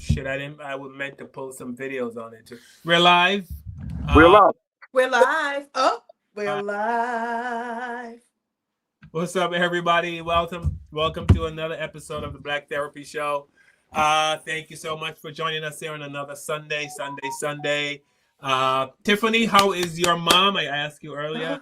shit, I would meant to post some videos on it too. We're live. We're live. We're live. Oh, we're Uh, live. what's up, everybody? Welcome to another episode of the Black Therapy Show. Thank you so much for joining us here on another Sunday. Tiffany, how is your mom? I asked you earlier.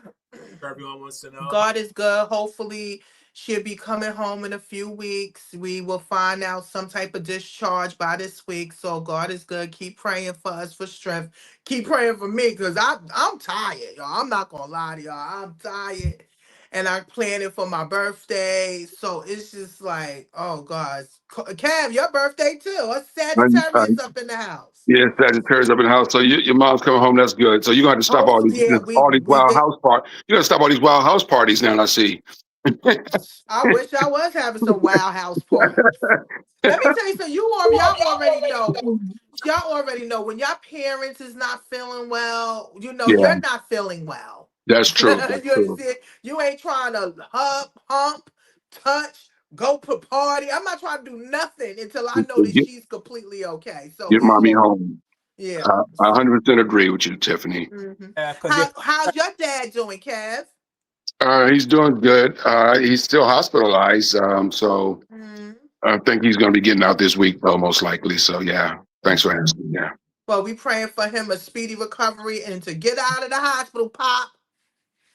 Everyone wants to know. God is good. Hopefully, she'll be coming home in a few weeks. We will find out some type of discharge by this week. So God is good. Keep praying for us for strength. Keep praying for me because I'm tired, y'all. I'm not gonna lie to y'all. I'm tired. And I'm planning for my birthday. So it's just like, oh God. Kev, your birthday too. A And, Sagittarius up in the house. yeah, Sagittarius up in the house. So your mom's coming home. That's good. So you're gonna have to stop all Hopefully, these yeah, all these we wild did. house parties. You're gonna stop all these wild house parties now. I see. I wish I was having some wild house parties. Let me tell you something. Y'all already know when your parents is not feeling well. You know Yeah, you're not feeling well. that's true. That's You true. understand? You ain't trying to hump, touch, go to party. I'm not trying to do nothing until I know that Get, she's completely okay. So get we mommy all, home. yeah. I 100% agree with you, Tiffany. Mhm. Yeah, because you're How's your dad doing, Kev? He's doing good. He's still hospitalized. So Mhm. I think he's gonna be getting out this week, though, most likely. So yeah, thanks for asking. Yeah. Well, we praying for him a speedy recovery and to get out of the hospital, Pop.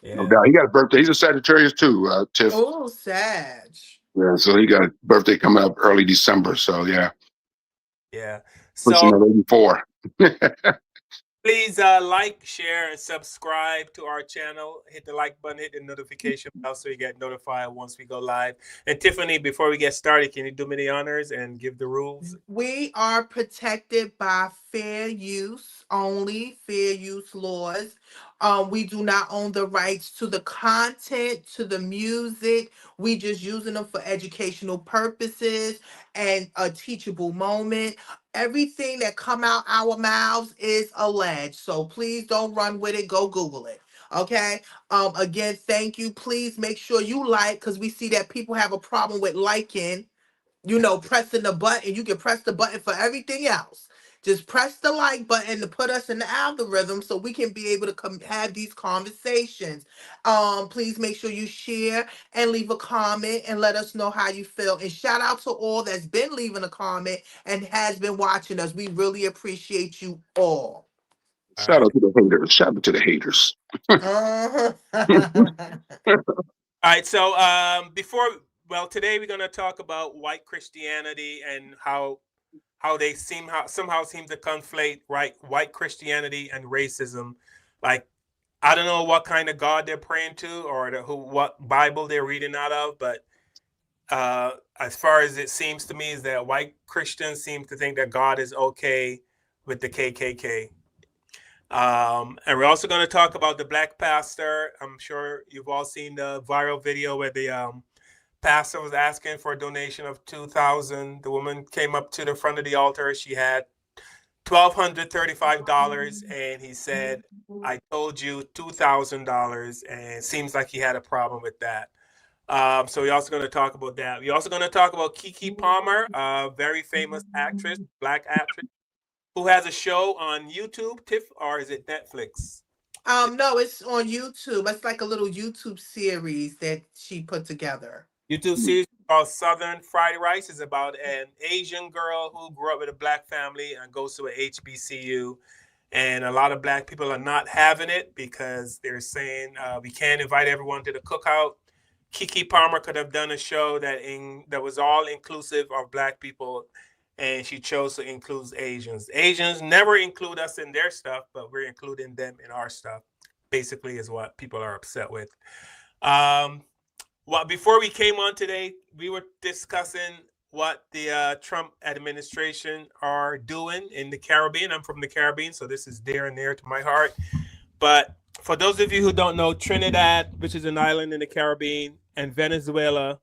No yeah, doubt. He got a birthday. He's a Sagittarius too, Tiff. Oh, Sag. Yeah, so he got a birthday coming up early December. So yeah, yeah. pushing So at 84. please like, share, and subscribe to our channel. Hit the like button, hit the notification bell so you get notified once we go live. And Tiffany, before we get started, can you do me the honors and give the rules? We are protected by fair use only, fair use laws. We do not own the rights to the content, to the music. We just using them for educational purposes and a teachable moment. Everything that come out our mouths is alleged. So please don't run with it. Go Google it. Okay. Again, thank you. Please make sure you like because we see that people have a problem with liking, pressing the button. You can press the button for everything else. Just press the like button to put us in the algorithm so we can be able to have these conversations. Please make sure you share and leave a comment and let us know how you feel. And shout out to all that's been leaving a comment and has been watching us. We really appreciate you all. All Shout right. out to the haters. Shout out to the haters. Uh-huh. All right. So today we're gonna talk about white Christianity and how they somehow seem to conflate white Christianity and racism. Like I don't know what kind of God they're praying to or what Bible they're reading out of, but as far as it seems to me is that white Christians seem to think that God is okay with the KKK. And we're also going to talk about the black pastor. I'm sure you've all seen the viral video where the pastor was asking for a donation of $2,000. The woman came up to the front of the altar. She had $1,235, and he said, "I told you $2,000," and it seems like he had a problem with that. So we're also going to talk about that. We're also going to talk about Keke Palmer, a very famous actress, black actress, who has a show on YouTube, Tiff, or is it Netflix? No, it's on YouTube. It's like a little YouTube series that she put together. YouTube series called Southern Fried Rice is about an Asian girl who grew up with a black family and goes to a HBCU. And a lot of black people are not having it because they're saying we can't invite everyone to the cookout. Keke Palmer could have done a show that was all inclusive of black people, and she chose to include Asians. Asians never include us in their stuff, but we're including them in our stuff. Basically, is what people are upset with. Well, before we came on today, we were discussing what the Trump administration are doing in the Caribbean. I'm from the Caribbean, so this is dear and near to my heart. But for those of you who don't know, Trinidad, which is an island in the Caribbean, and Venezuela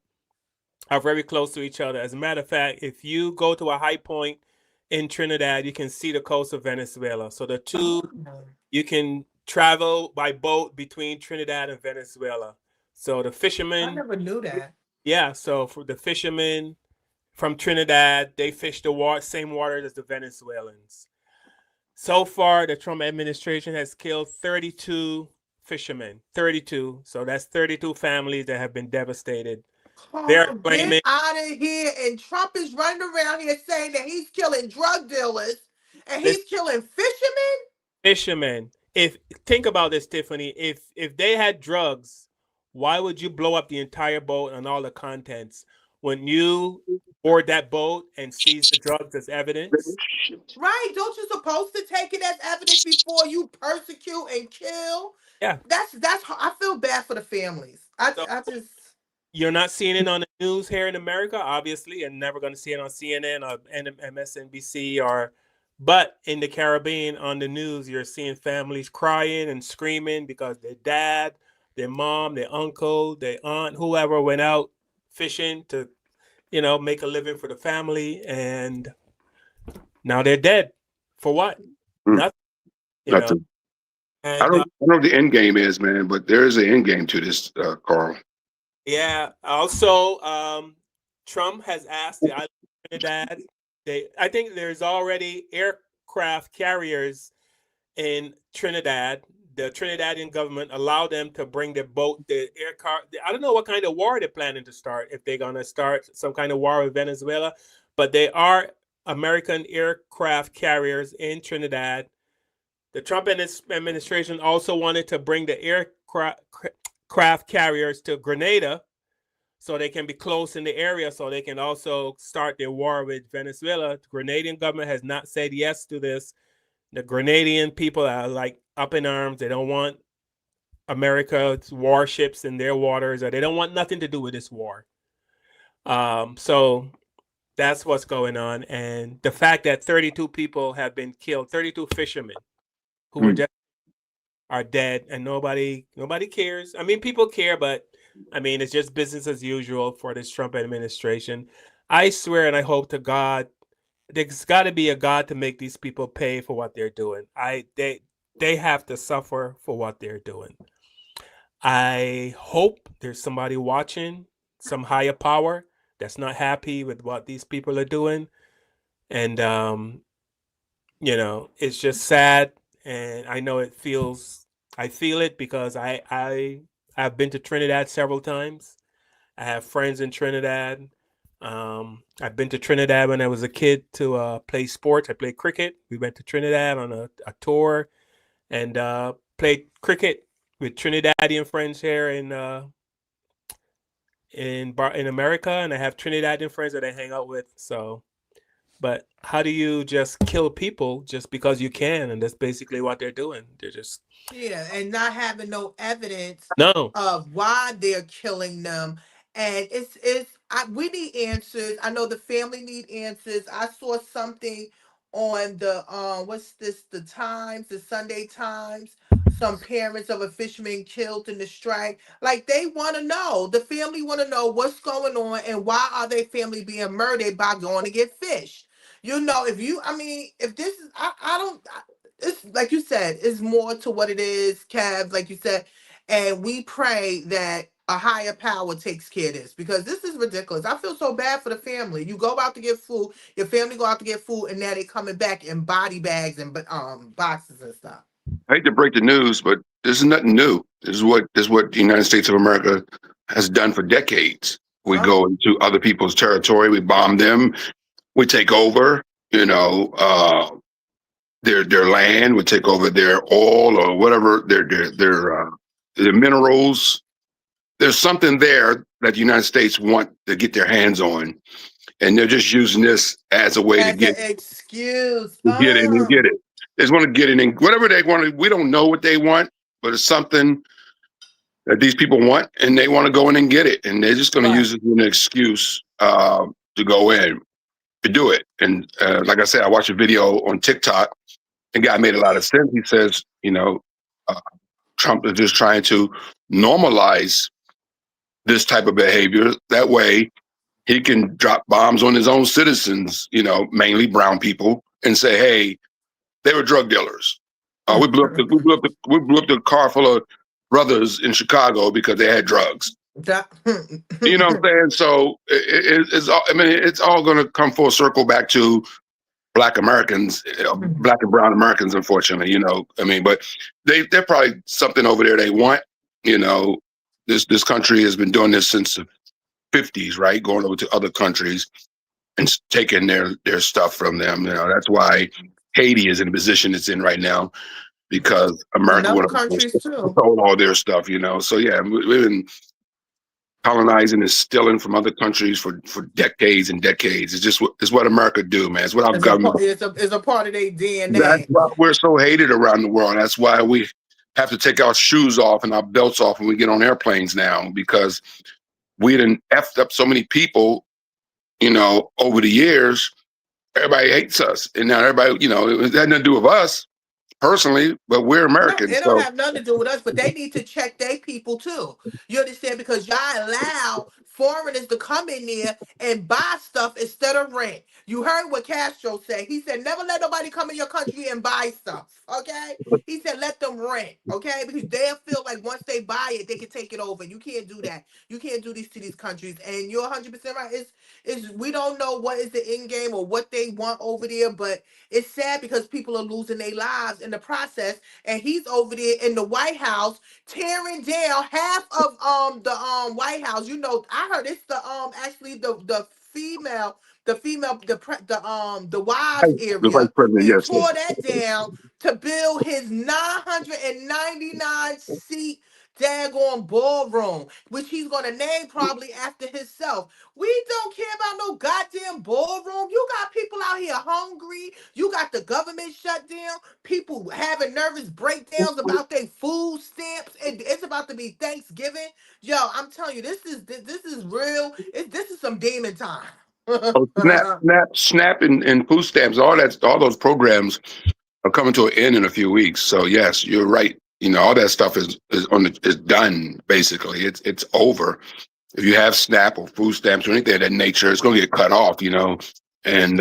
are very close to each other. As a matter of fact, if you go to a high point in Trinidad, you can see the coast of Venezuela. So the two, you can travel by boat between Trinidad and Venezuela. So the I fishermen, never knew that. yeah. So for the fishermen from Trinidad. They fish the same water as the Venezuelans. So far, the Trump administration has killed 32 fishermen. 32. So that's 32 families that have been devastated. They're Carl, get claiming out of here. And Trump is running around here saying that he's killing drug dealers and this he's killing fishermen. fishermen. If think about this, Tiffany, if they had drugs, why would you blow up the entire boat and all the contents when you board that boat and seize the drugs as evidence? Right? Don't you supposed to take it as evidence before you persecute and kill? Yeah. That's I feel bad for the families. So I just you're not seeing it on the news here in America, obviously, and never going to see it on CNN or MSNBC but in the Caribbean on the news, you're seeing families crying and screaming because their dad, their mom, their uncle, their aunt, whoever went out fishing to, make a living for the family, and now they're dead. For what? Nothing. Nothing. I And don't know what the end game is, man, but there is an end game to this, Carl. yeah. Also, Trump has asked the island of Trinidad. I think there's already aircraft carriers in Trinidad. The Trinidadian government allowed them to bring their boat, the air car. I don't know what kind of war they're planning to start. If they're gonna start some kind of war with Venezuela, but they are American aircraft carriers in Trinidad. The Trump administration also wanted to bring the aircraft carriers to Grenada so they can be close in the area so they can also start their war with Venezuela. The Grenadian government has not said yes to this. The Grenadian people are like up in arms. They don't want America's warships in their waters, or they don't want nothing to do with this war. So that's what's going on. And the fact that 32 people have been killed, 32 fishermen who were just are dead, and nobody cares. I mean, people care, but I mean, it's just business as usual for this Trump administration. I swear and I hope to God, there's got to be a God to make these people pay for what they're doing. They have to suffer for what they're doing. I hope there's somebody watching, some higher power that's not happy with what these people are doing, and it's just sad, and I know I feel it because I've been to Trinidad several times. I have friends in Trinidad. I've been to Trinidad when I was a kid to play sports. I played cricket. We went to Trinidad on a tour and played cricket with Trinidadian friends here in America, and I have Trinidadian friends that I hang out with. So, but how do you just kill people just because you can? And that's basically what they're doing. They're just and not having no evidence no. of why they're killing them. And we need answers. I know the family need answers. I saw something on the what's this, the Times, the Sunday Times. Some parents of a fisherman killed in the strike. Like, they want to know. The family want to know what's going on and why are their family being murdered by going to get fish. If this is, I don't, it's like you said, it's more to what it is, Kev, like you said, and we pray that a higher power takes care of this, because this is ridiculous. I feel so bad for the family. You go out to get food, your family go out to get food, and now they coming back in body bags and boxes and stuff. I hate to break the news, but this is nothing new. This is what the United States of America has done for decades. We go into other people's territory, we bomb them, we take over, their land, we take over their oil or whatever, their minerals. There's something there that the United States want to get their hands on, and they're just using this as a way As to get an excuse. get it and get it. They just want to get it and whatever they want. We don't know what they want, but it's something that these people want, and they want to go in and get it, and they're just going to use it as an excuse to go in to do it. And like I said, I watched a video on TikTok. The guy made a lot of sense. He says, Trump is just trying to normalize this type of behavior. That way, he can drop bombs on his own citizens, mainly brown people, and say, "Hey, they were drug dealers. We blew up the car full of brothers in Chicago because they had drugs." That, You know what I'm saying? So it's all, I mean, it's all going to come full circle back to Black Americans, Black and Brown Americans. Unfortunately, you know, I mean, but they're probably something over there they want. You know, this country has been doing this since the '50s, right? Going over to other countries and taking their stuff from them. You know, that's why Haiti is in the position it's in right now because America and went other over countries and too. stole all their stuff. You know, so yeah, we've been colonizing and stealing from other countries for decades and decades. It's just it's what America do, man. It's what our government. It's a part of their That's DNA. why we're so hated around the world. That's why we have to take our shoes off and our belts off when we get on airplanes now because we done effed up so many people, you know, over the years. Everybody hates us, and now everybody, you know, it had nothing to do with us personally, but we're No, Americans, it don't so have nothing to do with us, but they need to check their people too. You understand? Because y'all allow foreigners to come in there and buy stuff instead of rent. You heard what Castro said. He said, never let nobody come in your country and buy stuff. Okay? He said, let them rent. Okay? Because they'll feel like once they buy it, they can take it over. You can't do that. You can't do this to these countries. And you're 100% right. It's we don't know what is the end game or what they want over there, but it's sad because people are losing their lives in the process, and he's over there in the White House tearing down half of the White House. You know, I heard it's the actually the female the wives the vice area. president, He yes, tore that down to build his 999 seat daggone ballroom, which he's gonna name probably after himself. We don't care about no goddamn ballroom. You got people out here hungry. You got the government shut down. People having nervous breakdowns about their food stamps. And it's about to be Thanksgiving. Yo, I'm telling you, this is real. This is some demon time. oh, SNAP, and food stamps, all that, all those programs are coming to an end in a few weeks. So yes, you're right. You know, all that stuff is done basically. It's over. If you have SNAP or food stamps or anything of that nature, it's going to get cut off. You know, and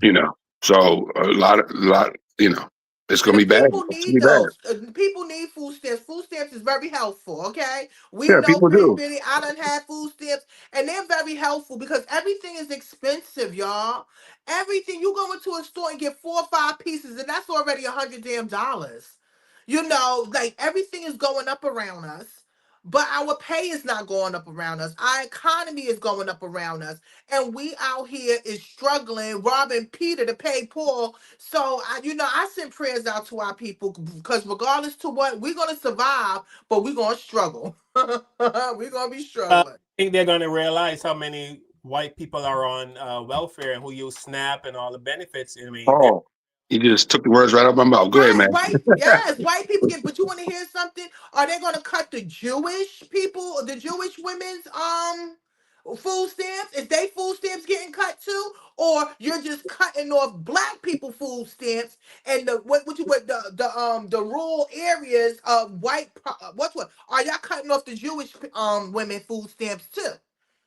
you know, so a lot. You know, it's going to And be bad. people It's going need to be bad. those. People need food stamps. Food stamps is very helpful. Okay, we Yeah, know people Pretty do. Bitty. I done had food stamps, and they're very helpful because everything is expensive, y'all. Everything you go into a store and get 4 or 5 pieces, and that's already $100 damn. You know, like everything is going up around us. But our pay is not going up around us. Our economy is going up around us. And we out here is struggling, robbing Peter to pay Paul. So I send prayers out to our people because regardless to what, we're gonna survive, but we're gonna struggle. We're gonna be struggling. I think they're going to realize how many white people are on welfare and who use SNAP and all the benefits. I mean, they're Oh, you just took the words right out of my mouth. Go ahead, Right, man. yes, white people get. But you want to hear something? Are they gonna cut the Jewish people, the Jewish women's food stamps? Is they food stamps getting cut too, or you're just cutting off black people food stamps and the what the rural areas of what are y'all cutting off the Jewish women food stamps too?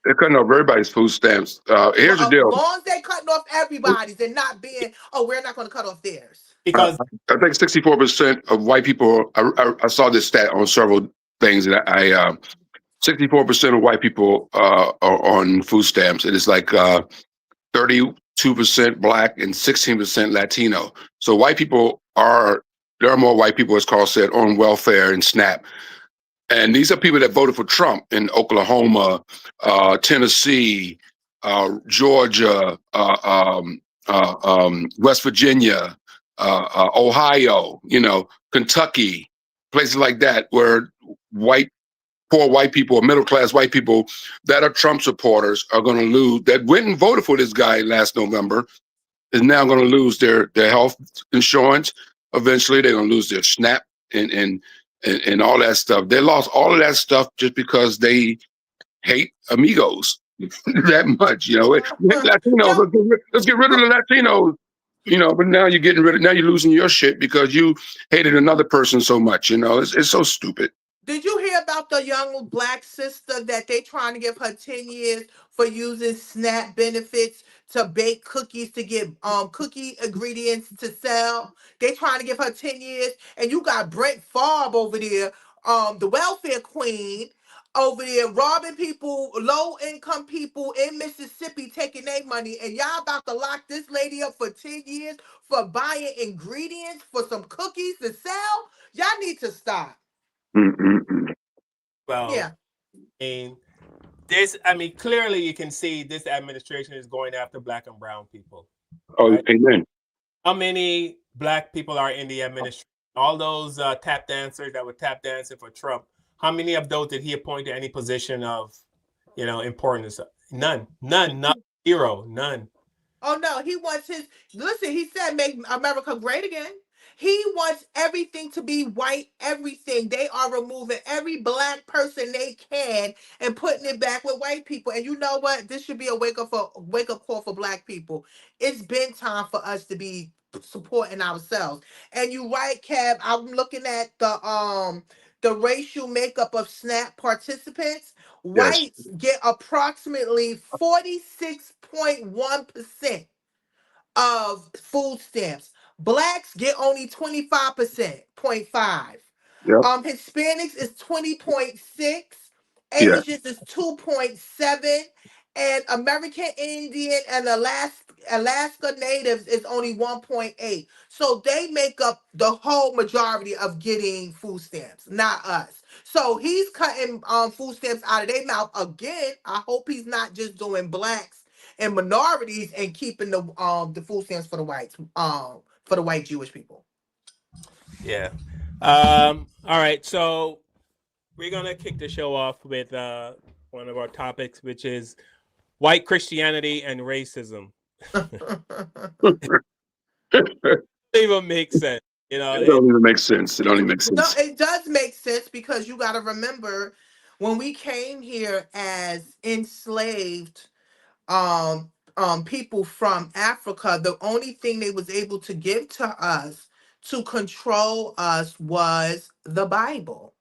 They're cutting off everybody's food stamps. Here's the deal. Long as they cutting off everybody's and not being, oh, we're not gonna cut off theirs. Uh, because I think 64% of white people. I saw this stat on several things, and 64% of white people are on food stamps. It is like 32% black and 16% Latino. So white people are there are more white people, as Carl said, on welfare and SNAP. And these are people that voted for Trump in Oklahoma, Tennessee, Georgia, West Virginia, Ohio, you know, Kentucky, places like that, where white, poor white people or middle class white people that are Trump supporters are going to lose, that went and voted for this guy last November, is now going to lose their health insurance. Eventually, they're going to lose their SNAP and and and all that stuff. They lost all of that stuff just because they hate amigos that much. You know, we hate Latinos. Yo, Let's get rid of the Latinos. You know, but now you're getting rid of now you're losing your shit because you hated another person so much. You know, it's so stupid. did you hear about the young black sister that they trying to give her 10 years for using SNAP benefits to bake cookies to get cookie ingredients to sell? They trying to give her 10 years, and you got Brent Favre over there. the welfare queen over there robbing people, low income people in Mississippi, taking their money, and y'all about to lock this lady up for 10 years for buying ingredients for some cookies to sell? Y'all need to stop. Mm-mm-mm. Well, Yeah. and this, I mean, clearly you can see this administration is going after Black and brown people, Oh, right? amen. How many Black people are in the administration? All those tap dancers that were tap dancing for Trump, how many of those did he appoint to any position of, importance? None, not zero, none. Oh no, he wants his. Listen, he said make America great again. He wants everything to be white, everything. They are removing every black person they can and putting it back with white people. And you know what? This should be a wake up call for black people. It's been time for us to be supporting ourselves. And you right, Kev. I'm looking at the racial makeup of SNAP participants. Yes. Whites get approximately 46.1% of food stamps. Blacks get only 25%, 0.5. Yep. Hispanics is 20.6, Yeah. Asians is 2.7, and American Indian and Alaska natives is only 1.8. So they make up the whole majority of getting food stamps, not us. So he's cutting food stamps out of their mouth again. I hope he's not just doing blacks and minorities and keeping the food stamps for the whites, for the white Jewish people. Yeah. All right. So we're gonna kick the show off with one of our topics, which is white Christianity and racism. It even makes sense, It don't even make sense. It don't even make No, sense. it does make sense because you got to remember when we came here as enslaved people from Africa, the only thing they was able to give to us to control us was the Bible.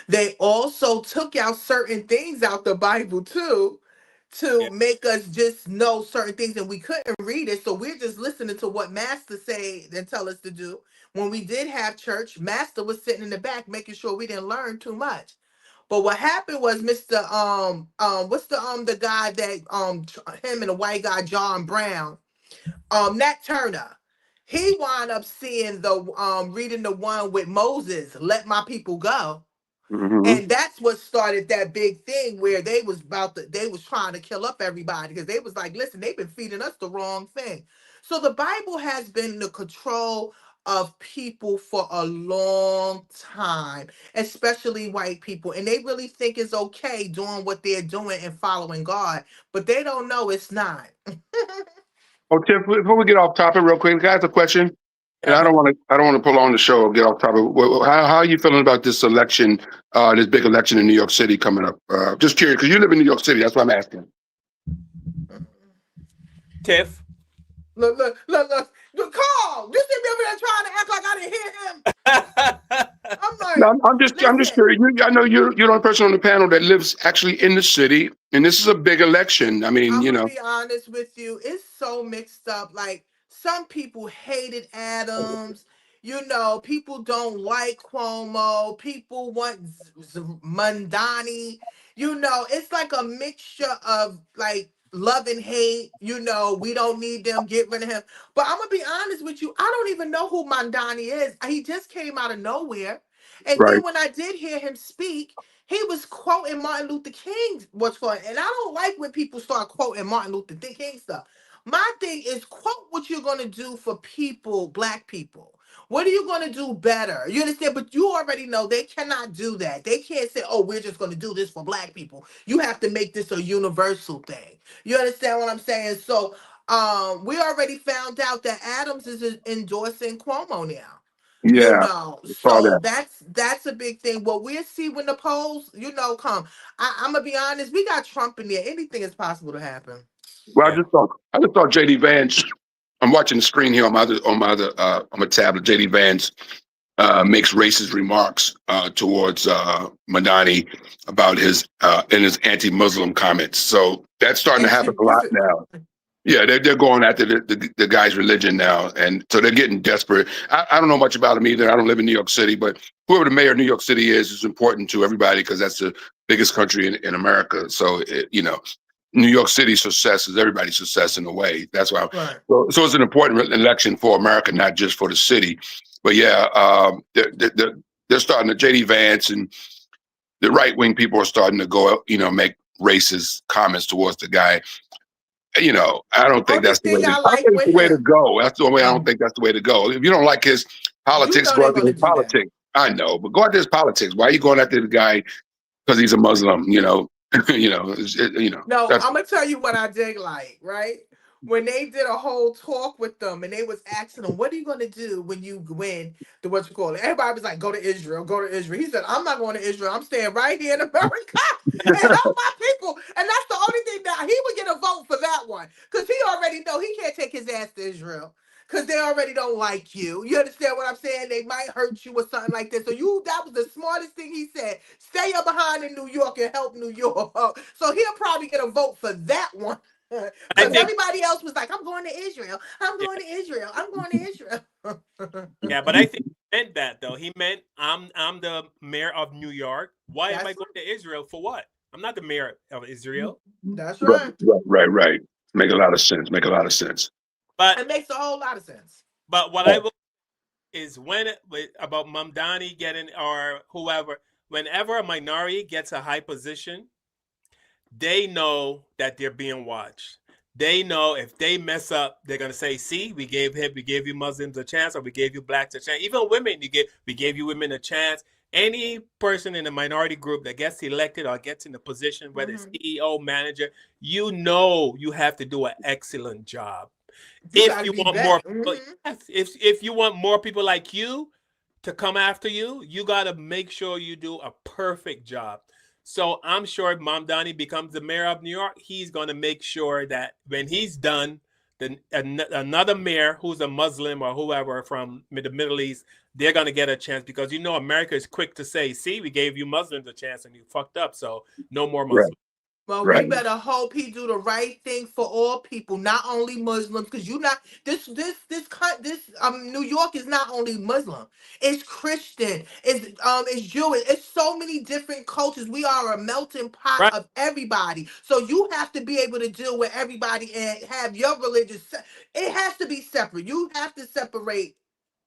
They also took out certain things out the Bible too to Yeah. make us just know certain things, and we couldn't read it, so we're just listening to what Master say and tell us to do. When we did have church, Master was sitting in the back making sure we didn't learn too much. But what happened was Mr. What's the guy that him and the white guy John Brown, Nat Turner, he wound up seeing the reading the one with Moses, let my people go. Mm-hmm. And that's what started that big thing where they was trying to kill up everybody because they was like, listen, they've been feeding us the wrong thing. So the Bible has been the control of people for a long time, especially white people. And they really think it's okay doing what they're doing and following God, but they don't know it's not. Oh, Tiff, before we get off topic real quick, I have a question. And Yeah, I go. don't want to prolong the show or get off topic. How are you feeling about this election, this big election in New York City coming up? Just curious, because you live in New York City. That's why I'm asking. Tiff. Look, Carl, you see me over there trying to act like I didn't hear him. I'm No, like, I'm just listen, curious. I know you're the only person on the panel that lives actually in the city, and this is a big election. I mean, I'm gonna be honest with you. It's so mixed up. Like some people hated Adams. You know, people don't like Cuomo. People want Mandani. You know, it's like a mixture of like love and hate. You know, we don't need them. Get rid of him. But I'm gonna be honest with you. I don't even know who Mandani is. He just came out of nowhere. And right? then when I did hear him speak, he was quoting Martin Luther King was for, and I don't like when people start quoting Martin Luther King stuff. My thing is quote what you're gonna do for people, black people. What are you gonna do better? You understand? But you already know they cannot do that. They can't say, "Oh, we're just gonna do this for black people." You have to make this a universal thing. You understand what I'm saying? So, we already found out that Adams is endorsing Cuomo now. You Yeah, know, I saw so that. that's a big thing. What we'll see when the polls, come. I'm gonna be honest, we got Trump in there. Anything is possible to happen. Well, Yeah. I just thought JD Vance. I'm watching the screen here on my tablet. JD Vance makes racist remarks towards Madani about his anti-Muslim comments. So that's starting to happen a lot now. Yeah, they're going after the guy's religion now, and so they're getting desperate. I don't know much about him either. I don't live in New York City, but whoever the mayor of New York City is important to everybody because that's the biggest country in America. So New York City's success is everybody's success in a way. That's why. Right. So it's an important election for America, not just for the city. But yeah, they're starting to JD Vance and the right wing people are starting to go, make racist comments towards the guy. I don't think that's the way. I don't think it's the way to go. That's the way. I don't think that's the way to go. If you don't like his politics, go after his politics. I know, but go after his politics. Why are you going after the guy because he's a Muslim? No, I'm gonna tell you what I did like, right? When they did a whole talk with them and they was asking them, what are you going to do when you win the what you call it? Everybody was like, go to Israel, go to Israel. He said, I'm not going to Israel. I'm staying right here in America and help my people. And that's the only thing that he would get a vote for that one. Because he already know he can't take his ass to Israel. Because they already don't like you. You understand what I'm saying? They might hurt you or something like this. So that was the smartest thing he said. Stay up behind in New York and help New York. So he'll probably get a vote for that one. Because everybody else was like, I'm going to Israel. I'm going to Israel. I'm going to Israel. Yeah, but I think he meant that, though. He meant, I'm the mayor of New York. Why am I going to Israel? For what? I'm not the mayor of Israel. That's right. Right. Make a lot of sense. But it makes a whole lot of sense. But what I will is about Mamdani getting or whoever, whenever a minority gets a high position, they know that they're being watched. They know if they mess up, they're gonna say, "See, we gave you Muslims a chance, or we gave you blacks a chance. Even women, we gave you women a chance." Any person in the minority group that gets elected or gets in a position, whether it's CEO, manager, you have to do an excellent job. If you want more people, if you want more people like you to come after you, you got to make sure you do a perfect job. So I'm sure if Mamdani becomes the mayor of New York, he's going to make sure that when he's done, then another mayor who's a Muslim or whoever from the Middle East, they're going to get a chance because America is quick to say, "See, we gave you Muslims a chance and you fucked up, so no more Muslims." Well, we better hope he do the right thing for all people, not only Muslims. Because New York is not only Muslim, it's Christian, it's Jewish, it's so many different cultures. We are a melting pot of everybody. So you have to be able to deal with everybody and have your religious. It has to be separate. You have to separate.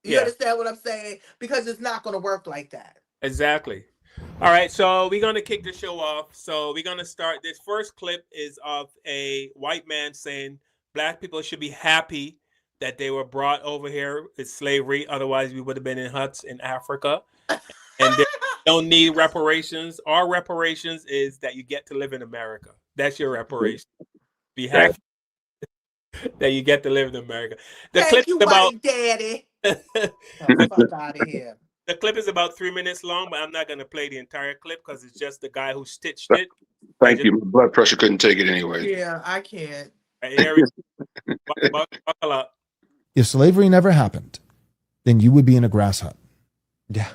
You understand what I'm saying? Because it's not going to work like that. Exactly. All right, so we're going to kick the show off. So we're going to start. This first clip is of a white man saying black people should be happy that they were brought over here with slavery. Otherwise, we would have been in huts in Africa. And they don't need reparations. Our reparations is that you get to live in America. That's your reparation. Be happy that you get to live in America. Thank you, white daddy. Fuck out of here. The clip is about 3 minutes long, but I'm not going to play the entire clip because it's just the guy who stitched it. Thank you. My blood pressure couldn't take it anyway. Yeah, I can't. Buckle up. If slavery never happened, then you would be in a grass hut. Yeah.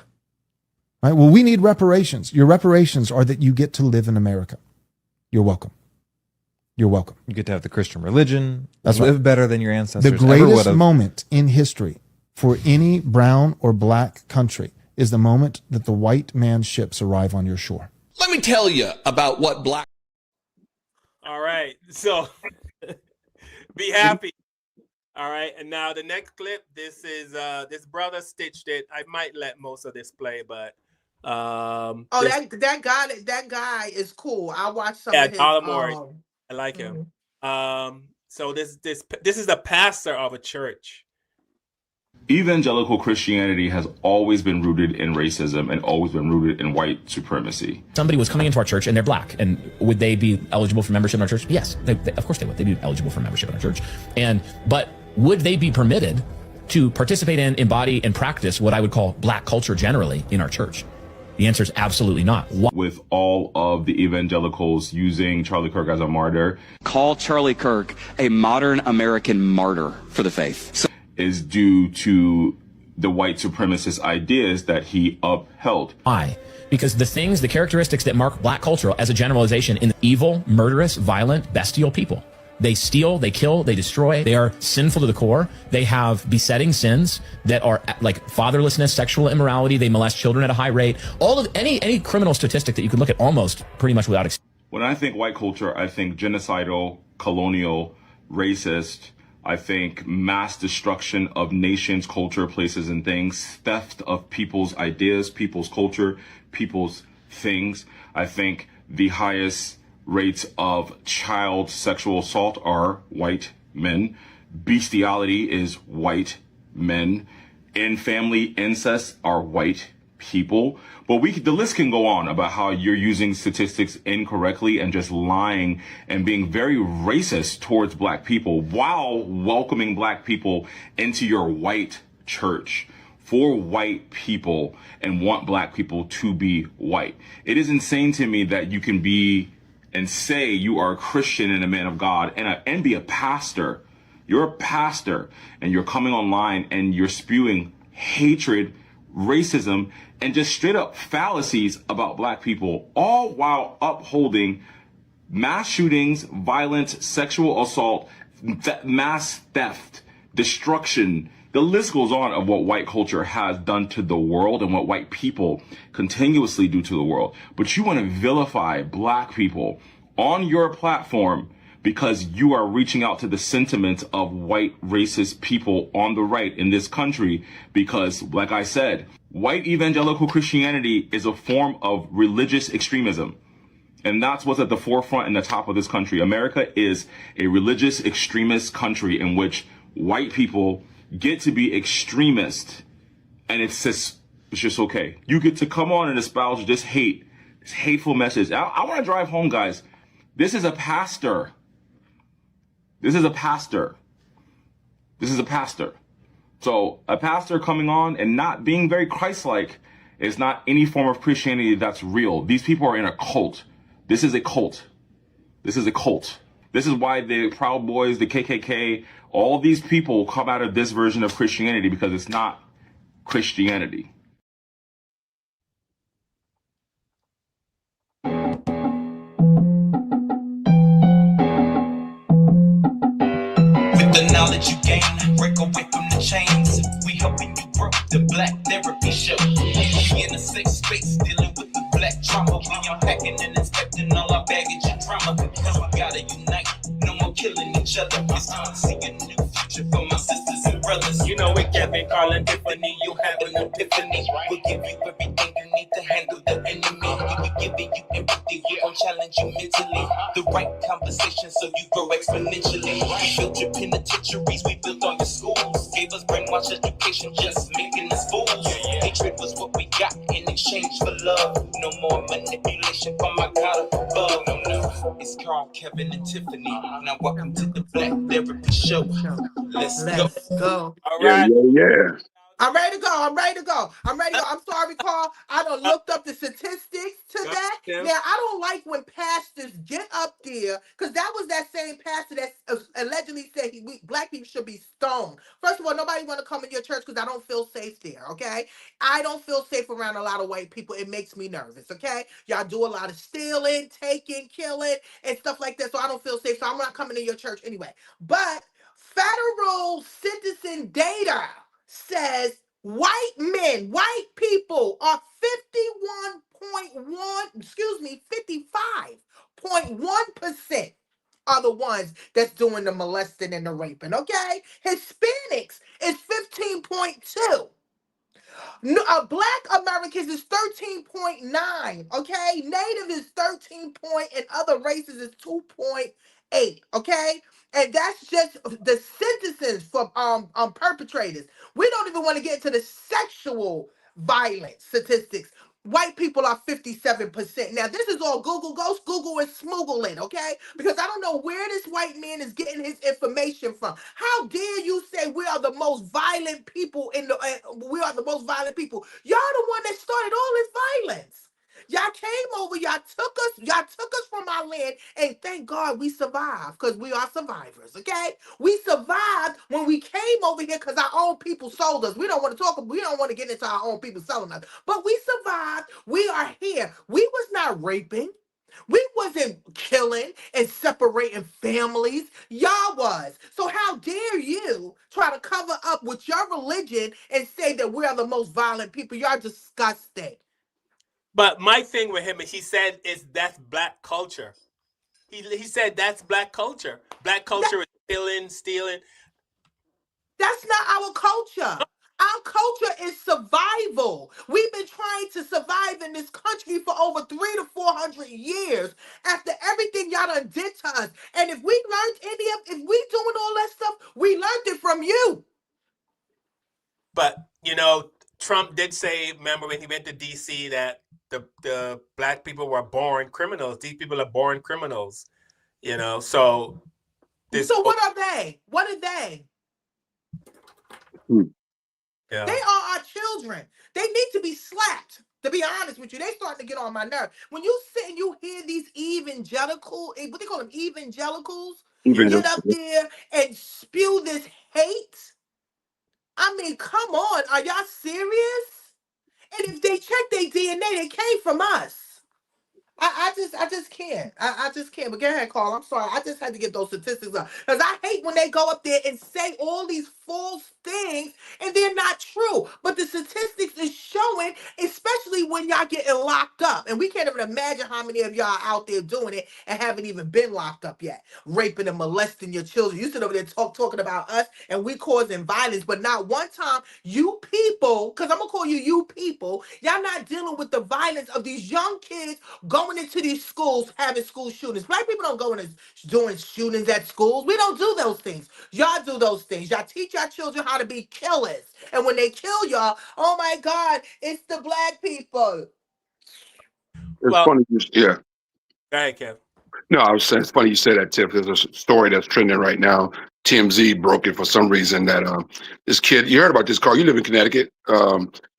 Right? Well, we need reparations. Your reparations are that you get to live in America. You're welcome. You're welcome. You get to have the Christian religion. That's live better than your ancestors. The greatest moment in history for any brown or black country is the moment that the white man's ships arrive on your shore. Let me tell you about what black. All right. So be happy. All right. And now the next clip, this is this brother stitched it. I might let most of this play, but that guy is cool. I watched some of his I like him. So this is the pastor of a church. Evangelical Christianity has always been rooted in racism and always been rooted in white supremacy. Somebody was coming into our church and they're black, and would they be eligible for membership in our church? Yes, of course they would. They'd be eligible for membership in our church. But would they be permitted to participate in, embody, and practice what I would call black culture generally in our church? The answer is absolutely not. With all of the evangelicals using Charlie Kirk as a martyr. Call Charlie Kirk a modern American martyr for the faith. Is due to the white supremacist ideas that he upheld. Why? Because the characteristics that mark black culture as a generalization in evil, murderous, violent, bestial people. They steal, they kill, they destroy. They are sinful to the core. They have besetting sins that are like fatherlessness, sexual immorality. They molest children at a high rate. All of any criminal statistic that you can look at almost pretty much without. When I think white culture, I think genocidal, colonial, racist. I think mass destruction of nations, culture, places, and things, theft of people's ideas, people's culture, people's things. I think the highest rates of child sexual assault are white men. Bestiality is white men. In family incest are white people. But the list can go on about how you're using statistics incorrectly and just lying and being very racist towards black people while welcoming black people into your white church for white people and want black people to be white. It is insane to me that you can be and say you are a Christian and a man of God and be a pastor. You're a pastor and you're coming online and you're spewing hatred, racism, and just straight up fallacies about black people, all while upholding mass shootings, violence, sexual assault, mass theft, destruction. The list goes on of what white culture has done to the world and what white people continuously do to the world. But you want to vilify black people on your platform because you are reaching out to the sentiments of white racist people on the right in this country. Because, like I said, white evangelical Christianity is a form of religious extremism. And that's what's at the forefront and the top of this country. America is a religious extremist country in which white people get to be extremist. And it's just okay. You get to come on and espouse this hate, this hateful message. I want to drive home, guys. This is a pastor. This is a pastor. This is a pastor. So a pastor coming on and not being very Christ-like is not any form of Christianity that's real. These people are in a cult. This is a cult. This is a cult. This is why the Proud Boys, the KKK, all these people come out of this version of Christianity because it's not Christianity. With the knowledge you gain, break away from the chains. We helping you grow the Black Therapy Show. We in a safe space dealing with the black trauma. We unpacking and inspecting all our baggage and drama. Because we gotta unite, no more killing each other. It's time to see a new future for my sisters and brothers. You know it, Kevin, Tiffany, you have an epiphany. We'll give you everything you need to handle the enemy. We're giving you empathy, we gon' challenge you mentally. The right conversation so you grow exponentially. We built your penitentiaries, we built all your schools. Gave us brainwashed education, just making us fools. Hatred was what we got in exchange for love. No more manipulation from my God up above. No, it's Carl, Kevin, and Tiffany. Now welcome to the Black Therapy Show. Let's go. All Yeah, right. yeah. I'm ready to go. I'm ready to go. I'm sorry, Carl. I done looked up the statistics to that. Tim. Now, I don't like when pastors get up there, because that was that same pastor that allegedly said black people should be stoned. First of all, nobody want to come in your church because I don't feel safe there, okay? I don't feel safe around a lot of white people. It makes me nervous, okay? Y'all do a lot of stealing, taking, killing, and stuff like that, so I don't feel safe, so I'm not coming to your church anyway. But federal citizen data says white people are 55.1% are the ones that's doing the molesting and the raping, okay? Hispanics is 15.2. Black Americans is 13.9, okay? Native is 13 point, and other races is 2.8, okay? And that's just the sentences from perpetrators. We don't even want to get into the sexual violence statistics. White people are 57%. Now, this is all Google. Go Google and smoogle it, okay? Because I don't know where this white man is getting his information from. How dare you say we are the most violent people we are the most violent people? Y'all the one that started all this violence. Y'all came over, y'all took us from our land, and thank God we survived, because we are survivors, okay? We survived when we came over here because our own people sold us. We don't want to get into our own people selling us, but we survived. We are here. We was not raping. We wasn't killing and separating families. Y'all was. So how dare you try to cover up with your religion and say that we are the most violent people? Y'all disgusting. But my thing with him is he said that's black culture. He said that's black culture. Black culture is killing, stealing. That's not our culture. Our culture is survival. We've been trying to survive in this country for over 300 to 400 years after everything y'all done did to us. And if we learned if we doing all that stuff, we learned it from you. But Trump did say, remember when he went to DC, that the black people were born criminals. These people are born criminals. So So what are they? What are they? Yeah. They are our children. They need to be slapped. To be honest with you, they starting to get on my nerve. When you sit and you hear these what they call them, evangelicals, get up there and spew this hate. I mean, come on, are y'all serious? And if they check their DNA, they came from us. I just can't. I just can't. But go ahead, Carl. I'm sorry. I just had to get those statistics up. Because I hate when they go up there and say all these false things and they're not true. But the statistics is showing, especially when y'all getting locked up. And we can't even imagine how many of y'all out there doing it and haven't even been locked up yet. Raping and molesting your children. You sit over there talking about us and we causing violence. But not one time, you people, because I'm going to call you people, y'all not dealing with the violence of these young kids going into these schools having school shootings. Black people don't go in doing shootings at schools. We don't do those things. Y'all do those things. Y'all teach our children how to be killers. And when they kill y'all, oh my God, it's the black people. It's funny. Yeah. Go ahead, Kev. No, I was saying it's funny you say that, Tiff. There's a story that's trending right now. TMZ broke it for some reason that this kid. You heard about this, Carl? You live in Connecticut.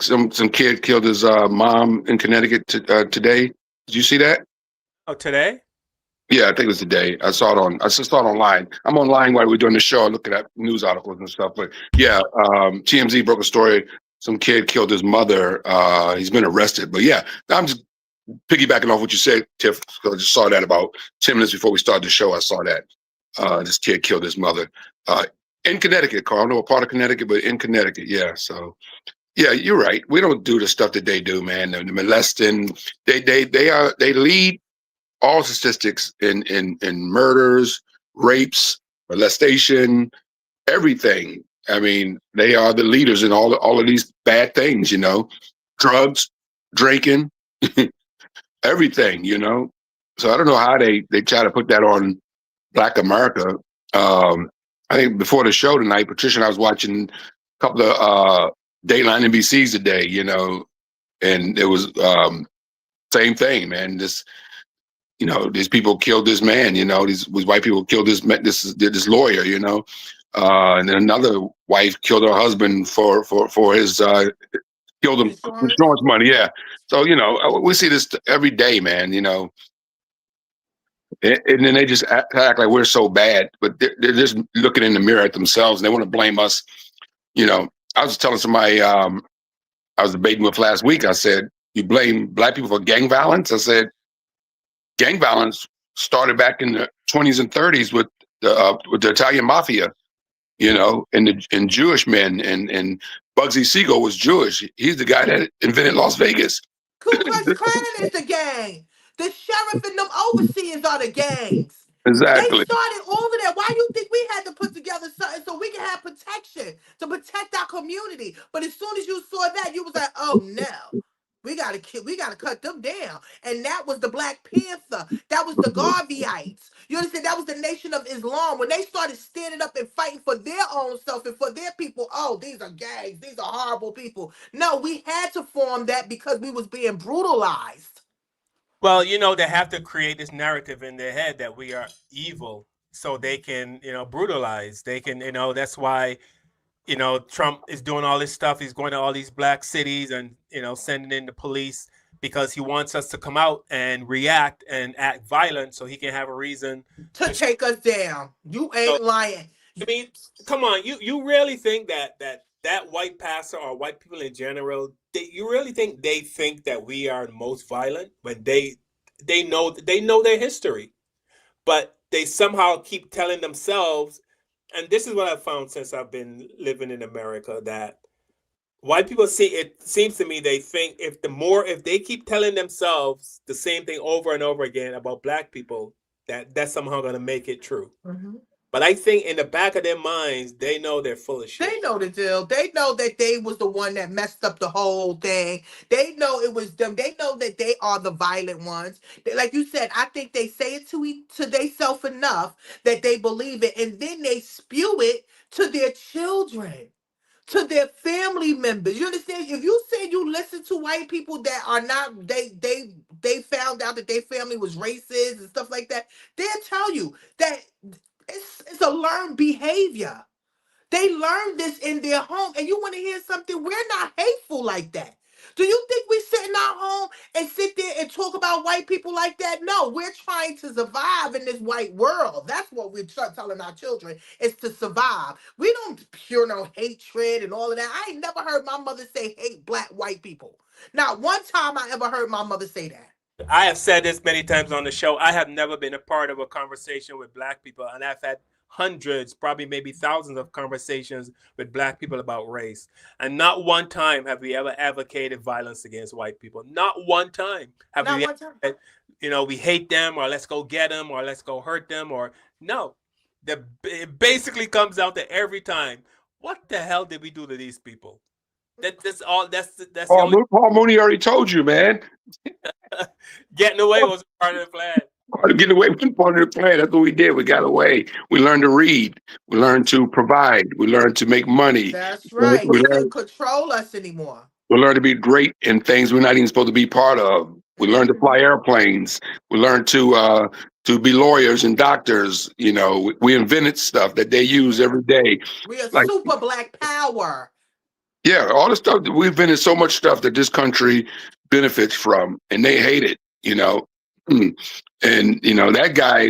Some kid killed his mom in Connecticut today. Did you see that? Oh, today? Yeah, I think it was today. I saw it online. I'm online while we're doing the show, looking at news articles and stuff. But yeah, TMZ broke a story. Some kid killed his mother. He's been arrested. But yeah, I'm just piggybacking off what you said, Tiff. I just saw that about 10 minutes before we started the show. I saw that this kid killed his mother in Connecticut, Carl. I don't know what part of Connecticut, but in Connecticut. Yeah. So yeah, you're right. We don't do the stuff that they do, man. The molesting. They lead all statistics in murders, rapes, molestation, everything. I mean, they are the leaders in all of these bad things. Drugs, drinking. Everything, So I don't know how they try to put that on Black America. I think before the show tonight, Patricia and I was watching a couple of Dateline NBCs today, and it was same thing, man. These people killed this man, these white people killed this lawyer, and then another wife killed her husband for his killed him insurance money. Yeah. So, we see this every day, man, and then they just act like we're so bad, but they're just looking in the mirror at themselves and they want to blame us. I was telling somebody, I was debating with last week. I said, you blame Black people for gang violence? I said, gang violence started back in the 20s and 30s with the Italian mafia, and Jewish men, and Bugsy Siegel was Jewish. He's the guy that invented Las Vegas. Ku Klux Klan is the gang. The sheriff and them overseers are the gangs. Exactly. They started all of that. Why do you think we had to put together something so we can have protection to protect our community? But as soon as you saw that, you was like, oh no. We gotta cut them down. And that was the Black Panther. That was the Garveyites. You understand? That was the Nation of Islam. When they started standing up and fighting for their own self and for their people, oh, these are gangs. These are horrible people. No, we had to form that because we was being brutalized. Well, they have to create this narrative in their head that we are evil so they can, brutalize. They can, that's why, Trump is doing all this stuff. He's going to all these black cities and, sending in the police because he wants us to come out and react and act violent so he can have a reason to take us down. You ain't lying. I mean, come on. You really think that white pastor or white people in general, you really think they think that we are most violent when they know their history, but they somehow keep telling themselves, and this is what I've found since I've been living in America, that white people see, it seems to me, they think if they keep telling themselves the same thing over and over again about black people, that's somehow going to make it true. Mm-hmm. But I think in the back of their minds, they know they're full of shit. They know the deal. They know that they was the one that messed up the whole thing. They know it was them. They know that they are the violent ones. Like you said, I think they say it to themselves enough that they believe it, and then they spew it to their children, to their family members. You understand? If you say you listen to white people that are not, they found out that their family was racist and stuff like that, they'll tell you that it's a learned behavior. They learned this in their home. And you want to hear something? We're not hateful like that. Do you think we sit in our home and sit there and talk about white people like that? No, we're trying to survive in this white world. That's what we're telling our children, is to survive. We don't pure no hatred and all of that. I ain't never heard my mother say hate black white people. Not one time I ever heard my mother say that. I have said this many times on the show. I have never been a part of a conversation with black people, and I've had hundreds, probably maybe thousands of conversations with black people about race. And not one time have we ever advocated violence against white people. Not one time have Not we one time. ever, we hate them, or let's go get them, or let's go hurt them, or no. It basically comes out to every time, what the hell did we do to these people? That's all. That's the only. Paul Mooney already told you, man. Getting away was part of the plan. Getting away was part of the plan. That's what we did. We got away. We learned to read. We learned to provide. We learned to make money. That's right. We They couldn't learned, control us anymore. we learned to be great in things we're not even supposed to be part of. We learned to fly airplanes. We learned to be lawyers and doctors. We invented stuff that they use every day. We are Like, super black power. yeah, all the stuff that we've invented, so much stuff that this country benefits from, and they hate it. And that guy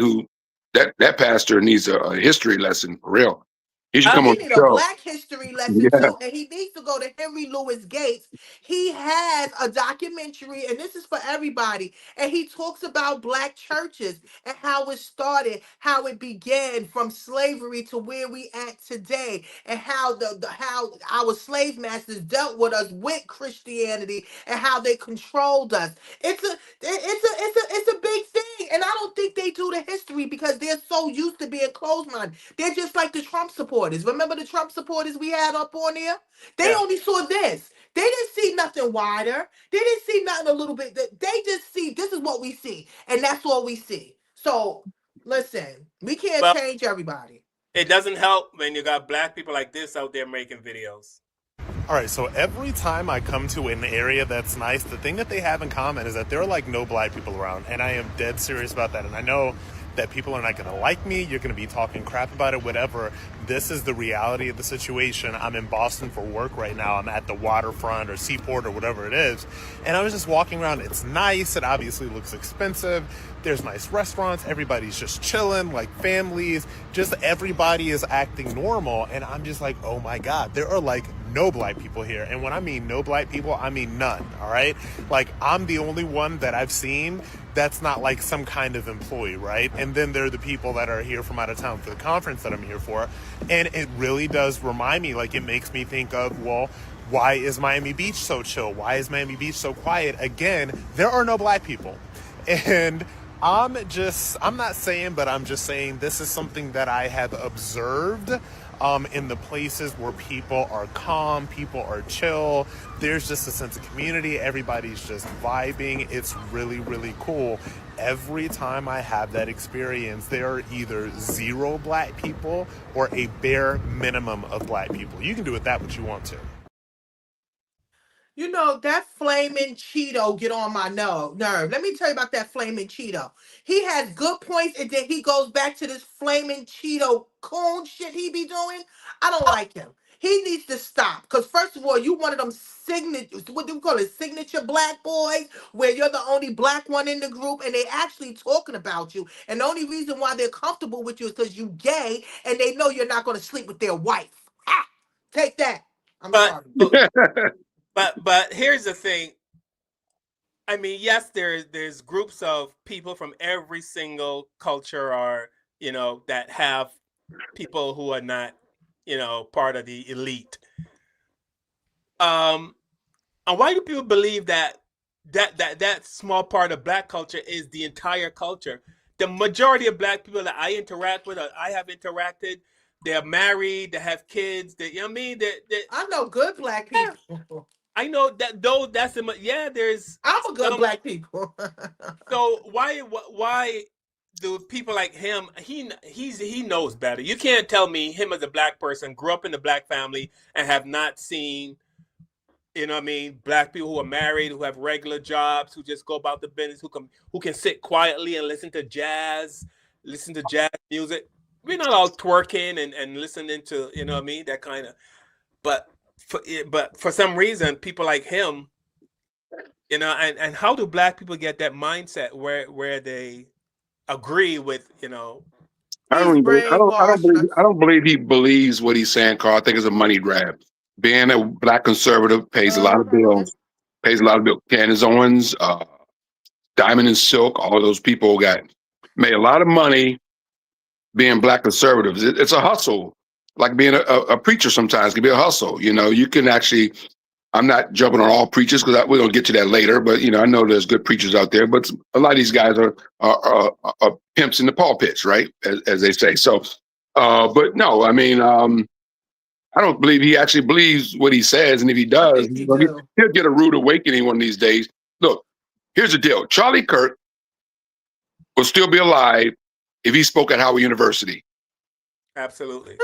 that pastor needs a history lesson for real. He should come He on the need a show. black history lesson Yeah. too, and he needs to go to Henry Louis Gates. He has a documentary, and this is for everybody. And he talks about black churches and how it started, how it began from slavery to where we at today, and how how our slave masters dealt with us with Christianity and how they controlled us. It's a big thing, and I don't think they do the history because they're so used to being closed-minded. They're just like the Trump supporters. Remember the Trump supporters we had up on there? They only saw this. They didn't see nothing wider. They didn't see nothing a little bit. They just see this is what we see, and that's all we see. So listen, we can't change everybody. It doesn't help when you got black people like this out there making videos. All right, so every time I come to an area that's nice, the thing that they have in common is that there are like no black people around, and I am dead serious about that. And I know that people are not going to like me. You're going to be talking crap about it, whatever. This is the reality of the situation. I'm in Boston for work right now. I'm at the waterfront or seaport or whatever it is. And I was just walking around. It's nice. It obviously looks expensive. There's nice restaurants. Everybody's just chilling, like families. Just everybody is acting normal. And I'm just like, oh my God, there are like no black people here. And when I mean no black people, I mean none. All right. Like I'm the only one that I've seen that's not like some kind of employee, right? And then there are the people that are here from out of town for the conference that I'm here for. And it really does remind me, like it makes me think of, well, why is Miami Beach so chill? Why is Miami Beach so quiet? Again, there are no black people. And I'm not saying, but I'm just saying this is something that I have observed in the places where people are calm, people are chill. There's just a sense of community. Everybody's just vibing. It's really, really cool. Every time I have that experience, there are either zero black people or a bare minimum of black people. You can do with that what you want to. You know, that flaming Cheeto get on my nerve. Let me tell you about that flaming Cheeto. He has good points, and then he goes back to this flaming Cheeto coon shit he be doing. I don't like him. He needs to stop. Because first of all, you one of them what do you call it, signature black boys, where you're the only black one in the group, and they actually talking about you. And the only reason why they're comfortable with you is because you gay, and they know you're not going to sleep with their wife. Ah, take that. I'm sorry. But here's the thing. I mean, yes, there's groups of people from every single culture, or that have people who are not part of the elite. And why do people believe that small part of Black culture is the entire culture? The majority of Black people that I interact with, or I have interacted, they're married, they have kids. They, you know what I mean? I know good Black people. I know that though. There's I'm a good Black people. So why do people like him? He knows better. You can't tell me him as a Black person grew up in a Black family and have not seen, Black people who are married, who have regular jobs, who just go about the business, who can sit quietly and listen to jazz music. We're not all twerking and listening to that kind of. But for some reason, people like him. And how do Black people get that mindset where they agree with I He's brainwashed. I don't believe he believes what he's saying, Carl. I think it's a money grab. Being a Black conservative pays a lot of bills. Candace Owens, Diamond and Silk, all of those people made a lot of money being Black conservatives. It's a hustle. Like being a preacher sometimes can be a hustle. You can actually. I'm not jumping on all preachers because we're gonna get to that later. But I know there's good preachers out there. But a lot of these guys are pimps in the pulpits, right? As they say. So, but no, I mean, I don't believe he actually believes what he says, and if he does, he'll get a rude awakening one of these days. Look, here's the deal: Charlie Kirk will still be alive if he spoke at Howard University. Absolutely.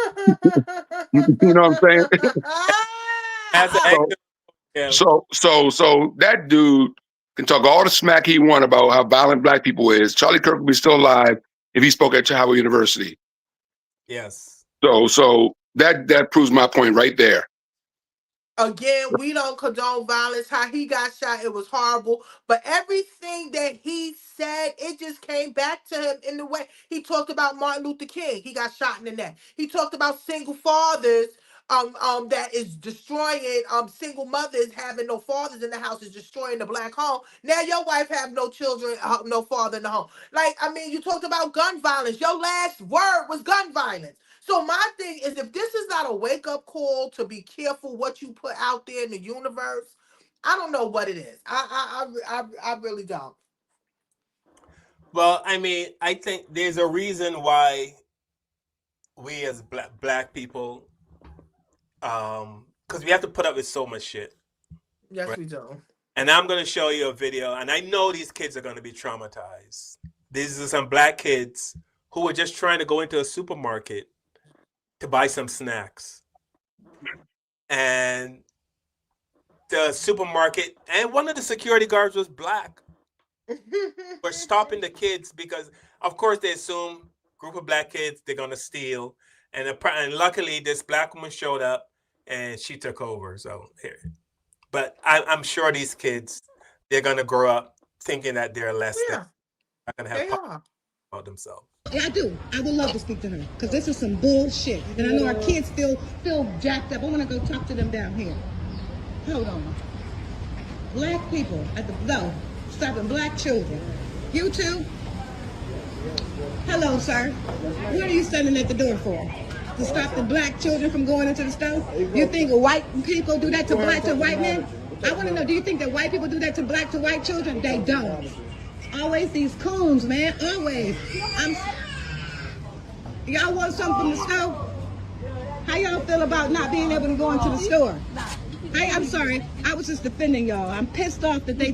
You know what I'm saying? As an actor. Yeah. So that dude can talk all the smack he want about how violent Black people is. Charlie Kirk would be still alive if he spoke at Howard University. Yes. So that proves my point right there. Again, we don't condone violence. How he got shot, it was horrible. But everything that he said, it just came back to him in the way. He talked about Martin Luther King. He got shot in the neck. He talked about single fathers that is destroying single mothers having no fathers in the house is destroying the Black home. Now your wife have no children, no father in the home. Like, I mean, you talked about gun violence. Your last word was gun violence. So my thing is, if this is not a wake-up call to be careful what you put out there in the universe, I don't know what it is. I really don't. Well, I mean, I think there's a reason why we as black people, because we have to put up with so much shit. Yes, right? We do. And I'm going to show you a video, and I know these kids are going to be traumatized. These are some Black kids who were just trying to go into a supermarket to buy some snacks. And the supermarket, and one of the security guards was Black. We're stopping the kids because, of course, they assume group of Black kids, they're going to steal. And luckily, this Black woman showed up, and she took over. So here. But I'm sure these kids, they're going to grow up thinking that they're less than. Not going to have power about themselves. Yeah, I do. I would love to speak to her because this is some bullshit. And I know our kids still feel jacked up. I want to go talk to them down here. Hold on. Black people at the door stopping Black children. You too? Hello, sir. What are you standing at the door for? To stop the Black children from going into the store? You think white people do that to white men? I want to know, do you think that white people do that to white children? They don't. Always these coons, man. Always. Y'all want something from the store? How y'all feel about not being able to go into the store? I'm sorry. I was just defending y'all. I'm pissed off that they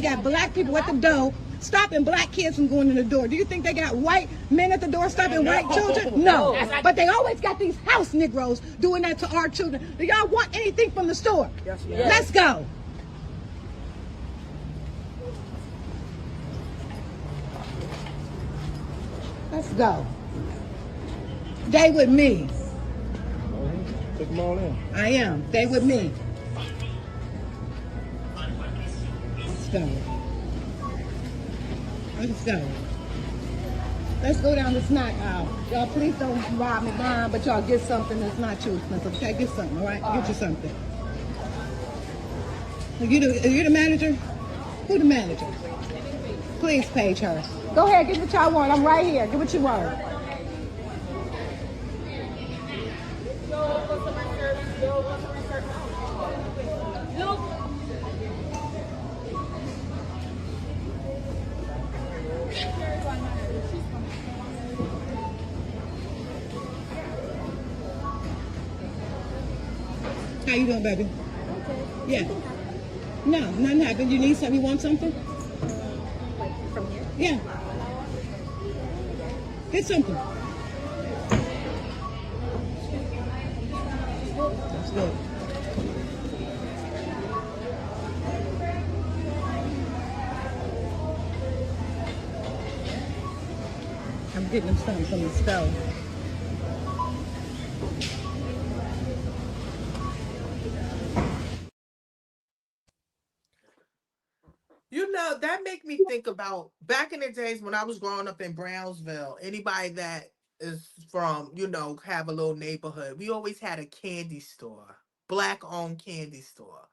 got Black people at the door stopping Black kids from going in the door. Do you think they got white men at the door stopping white children? No. But they always got these house Negroes doing that to our children. Do y'all want anything from the store? Yes. Let's go. Let's go. They with me. Take them all in. I am. They with me. Let's go. Let's go. Let's go down the snack aisle. Y'all please don't rob me blind, but y'all get something that's not too expensive. Okay, get something, all right? Get you something. Are you the manager? Who the manager? Please page her. Go ahead, get what y'all want. I'm right here. Get what you want. How you doing, baby? Yeah. No, nothing happened. You need something? You want something? Like from here? Yeah. Get something. That's good. I'm getting them something from the stove. You know, that make me think about back in the days when I was growing up in Brownsville. Anybody that is from, have a little neighborhood, we always had a candy store, black owned candy store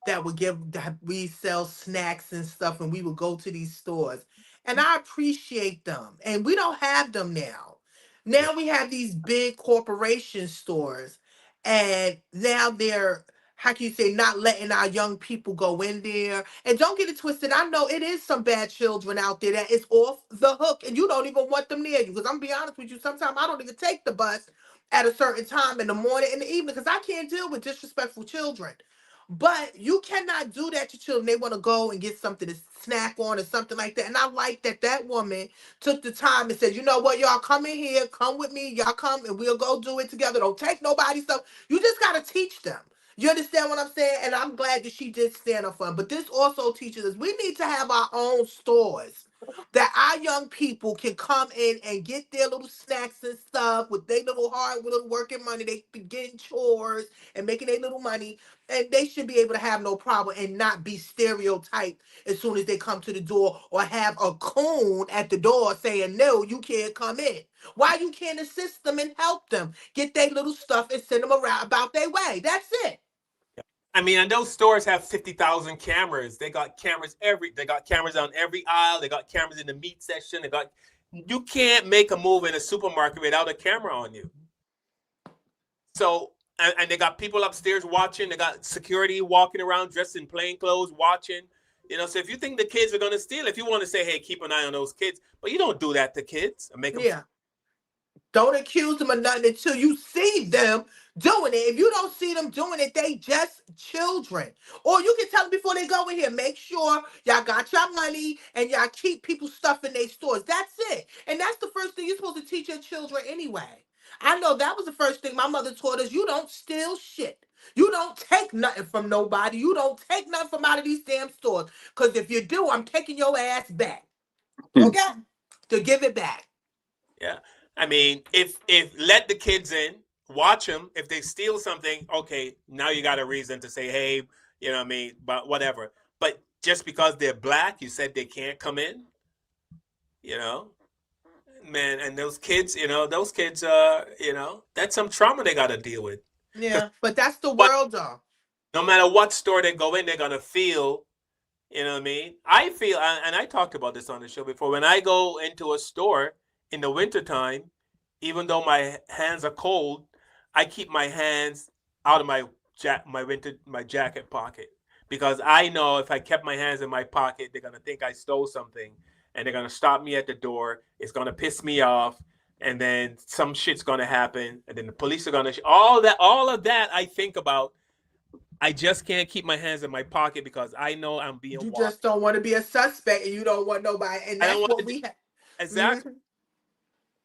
that we sell snacks and stuff, and we would go to these stores. And I appreciate them. And we don't have them now. Now we have these big corporation stores, and now they're, how can you say, not letting our young people go in there. And don't get it twisted. I know it is some bad children out there that is off the hook, and you don't even want them near you. Because I'm gonna be honest with you, sometimes I don't even take the bus at a certain time in the morning and the evening because I can't deal with disrespectful children. But you cannot do that to children. They want to go and get something to snack on or something like that. And I like that that woman took the time and said, you know what, y'all come in here, come with me, y'all come and we'll go do it together. Don't take nobody's stuff. You just got to teach them. You understand what I'm saying? And I'm glad that she did stand up for them. But this also teaches us we need to have our own stores that our young people can come in and get their little snacks and stuff with their little hard little working money. They be getting chores and making their little money, and they should be able to have no problem and not be stereotyped as soon as they come to the door or have a coon at the door saying, no, you can't come in. Why you can't assist them and help them get their little stuff and send them around about their way? That's it. I mean, and those stores have 50,000 cameras. They got cameras they got cameras on every aisle. They got cameras in the meat section. You can't make a move in a supermarket without a camera on you. So, and they got people upstairs watching. They got security walking around dressed in plain clothes watching. So if you think the kids are going to steal, if you want to say, hey, keep an eye on those kids, but you don't do that to kids and make them. Yeah. Don't accuse them of nothing until you see them doing it. If you don't see them doing it, they just children. Or you can tell them before they go in here, make sure y'all got your money and y'all keep people's stuff in their stores. That's it. And that's the first thing you're supposed to teach your children anyway. I know that was the first thing my mother taught us. You don't steal shit. You don't take nothing from nobody. You don't take nothing from out of these damn stores. Because if you do, I'm taking your ass back. Okay? To give it back. Yeah. I mean, if let the kids in, watch them. If they steal something, okay, now you got a reason to say, hey, you know what I mean, but whatever. But just because they're black, you said they can't come in, man. And those kids, that's some trauma they got to deal with. Yeah, but that's the world, though. No matter what store they go in, they're gonna feel. You know what I mean? I feel, and I talked about this on the show before. When I go into a store in the wintertime, even though my hands are cold, I keep my hands out of my jacket pocket because I know if I kept my hands in my pocket, they're gonna think I stole something, and they're gonna stop me at the door. It's gonna piss me off, and then some shit's gonna happen, and then the police are gonna all of that. I think about. I just can't keep my hands in my pocket because I know I'm being You watched. just don't want to be a suspect, and you don't want nobody. And that's what we have. Exactly.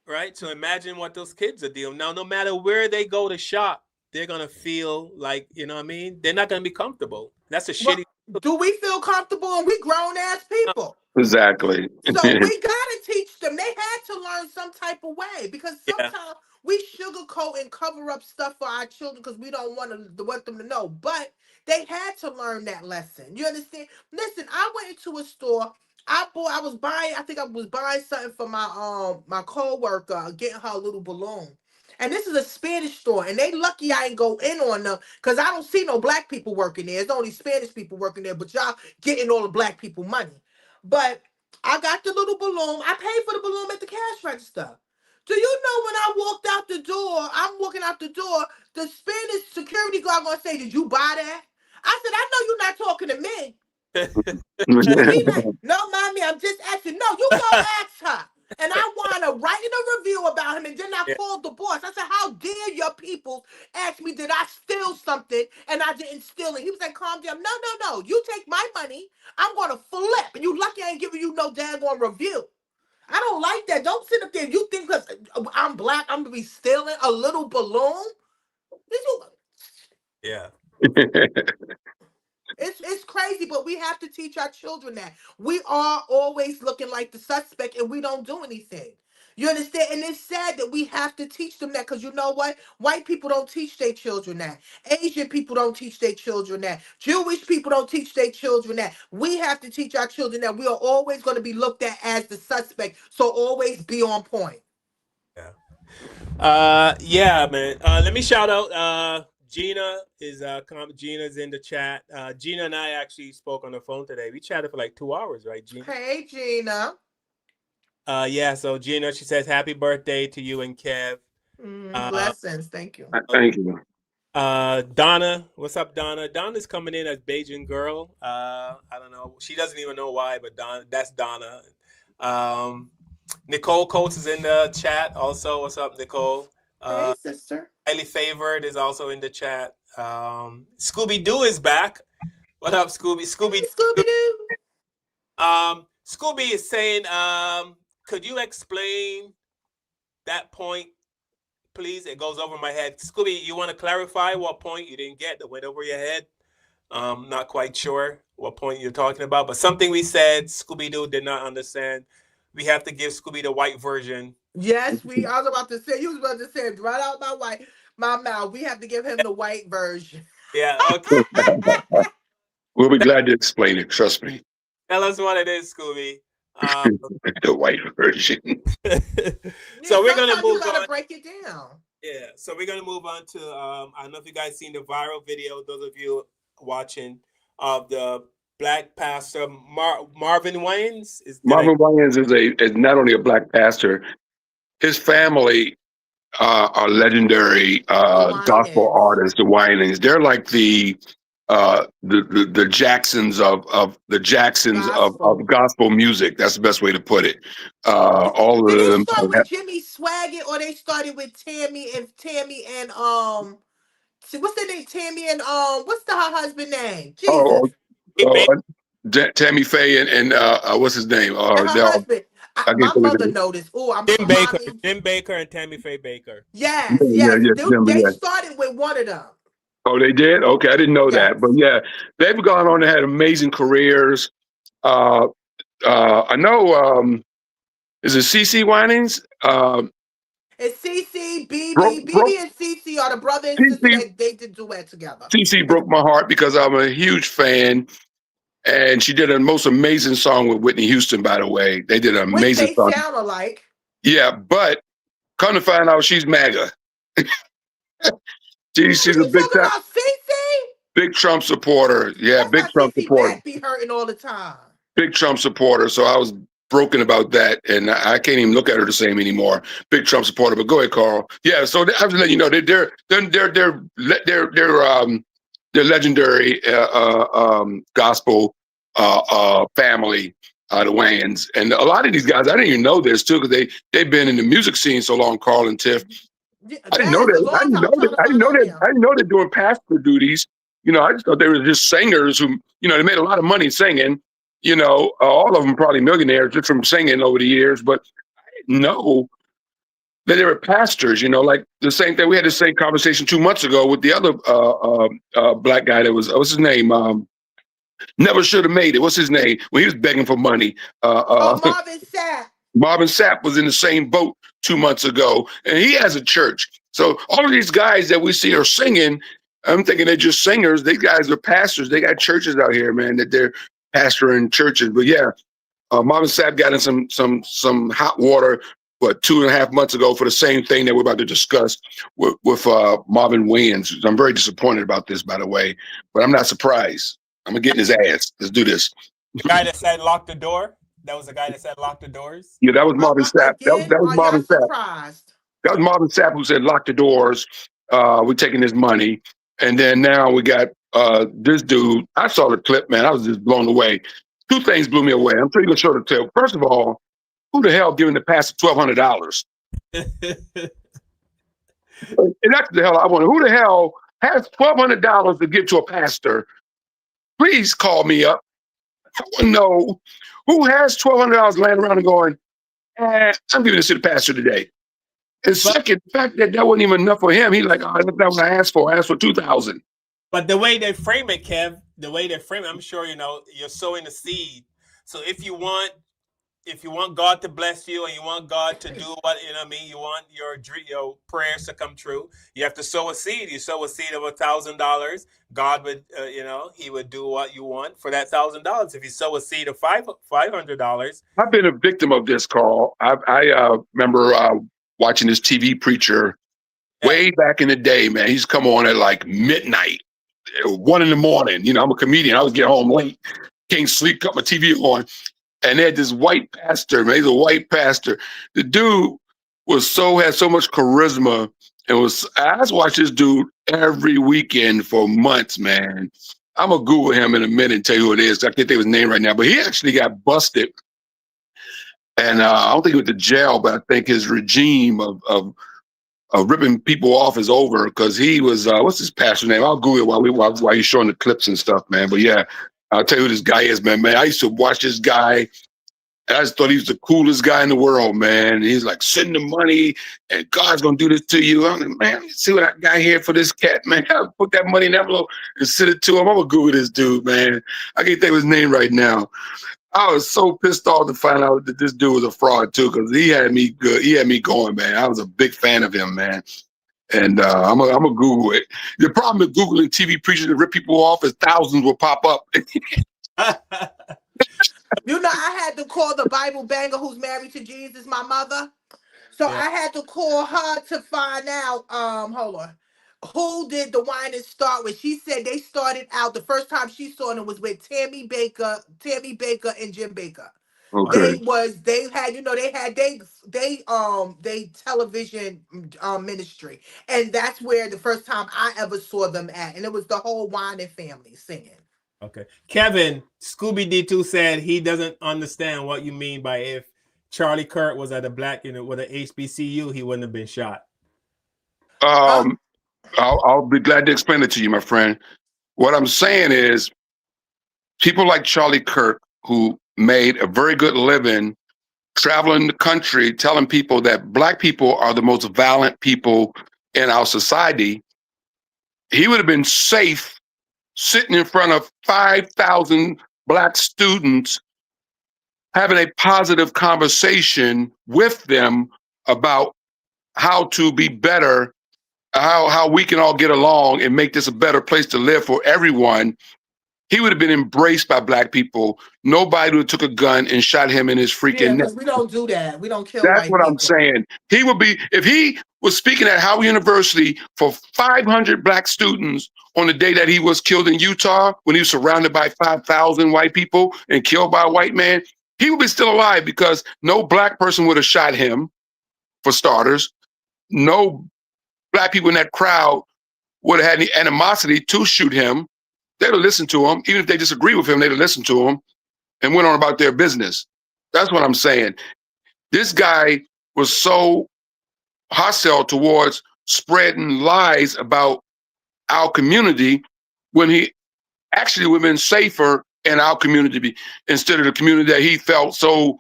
Right? So imagine what those kids are dealing. Now, no matter where they go to shop, they're going to feel like, you know what I mean? They're not going to be comfortable. That's a shitty. Do we feel comfortable? And we grown ass people. Exactly. So we gotta teach them. They had to learn some type of way because sometimes we sugarcoat and cover up stuff for our children because we don't want them to know. But they had to learn that lesson. You understand? Listen, I went into a store. I was buying. I think I was buying something for my my coworker, getting her a little balloon. And this is a Spanish store, and they lucky I ain't go in on them because I don't see no black people working there. It's only Spanish people working there, but y'all getting all the black people money. But I got the little balloon. I paid for the balloon at the cash register. Do you know when I walked out the door, I'm walking out the door, the Spanish security guard gonna say, "Did you buy that?" I said, "I know you're not talking to me." And he like, "No, mommy, I'm just asking." "No, you go ask her." And I want to write in a review about him. And then I called the boss. I said, "How dare your people ask me, did I steal something?" And I didn't steal it. He was like, "Calm down." "No, no, no. You take my money. I'm going to flip. And you lucky I ain't giving you no daggone review." I don't like that. Don't sit up there. You think because I'm black, I'm going to be stealing a little balloon? Yeah. It's crazy, but we have to teach our children that. We are always looking like the suspect and we don't do anything. You understand? And it's sad that we have to teach them that because you know what? White people don't teach their children that. Asian people don't teach their children that. Jewish people don't teach their children that. We have to teach our children that we are always going to be looked at as the suspect. So always be on point. Yeah, man. Let me shout out Gina Gina's in the chat. Gina and I actually spoke on the phone today. We chatted for like 2 hours, right, Gina? Hey, Gina. Yeah, so Gina, she says happy birthday to you and Kev. Blessings. Thank you. Thank you. Donna, what's up, Donna? Donna's coming in as Beijing girl. I don't know. She doesn't even know why, but that's Donna. Nicole Coates is in the chat also. What's up, Nicole? Hey, sister. Highly Favored is also in the chat. Scooby Doo is back. What up, Scooby? Scooby Doo. Scooby is saying, could you explain that point, please? It goes over my head. Scooby, you want to clarify what point you didn't get that went over your head? Not quite sure what point you're talking about, but something we said Scooby Doo did not understand. We have to give Scooby the white version. Yes, I was about to say, you was about to say it right out my mouth. We have to give him the white version. Yeah, okay. We'll be glad to explain it. Trust me. Tell us what it is, Scooby. The white version. So we're gonna move you gotta on. break it down. Yeah, so we're gonna move on to I don't know if you guys seen the viral video. Those of you watching of the black pastor Marvin Wayans. Marvin Wayans is not only a black pastor. His family are legendary gospel artists, the Winans. They're like the Jacksons of gospel music. That's the best way to put it. All Did of they them. start with Jimmy Swaggart or they started with Tammy and what's their name? Tammy and what's her husband name? Jesus. Tammy Faye and what's his name? And her husband. My mother noticed. Oh, I'm Jim Baker. Jim Baker and Tammy Faye Baker. Yes. They started with one of them. Oh, they did? Okay, I didn't know that. But yeah, they've gone on and had amazing careers. I know, is it CeCe Winans? It's CeCe, BB and CeCe are the brother and sister. They did duet together. CeCe broke my heart because I'm a huge fan. And she did a most amazing song with Whitney Houston, by the way. They did an amazing song. They sound alike. Yeah, but come to find out, she's MAGA. She's a big Trump supporter. Yeah, big Trump supporter. Back be hurting all the time. Big Trump supporter. So I was broken about that, and I can't even look at her the same anymore. Big Trump supporter. But go ahead, Carl. Yeah. So I have to let you know they're legendary gospel family, the Wayans, and a lot of these guys I didn't even know this too because they've been in the music scene so long. Carl and Tiff. I didn't know that. I didn't know they're doing pastor duties. You know, I just thought they were just singers who, you know, they made a lot of money singing. You know, all of them probably millionaires just from singing over the years. But I didn't know that they were pastors. You know, like the same thing. We had the same conversation 2 months ago with the other black guy that was what's his name? Never should have made it. What's his name? When he was begging for money. Marvin Sapp. Marvin Sapp was in the same boat 2 months ago, and he has a church. So all of these guys that we see are singing, I'm thinking they're just singers. These guys are pastors. They got churches out here, man, that they're pastoring churches. But yeah, Marvin Sapp got in some hot water what, 2.5 months ago for the same thing that we're about to discuss with Marvin Wayans. I'm very disappointed about this, by the way, but I'm not surprised. I'm gonna get in his ass. Let's do this. The guy that said lock the door. That was the guy that said lock the doors. Yeah, that was Marvin Sapp. Again, That was are y'all Marvin Sapp. surprised? That was Marvin Sapp who said lock the doors. We're taking his money, and then now we got this dude. I saw the clip, man. I was just blown away. Two things blew me away. I'm sure you're gonna show the tail. First of all, who the hell giving the pastor $1,200? And that's the hell I wonder. Who the hell has $1,200 to give to a pastor? Please call me up. I want to know who has $1,200 laying around and going, I'm giving this to the pastor today. And second, the fact that wasn't even enough for him. He's like, oh, that's not what I asked for. I asked for $2,000. But the way they frame it, Kev, the way they frame it, I'm sure you're sowing a seed. So if you want God to bless you and you want God to do what you want your prayers to come true, you have to sow a seed. You sow a seed of $1,000. God would he would do what you want for that $1,000. If you sow a seed of $500. I've been a victim of this, Carl. I remember watching this TV preacher way back in the day, man. He's come on at like midnight, 1 in the morning. I'm a comedian. I was getting home late, can't sleep, cut my TV on. And they had this white pastor, man. He's a white pastor. The dude had so much charisma. I was watching this dude every weekend for months, man. I'm gonna Google him in a minute and tell you who it is. I can't think of his name right now, but he actually got busted. And I don't think he went to jail, but I think his regime of ripping people off is over because he was what's his pastor name? I'll Google it while he's showing the clips and stuff, man. But yeah, I'll tell you who this guy is, man. I used to watch this guy, and I just thought he was the coolest guy in the world, man. And he's like, send the money, and God's gonna do this to you. I'm like, man, see what I got here for this cat, man. I'll put that money in an envelope and send it to him. I'm gonna Google this dude, man. I can't think of his name right now. I was so pissed off to find out that this dude was a fraud too, because he had me good. He had me going, man. I was a big fan of him, man. And I'm gonna Google it. The problem with Googling TV preachers to rip people off is thousands will pop up. I had to call the Bible banger who's married to Jesus, my mother. So I had to call her to find out, hold on, who did the wine and start with. She said they started out, the first time she saw them was with Tammy Baker and Jim Baker. Okay. They television ministry. And that's where the first time I ever saw them at. And it was the whole wine and family singing. Okay. Kevin, Scooby D2 said he doesn't understand what you mean by if Charlie Kirk was at a black, with an HBCU, he wouldn't have been shot. I'll be glad to explain it to you, my friend. What I'm saying is people like Charlie Kirk, who made a very good living traveling the country, telling people that black people are the most violent people in our society, he would have been safe sitting in front of 5,000 black students having a positive conversation with them about how to be better, how we can all get along and make this a better place to live for everyone. He would have been embraced by black people. Nobody would have took a gun and shot him in his freaking neck. We don't do that. We don't kill That's white what people. I'm saying. He would be, if he was speaking at Howard University for 500 black students on the day that he was killed in Utah, when he was surrounded by 5,000 white people and killed by a white man, he would be still alive because no black person would have shot him, for starters. No black people in that crowd would have had any animosity to shoot him. They'd have listened to him. Even if they disagree with him, they'd have listened to him and went on about their business. That's what I'm saying. This guy was so hostile towards spreading lies about our community when he actually would have been safer in our community instead of the community that he felt so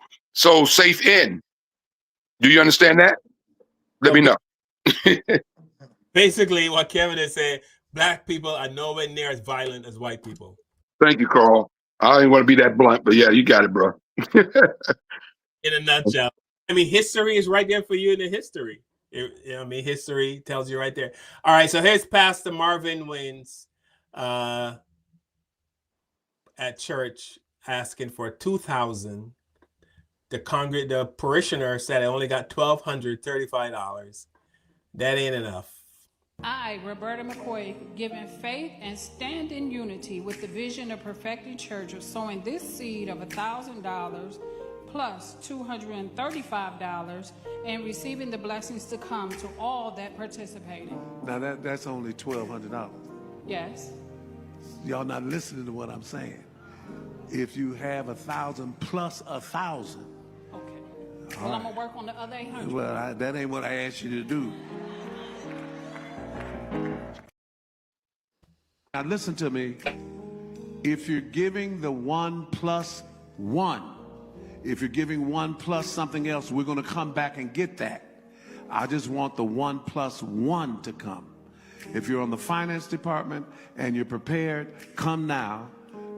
safe in. Do you understand that? Let me know. Basically, what Kevin is saying, black people are nowhere near as violent as white people. Thank you, Carl. I don't even want to be that blunt, but yeah, you got it, bro. In a nutshell. I mean, history is right there for you in the history. History tells you right there. All right, so here's Pastor Marvin Wayans at church asking for $2,000 the parishioner said I only got $1,235. That ain't enough. I, Roberta McCoy, given faith and stand in unity with the vision of perfecting church of sowing this seed of $1,000 plus $235 and receiving the blessings to come to all that participated. Now that's only $1,200. Yes. Y'all not listening to what I'm saying. If you have 1,000 plus 1,000. Okay. Well, I'm gonna work on the other 800. Well, that ain't what I asked you to do. Now listen to me. If you're giving the 1 plus 1, if you're giving 1 plus something else, we're going to come back and get that. I just want the 1 plus 1 to come. If you're on the finance department and you're prepared, come now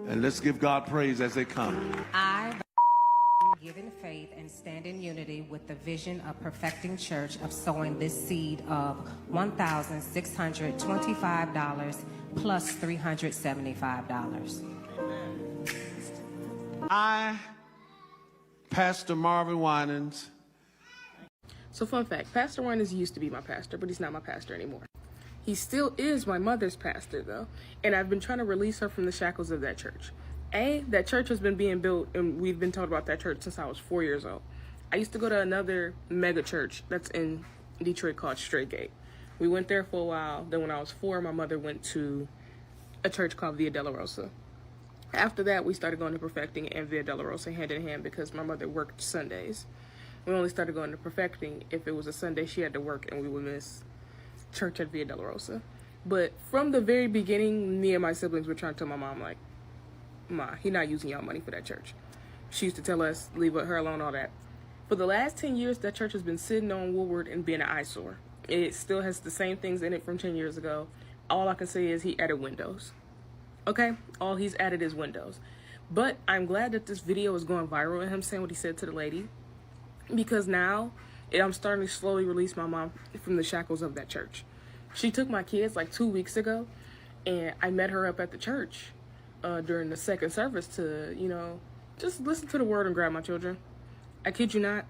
and let's give God praise as they come. I give in faith and stand in unity with the vision of perfecting church of sowing this seed of $1,625 plus $375. I, Pastor Marvin Winans. So fun fact, Pastor Winans used to be my pastor, but he's not my pastor anymore. He still is my mother's pastor, though, and I've been trying to release her from the shackles of that church. That church has been being built, and we've been told about that church since I was 4 years old. I used to go to another mega church that's in Detroit called Straight Gate. We went there for a while. Then when I was 4, my mother went to a church called Via Dolorosa. After that, we started going to Perfecting and Via Dolorosa hand in hand because my mother worked Sundays. We only started going to Perfecting if it was a Sunday she had to work and we would miss church at Via Dolorosa. But from the very beginning, me and my siblings were trying to tell my mom, like, Ma, he not using y'all money for that church. She used to tell us, leave her alone, all that. For the last 10 years, that church has been sitting on Woodward and being an eyesore. It still has the same things in it from 10 years ago. All I can say is he added windows. Okay? All he's added is windows. But I'm glad that this video is going viral and him saying what he said to the lady. Because now, I'm starting to slowly release my mom from the shackles of that church. She took my kids like 2 weeks ago, and I met her up at the church during the second service to, just listen to the word and grab my children. I kid you not.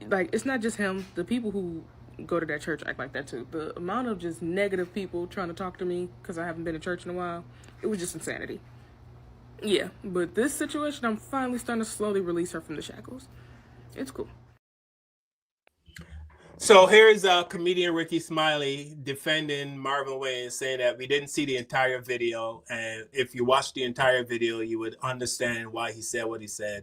Like, it's not just him. The people who go to that church act like that too. The amount of just negative people trying to talk to me because I haven't been to church in a while, it was just insanity. Yeah, but this situation, I'm finally starting to slowly release her from the shackles. It's cool. So here's comedian Ricky Smiley defending Marvin Wayans, saying that we didn't see the entire video, and if you watch the entire video, you would understand why he said what he said.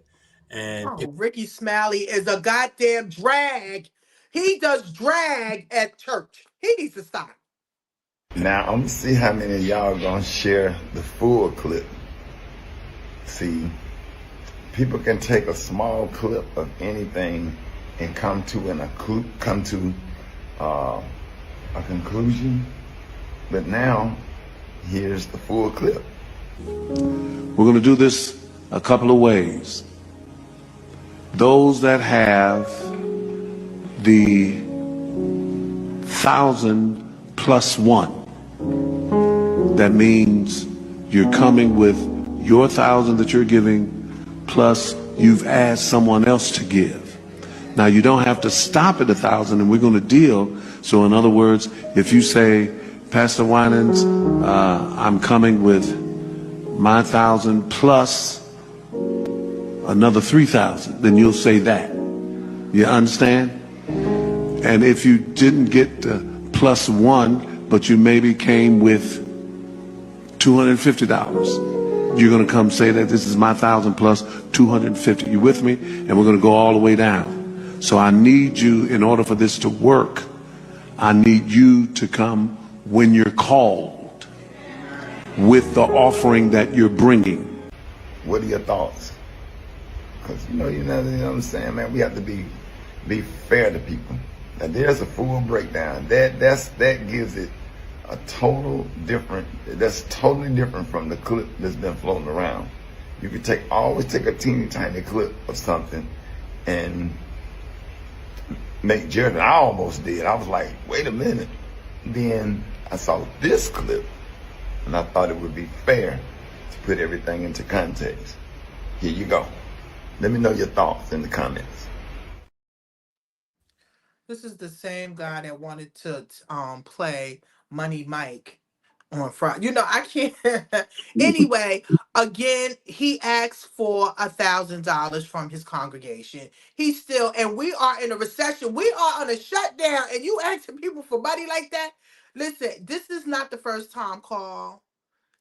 And Ricky Smiley is a goddamn drag. He does drag at church. He needs to stop. Now I'm gonna see how many of y'all gonna share the full clip. See, people can take a small clip of anything and come to a conclusion, but now here's the full clip. We're going to do this a couple of ways. Those that have the 1,000 plus 1, that means you're coming with your 1,000 that you're giving plus you've asked someone else to give. Now, you don't have to stop at 1,000, and we're going to deal. So, in other words, if you say, Pastor Winans, I'm coming with my 1,000 plus another 3,000, then you'll say that. You understand? And if you didn't get plus 1, but you maybe came with $250, you're going to come say that this is my 1,000 plus 250. You with me? And we're going to go all the way down. So I need you, in order for this to work, I need you to come when you're called with the offering that you're bringing. What are your thoughts? Because you know what I'm saying, man. We have to be fair to people. Now there's a full breakdown. That gives it a total different. That's totally different from the clip that's been floating around. You can always take a teeny tiny clip of something and make judgment. I almost did. I was like, wait a minute. Then I saw this clip and I thought it would be fair to put everything into context. Here you go. Let me know your thoughts in the comments. This is the same guy that wanted to play Money Mike on Friday. You know, I can't. Anyway, again, he asked for $1,000 from his congregation. He's still, and we are in a recession. We are on a shutdown, and you asking people for money like that. Listen, this is not the first time, Carl.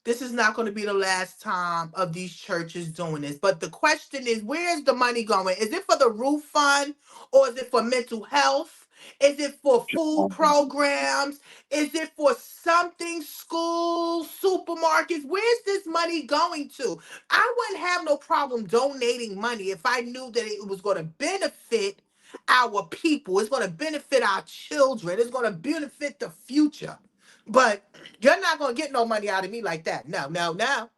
This is not going to be the last time of these churches doing this. But the question is, where's the money going? Is it for the roof fund, or is it for mental health? Is it for food programs? Is it for something, schools, supermarkets? Where's this money going to? I wouldn't have no problem donating money if I knew that it was going to benefit our people. It's going to benefit our children. It's going to benefit the future. But you're not gonna get no money out of me like that. No, no, no.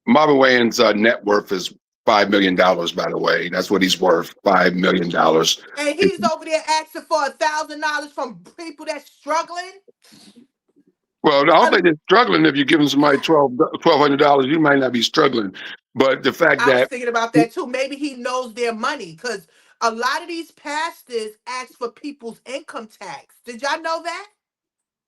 Marvin Wayans' net worth is $5 million. By the way, that's what he's worth. $5 million. And he's over there asking for $1,000 from people that's struggling. Well, I don't think they're struggling. If you give them somebody $1,200, you might not be struggling. But the fact I was that thinking about that too. Maybe he knows their money because a lot of these pastors ask for people's income tax. Did y'all know that?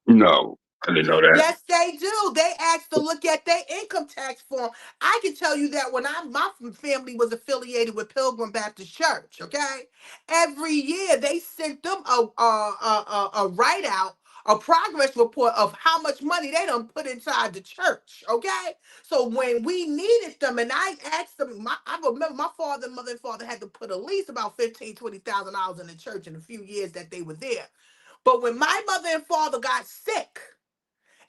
no, I didn't know that. Yes, they do. They ask to look at their income tax form. I can tell you that when my family was affiliated with Pilgrim Baptist Church, okay, every year they sent them a write out, a progress report of how much money they done put inside the church, okay. So when we needed them, and I asked them, I remember my father, mother, and father had to put at least about $15,000-$20,000 in the church in a few years that they were there. But when my mother and father got sick,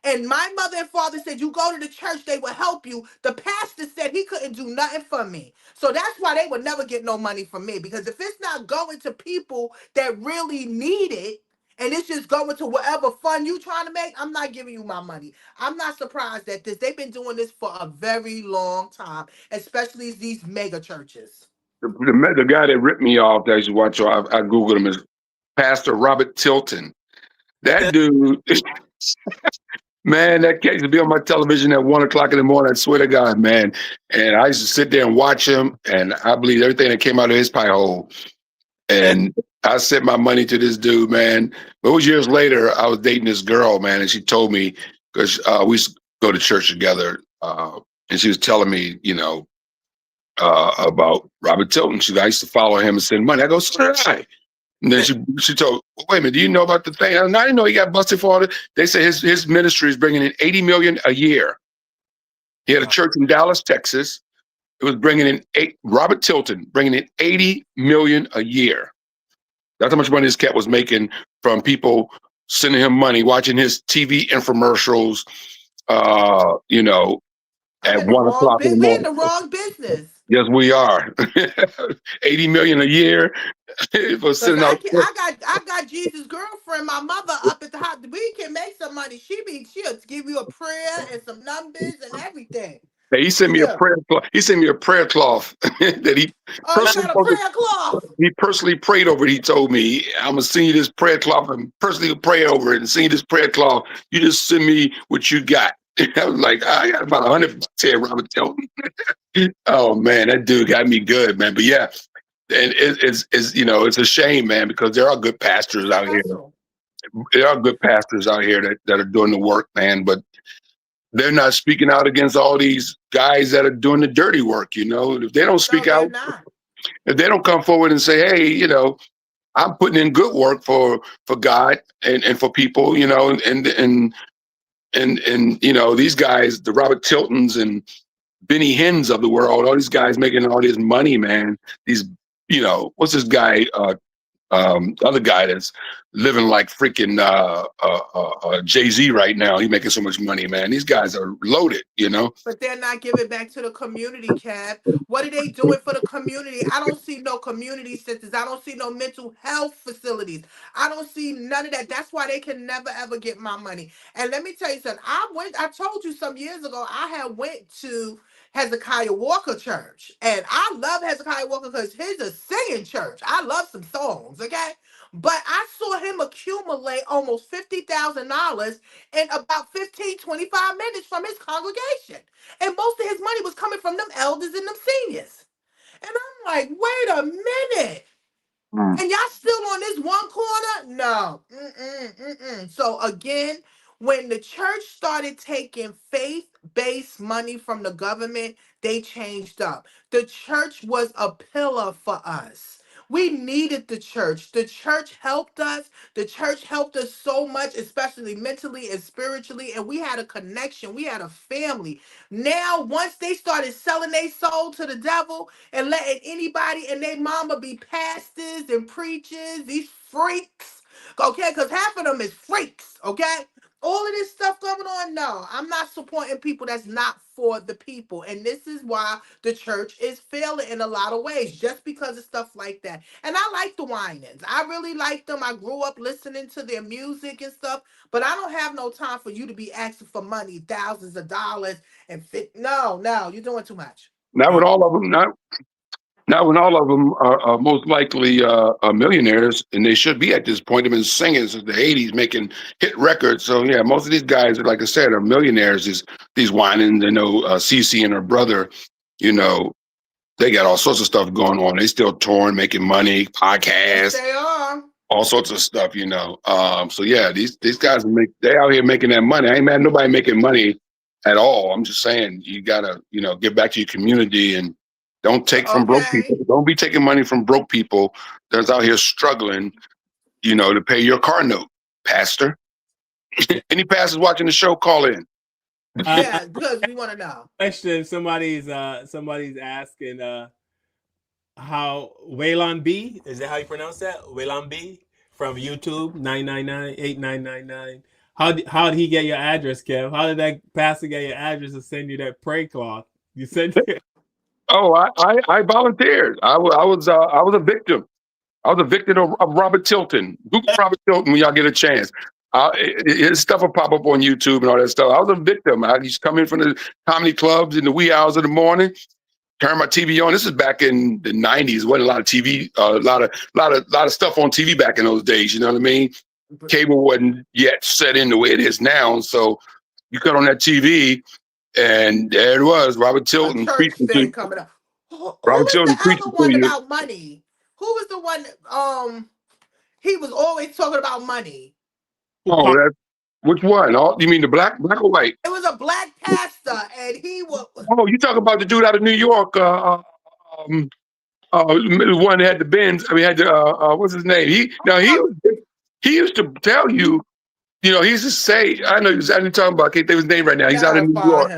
and my mother and father said, you go to the church, they will help you. The pastor said he couldn't do nothing for me. So that's why they would never get no money from me. Because if it's not going to people that really need it, and it's just going to whatever fund you trying to make, I'm not giving you my money. I'm not surprised at this. They've been doing this for a very long time, especially these mega churches. The guy that ripped me off that I used to watch, I Googled him, is Pastor Robert Tilton. That dude, man, that cat used to be on my television at 1 o'clock in the morning. I swear to God, man. And I used to sit there and watch him, and I believed everything that came out of his pie hole. And I sent my money to this dude, man. But it was years later, I was dating this girl, man, and she told me, because we used to go to church together, and she was telling me, about Robert Tilton. I used to follow him and send money. I go, so did I. And then she told, wait a minute, do you know about the thing? I didn't know he got busted for all this. They say his ministry is bringing in $80 million a year. He had a church in Dallas, Texas. It was bringing in Robert Tilton, bringing in $80 million a year. That's how much money this cat was making from people sending him money, watching his TV infomercials, at 1 o'clock in the We're in morning. the wrong business. Yes, we are. 80 million a year for sending out. I got Jesus' girlfriend, my mother, up at the house. We can make some money. She'll give you a prayer and some numbers and everything. He sent me a prayer cloth. He sent me a prayer cloth that he personally, you got a prayer cloth. He personally prayed over it. He told me, I'm gonna send you this prayer cloth and personally pray over it and send you this prayer cloth. You just send me what you got. I was like, I got about $100 here, Robert Tilton. Oh man, that dude got me good, man. But yeah, and it's it's a shame, man, because there are good pastors out here. There are good pastors out here that are doing the work, man, but they're not speaking out against all these guys that are doing the dirty work. If they don't speak out, if they don't come forward and say, hey, I'm putting in good work for God and for people, and these guys, the Robert Tiltons and Benny Hinn's of the world, all these guys making all this money, man. These, what's this guy? The other guy that's living like freaking Jay-Z right now. He's making so much money, man. These guys are loaded, But they're not giving back to the community, Kev. What are they doing for the community? I don't see no community centers. I don't see no mental health facilities. I don't see none of that. That's why they can never ever get my money. And let me tell you something. I told you some years ago, I had went to Hezekiah Walker Church. And I love Hezekiah Walker because he's a singing church. I love some songs, okay? But I saw him accumulate almost $50,000 in about 15-25 minutes from his congregation. And most of his money was coming from them elders and them seniors. And I'm like, wait a minute. And y'all still on this one corner? No. So again, when the church started taking faith-based money from the government, they changed up. The church was a pillar for us. We needed the church. The church helped us. The church helped us so much, especially mentally and spiritually. And we had a connection. We had a family. Now, once they started selling their soul to the devil and letting anybody and their mama be pastors and preachers, these freaks, okay? Because half of them is freaks, okay? All of this stuff going on, no, I'm not supporting people that's not for the people. And this is why the church is failing in a lot of ways, just because of stuff like that. And I like the Winans. I really like them. I grew up listening to their music and stuff, but I don't have no time for you to be asking for money, thousands of dollars, and no, you're doing too much. Not with all of them. Not when all of them are most likely millionaires, and they should be at this point. They've been singing since the '80s, making hit records. So yeah, most of these guys, like I said, are millionaires. These Winans, Cece and her brother, they got all sorts of stuff going on. They still touring, making money, podcasts, They are. all sorts of stuff. So yeah, these guys they out here making that money. I ain't mad at nobody making money at all. I'm just saying you gotta get back to your community and don't take from broke people. Don't be taking money from broke people that's out here struggling, to pay your car note, Pastor. Any pastors watching the show, call in. Yeah, because we want to know. Question: Somebody's asking how Waylon B, is that how you pronounce that? Waylon B from YouTube 999-8999. How did he get your address, Kev? How did that pastor get your address to send you that prayer cloth? You sent it. Oh, I volunteered. I was a victim. I was a victim of Robert Tilton. Google Robert Tilton when y'all get a chance. His stuff will pop up on YouTube and all that stuff. I was a victim. I used to come in from the comedy clubs in the wee hours of the morning, turn my TV on. This is back in the '90s. Wasn't a lot of TV, a lot of stuff on TV back in those days. You know what I mean? Cable wasn't yet set in the way it is now. So you cut on that TV, and there it was, Robert Tilton preaching to you. Coming up. Who Robert was Tilton the preaching other one to you. about money? Who was the one? He was always talking about money. Oh, which one? You mean the black or white? It was a black pastor, and he was. Oh, you talk about the dude out of New York? The one that had the Benz. I mean, had the what's his name? He used to tell you. He used to say, I know exactly talking about. I can't think of his name right now. He's out in New York.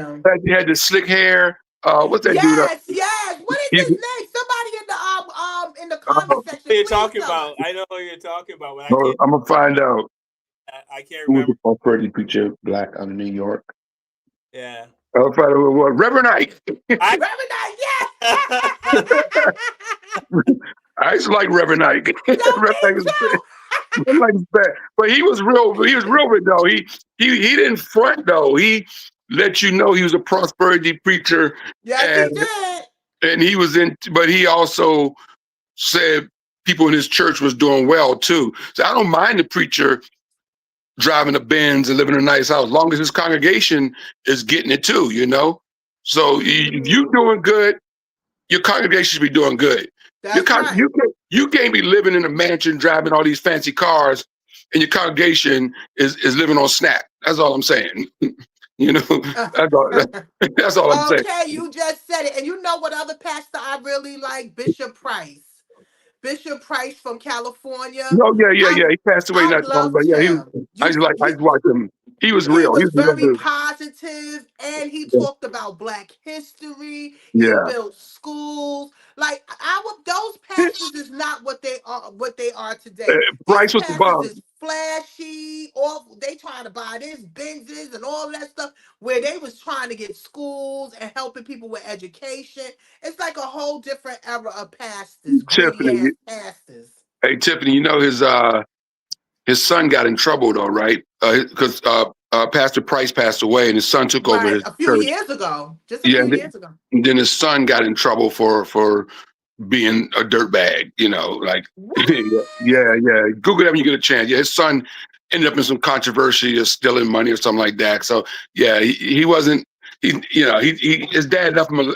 He had the slick hair. What's that dude? Yes. What is his name? Somebody in the comment section. What you're talking about? I know what you're talking about. But I'm gonna find out. I can't Who was remember. the prosperity preacher, black out of New York? Yeah. I'll find out what Reverend Ike. Reverend Ike, yes. I used to like Reverend Ike. Reverend Ike is bad. But he was real good though. He didn't front though. He let you know he was a prosperity preacher. Yes, he did. And he was but he also said people in his church was doing well too. So I don't mind the preacher driving a Benz and living in a nice house, as long as his congregation is getting it too, So if you doing good, your congregation should be doing good. That's right. You can't be living in a mansion, driving all these fancy cars, and your congregation is living on Snap. That's all I'm saying. That's all I'm saying. Okay, you just said it. And you know what other pastor I really like? Bishop Price. Bishop Price from California. Oh, yeah. He passed away not too long, but yeah, I just watched him. He was real. He was very positive, and he talked about Black history. He built schools. Like those pastors is not what they are today. Price was the bomb. Is flashy, or they trying to buy this Benzes and all that stuff, where they was trying to get schools and helping people with education. It's like a whole different era of pastors. Tiffany, pastors. Hey Tiffany, his son got in trouble though, right? Because Pastor Price passed away, and his son took over his a few church. years ago. Just a few years ago. And then his son got in trouble for being a dirtbag. Yeah. Google that when you get a chance. Yeah, his son ended up in some controversy of stealing money or something like that. So yeah, he wasn't. His dad left him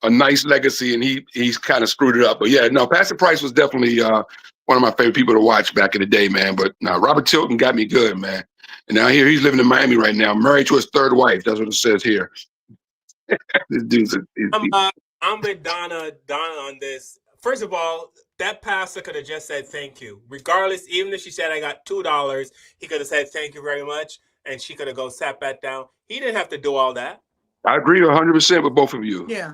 a nice legacy, and he's kind of screwed it up. But yeah, no, Pastor Price was definitely one of my favorite people to watch back in the day, man. But no, Robert Tilton got me good, man. And now here he's living in Miami right now, married to his third wife. That's what it says here. This dude's I'm with Donna on this. First of all, that pastor could have just said thank you. Regardless, even if she said I got $2, he could have said thank you very much, and she could have go sat back down. He didn't have to do all that. I agree 100% with both of you. Yeah.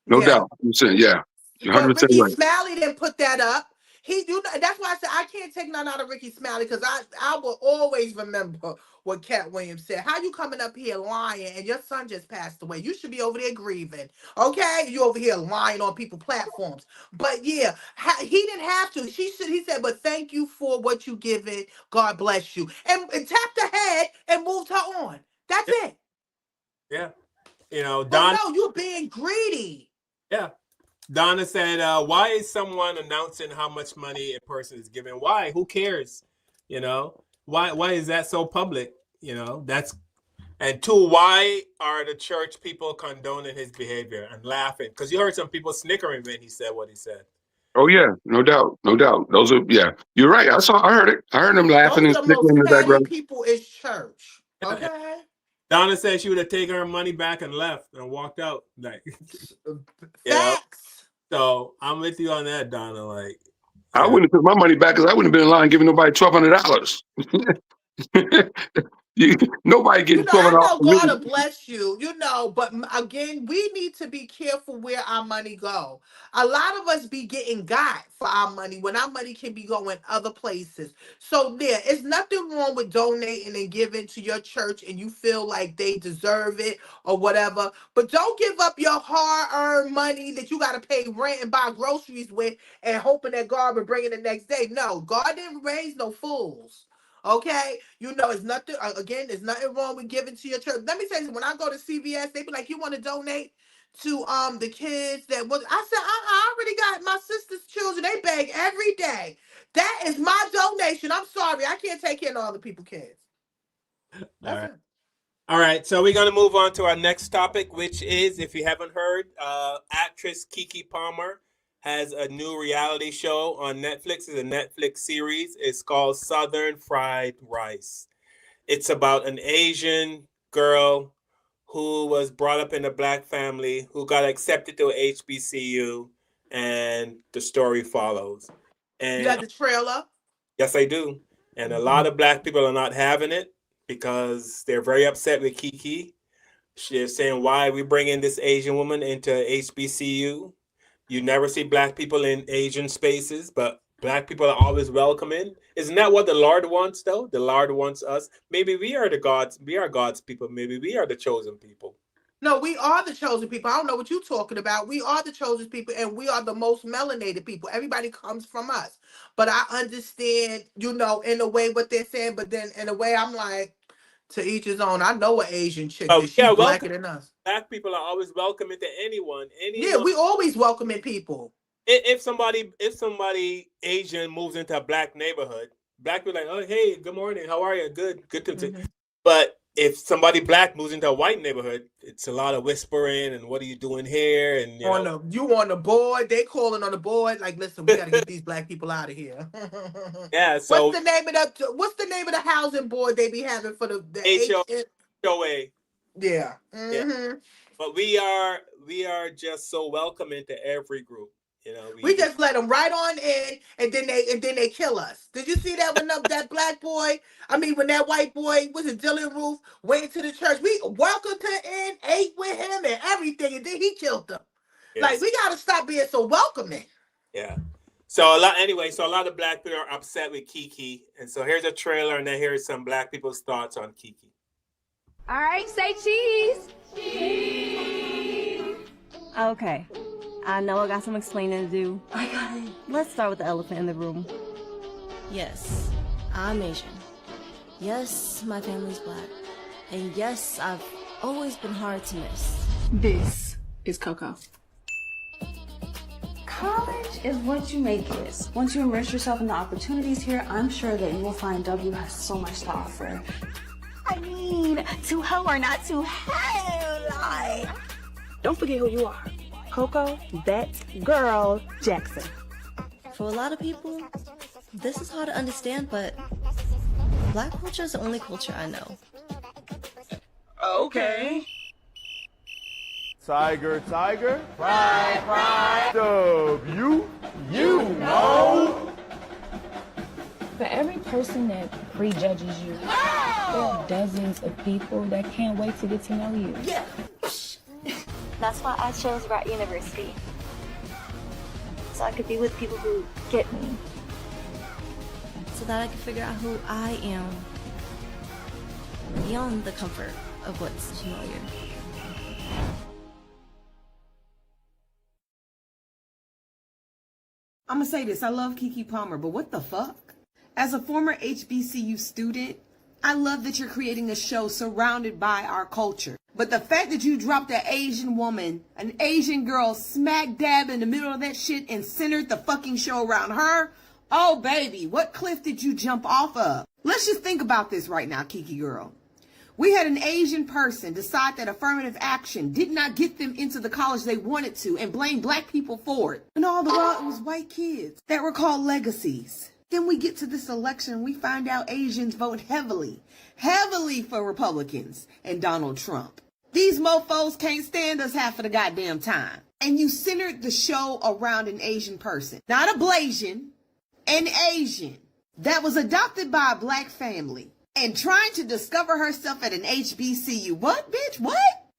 No doubt. 100%, yeah. You're 100% Ricky right. Smiley didn't put that up. That's why I said I can't take none out of Ricky Smiley, because I will always remember what Cat Williams said. How you coming up here lying and your son just passed away? You should be over there grieving. Okay? You over here lying on people's platforms. But yeah, he didn't have to. He said, but thank you for what you given. God bless you. And tapped her head and moved her on. That's it. Yeah. You know, Don. No, you're being greedy. Yeah. Donna said, why is someone announcing how much money a person is giving? Why? Who cares? You know, why is that so public? You know, and two, why are the church people condoning his behavior and laughing? Because you heard some people snickering when he said what he said. Oh yeah, no doubt. Those are, yeah, you're right. I heard it. I heard them laughing and snickering in the background. People is church. Okay. Donna said she would have taken her money back and left and walked out. Like, facts. So I'm with you on that, Donna. Like, I wouldn't have took my money back because I wouldn't have been in line giving nobody $1,200. Nobody getting $1,200. I know God will bless you, but again, we need to be careful where our money go. A lot of us be getting got for our money when our money can be going other places. So there is nothing wrong with donating and giving to your church and you feel like they deserve it or whatever. But don't give up your hard-earned money that you got to pay rent and buy groceries with and hoping that God will bring it the next day. No, God didn't raise no fools. Okay, it's nothing. Again, there's nothing wrong with giving to your church. Let me tell you, when I go to CVS, they be like, "You want to donate to the kids that was?" I said, "I already got my sister's children. They beg every day. That is my donation. I'm sorry, I can't take care of all the people's kids." All right, so we're going to move on to our next topic, which is, if you haven't heard, actress Keke Palmer has a new reality show on Netflix. It's a Netflix series. It's called Southern Fried Rice. It's about an Asian girl who was brought up in a black family, who got accepted to a HBCU, and the story follows. And you got the trailer? Yes, I do. And a lot of black people are not having it because they're very upset with Keke. They're saying, why are we bringing this Asian woman into HBCU? You never see black people in Asian spaces, but black people are always welcoming. Isn't that what the Lord wants, though? The Lord wants us. Maybe we are God's people. Maybe we are the chosen people. No, we are the chosen people. I don't know what you're talking about. We are the chosen people, and we are the most melanated people. Everybody comes from us. But I understand, in a way what they're saying, but then in a way I'm like, to each his own. I know an Asian chick that she's blacker than us. Black people are always welcoming to anyone. Yeah, we always welcoming people. If somebody Asian moves into a black neighborhood, black people are like, oh, hey, good morning, how are you? Good to But if somebody black moves into a white neighborhood, it's a lot of whispering and what are you doing here? And you on the board, they calling on the board like, listen, we gotta get these black people out of here. Yeah. So what's the name of the housing board they be having for the HOA? Yeah. Yeah. But we are just so welcoming to every group. We just let them right on in, and then they kill us. Did you see that when that when that white boy was Dylan Roof went to the church? We welcomed him in, ate with him, and everything, and then he killed them. Yes. Like, we gotta stop being so welcoming. Yeah. So a lot of black people are upset with Keke, and so here's a trailer, and then here's some black people's thoughts on Keke. All right, say cheese. Cheese. Okay. I know I got some explaining to do. I got it. Let's start with the elephant in the room. Yes, I'm Asian. Yes, my family's black. And yes, I've always been hard to miss. This is Coco. College is what you make it. Once you immerse yourself in the opportunities here, I'm sure that you will find W has so much to offer. I mean, to hoe or not to hell. Don't forget who you are. Coco, that girl, Jackson. For a lot of people, this is hard to understand, but Black culture is the only culture I know. Okay. Tiger, tiger. Pride, pride. W, you know. For every person that prejudges you, there are dozens of people that can't wait to get to know you. Yeah. That's why I chose Rat University. So I could be with people who get me. So that I could figure out who I am beyond the comfort of what's familiar. I'm gonna say this, I love Keke Palmer, but what the fuck? As a former HBCU student, I love that you're creating a show surrounded by our culture. But the fact that you dropped an Asian woman, an Asian girl, smack dab in the middle of that shit and centered the fucking show around her, oh baby, what cliff did you jump off of? Let's just think about this right now, Keke girl. We had an Asian person decide that affirmative action did not get them into the college they wanted to and blame black people for it. And all the while it was white kids that were called legacies. Then we get to this election and we find out Asians vote heavily for Republicans and Donald Trump. These mofos can't stand us half of the goddamn time. And you centered the show around an Asian person. Not a Blasian, an Asian that was adopted by a black family. And trying to discover herself at an HBCU. What, bitch? What?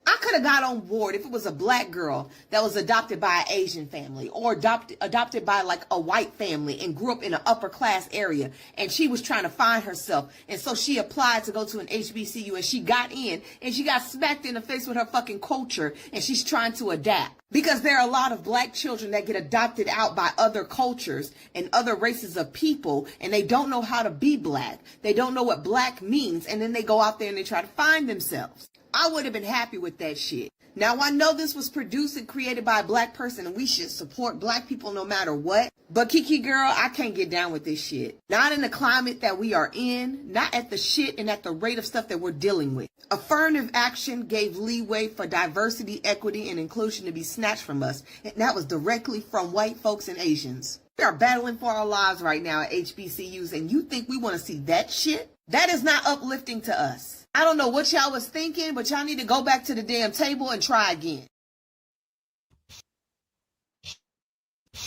I could have got on board if it was a black girl that was adopted by an Asian family or adopted by like a white family and grew up in an upper class area and she was trying to find herself. And so she applied to go to an HBCU and she got in and she got smacked in the face with her fucking culture and she's trying to adapt. Because there are a lot of black children that get adopted out by other cultures and other races of people and they don't know how to be black. They don't know what black means and then they go out there and they try to find themselves. I would have been happy with that shit. Now, I know this was produced and created by a black person and we should support black people no matter what. But Keke girl, I can't get down with this shit. Not in the climate that we are in, not at the shit and at the rate of stuff that we're dealing with. Affirmative action gave leeway for diversity, equity, and inclusion to be snatched from us. And that was directly from white folks and Asians. We are battling for our lives right now at HBCUs and you think we want to see that shit? That is not uplifting to us. I don't know what y'all was thinking, but y'all need to go back to the damn table and try again.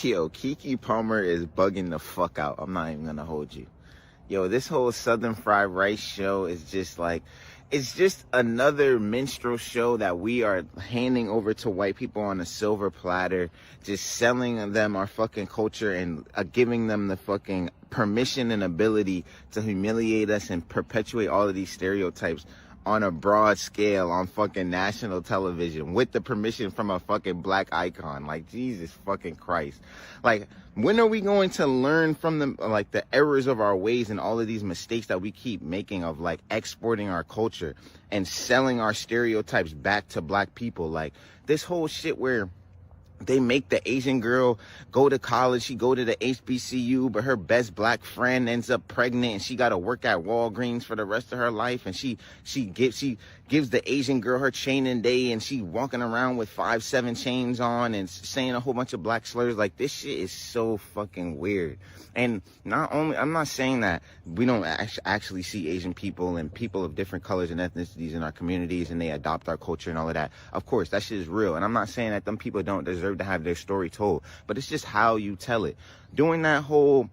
Yo, Keke Palmer is bugging the fuck out. I'm not even gonna hold you. Yo, this whole Southern Fried Rice show is just like, it's just another minstrel show that we are handing over to white people on a silver platter, just selling them our fucking culture and giving them the fucking permission and ability to humiliate us and perpetuate all of these stereotypes on a broad scale on fucking national television with the permission from a fucking black icon. Like, Jesus fucking Christ. Like, when are we going to learn from the errors of our ways and all of these mistakes that we keep making of like exporting our culture and selling our stereotypes back to black people? Like, this whole shit where they make the Asian girl go to college, she go to the HBCU, but her best black friend ends up pregnant and she got to work at Walgreens for the rest of her life. And she gives the Asian girl her chain and day and she walking around with 5-7 chains on and saying a whole bunch of black slurs. Like, this shit is so fucking weird. And not only, I'm not saying that we don't actually see Asian people and people of different colors and ethnicities in our communities and they adopt our culture and all of that. Of course, that shit is real. And I'm not saying that them people don't deserve to have their story told, but it's just how you tell it. Doing that whole,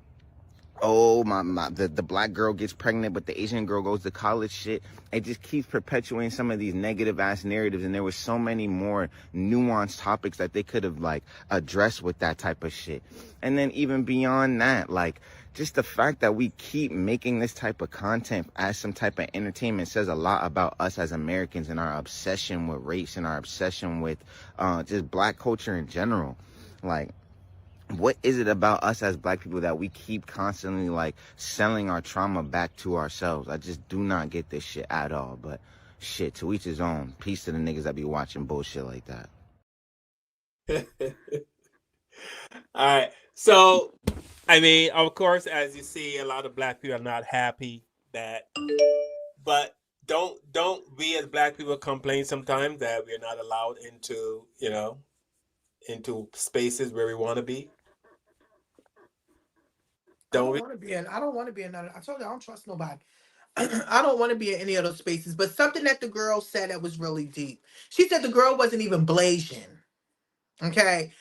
the black girl gets pregnant, but the Asian girl goes to college shit. It just keeps perpetuating some of these negative ass narratives. And there was so many more nuanced topics that they could have like addressed with that type of shit. And then even beyond that, like, just the fact that we keep making this type of content as some type of entertainment says a lot about us as Americans and our obsession with race and our obsession with just black culture in general. Like, what is it about us as black people that we keep constantly like selling our trauma back to ourselves? I just do not get this shit at all. But shit, to each his own. Peace to the niggas that be watching bullshit like that. All right. So, I mean, of course, as you see, a lot of black people are not happy that, but don't we as black people complain sometimes that we're not allowed into, into spaces where we want to be. I Don't don't we? want to be in. I don't want to be in. I told you I don't trust nobody. I don't want to be in any of those spaces. But something that the girl said that was really deep. She said the girl wasn't even blazing. Okay.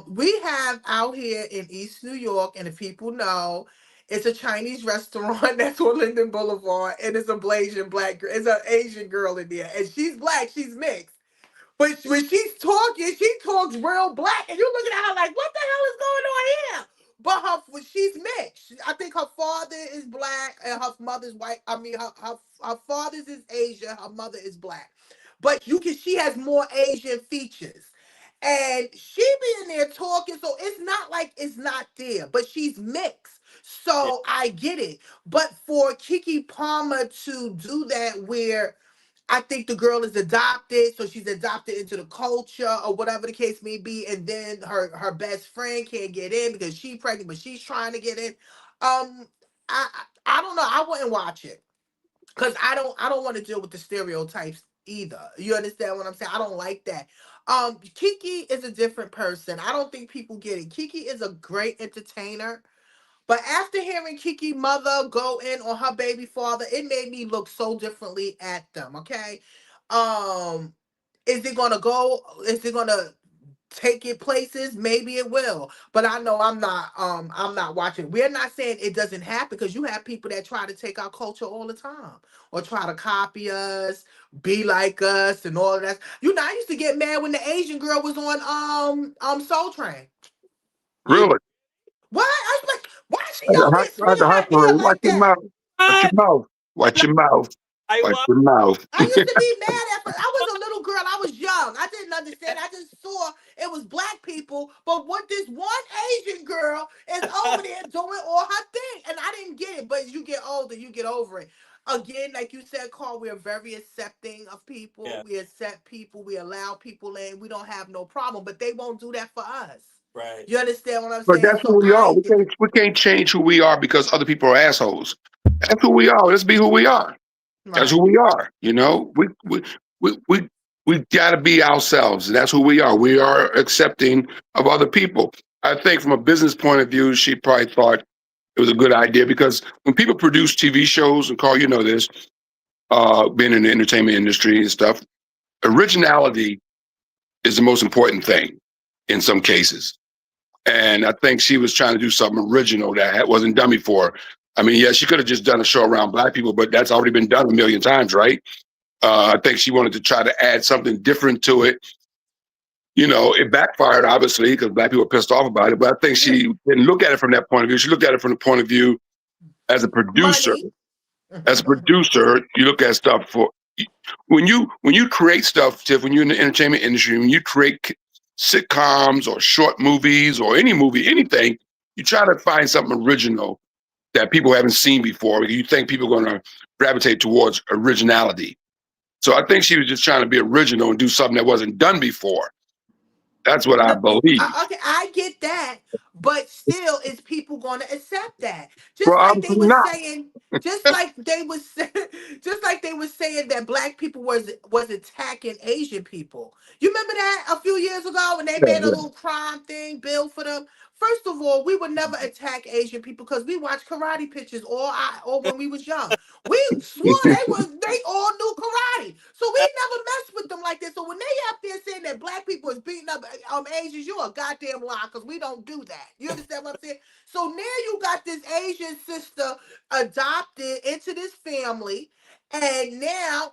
We have out here in East New York, and if people know, it's a Chinese restaurant that's on Linden Boulevard, and it's a Blasian black girl. It's an Asian girl in there, and she's black. She's mixed. But when she's talking, she talks real black, and you're looking at her like, what the hell is going on here? But when she's mixed. I think her father is black and her mother's white. I mean, her father's is Asian, her mother is black. But she has more Asian features. And she be in there talking, so it's not like it's not there, but she's mixed. So I get it. But for Kiki Palmer to do that where I think the girl is adopted, so she's adopted into the culture or whatever the case may be, and then her best friend can't get in because she's pregnant, but she's trying to get in. I don't know. I wouldn't watch it because I don't want to deal with the stereotypes either. You understand what I'm saying? I don't like that. Kiki is a different person. I don't think people get it. Kiki is a great entertainer. But after hearing Kiki mother go in on her baby father, it made me look so differently at them. Okay. Um, is it gonna go? Is it gonna take it places? Maybe it will. But I know I'm not watching. We're not saying it doesn't happen because you have people that try to take our culture all the time or try to copy us, be like us, and all of that. You know, I used to get mad when the Asian girl was on Soul Train. Really? What? I was like, why is she I out there had swinging to her hustle. hair Watch like your that? mouth. Watch your mouth. Watch your mouth. I Watch was. your mouth. I used to be mad at first. I was a little girl. I was young. I didn't understand. I just saw it was black people. But what this one Asian girl is over there doing all her thing. And I didn't get it. But as you get older, you get over it. Again, like you said, Carl, we're very accepting of people. Yeah. We accept people. We allow people in. We don't have no problem. But they won't do that for us. Right. You understand what I'm But saying? that's So who we are. I We can't change who we are because other people are assholes. That's who we are. Let's be who we are. That's right. who we are. You know, we got to be ourselves. And that's who we are. We are accepting of other people. I think from a business point of view, she probably thought it was a good idea because when people produce TV shows, and Carl, you know this, being in the entertainment industry and stuff, originality is the most important thing in some cases. And I think she was trying to do something original that wasn't done before. I mean, yeah, she could have just done a show around black people, but that's already been done a million times, right? I think she wanted to try to add something different to it. You know, it backfired, obviously, because black people were pissed off about it. But I think she didn't look at it from that point of view. She looked at it from the point of view as a producer. Money. As a producer, you look at stuff for when you create stuff, Tiff, when you're in the entertainment industry, when you create sitcoms or short movies or any movie, anything, you try to find something original that people haven't seen before. You think people are going to gravitate towards originality. So I think she was just trying to be original and do something that wasn't done before. That's what I No, believe. okay, I get that, but still, is people going to accept that? Well, Just like they obviously were not. saying, just like they was, just like they were saying that black people was attacking Asian people. You remember that a few years ago when they Yeah, made a yeah. little crime thing bill for them? First of all, we would never attack Asian people because we watched karate pictures or when we was young. We swore they all knew karate. So we never messed with them like that. So when they out there saying that black people is beating up Asians, you a goddamn lie because we don't do that. You understand what I'm saying? So now you got this Asian sister adopted into this family, and now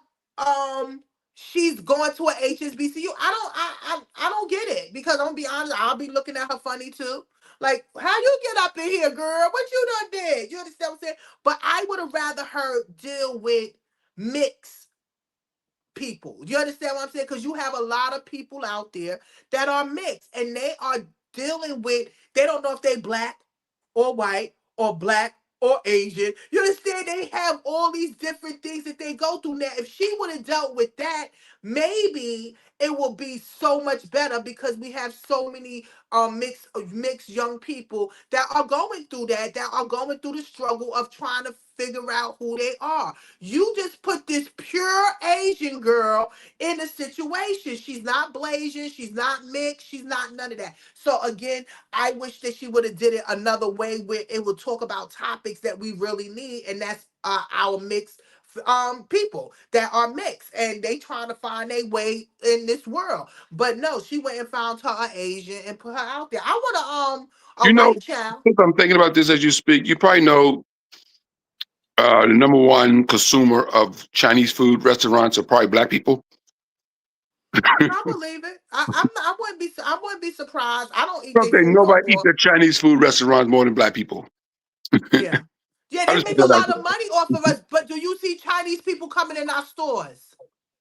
she's going to a HSBCU. I don't get it because I'm gonna be honest, I'll be looking at her funny too. Like, how you get up in here, girl? What you done did? You understand what I'm saying? But I would have rather her deal with mixed people. You understand what I'm saying? Because you have a lot of people out there that are mixed and they are dealing with, they don't know if they black or white or black or Asian. You understand? They have all these different things that they go through. Now, if she would have dealt with that, maybe it will be so much better because we have so many mixed young people that are going through that are going through the struggle of trying to figure out who they are. You just put this pure Asian girl in a situation. She's not Blasian, she's not mixed, she's not none of that. So again, I wish that she would have did it another way where it would talk about topics that we really need, and that's our mixed people that are mixed and they trying to find their way in this world. But no, she went and found her an Asian and put her out there. I want a white child. Since I'm thinking about this as you speak, you probably know the number one consumer of Chinese food restaurants are probably black people. I believe it. I wouldn't be surprised. I don't eat I don't their think food no nobody eats more. at Chinese food restaurants more than black people. Yeah. Yeah, I they just make put a that out lot of money off of us, but do you see Chinese people coming in our stores?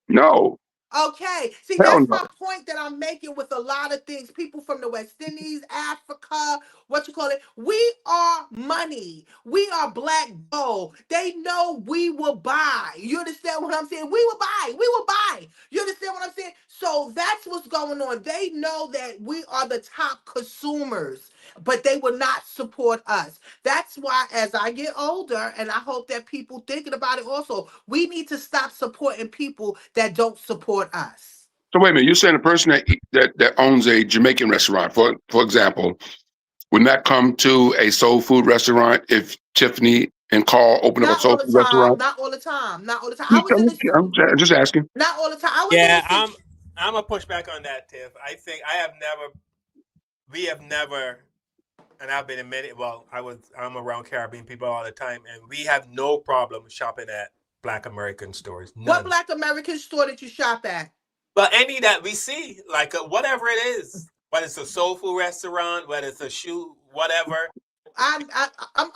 No, Okay, see, hell that's no. my point that I'm making with a lot of things. People from the West Indies, Africa, what you call it? We are money. We are black gold. They know we will buy. You understand what I'm saying? We will buy. We will buy. You understand what I'm saying? So that's what's going on. They know that we are the top consumers, but they will not support us. That's why, as I get older, and I hope that people thinking about it also, we need to stop supporting people that don't support us. So wait a minute, you're saying a person that owns a Jamaican restaurant, for example, would not come to a soul food restaurant if Tiffany and Carl open up a Not soul all the food time. restaurant? Not all the time. Not all the time. I was in the I'm just asking. not all the time. I was in Yeah, the I'm gonna push back on that, Tiff. I think we have never, and I've been admitted. Well, I'm around Caribbean people all the time, and we have no problem shopping at Black American stores. None. What Black American store did you shop at? But any that we see, like whatever it is, whether it's a soul food restaurant, whether it's a shoe, whatever. I'm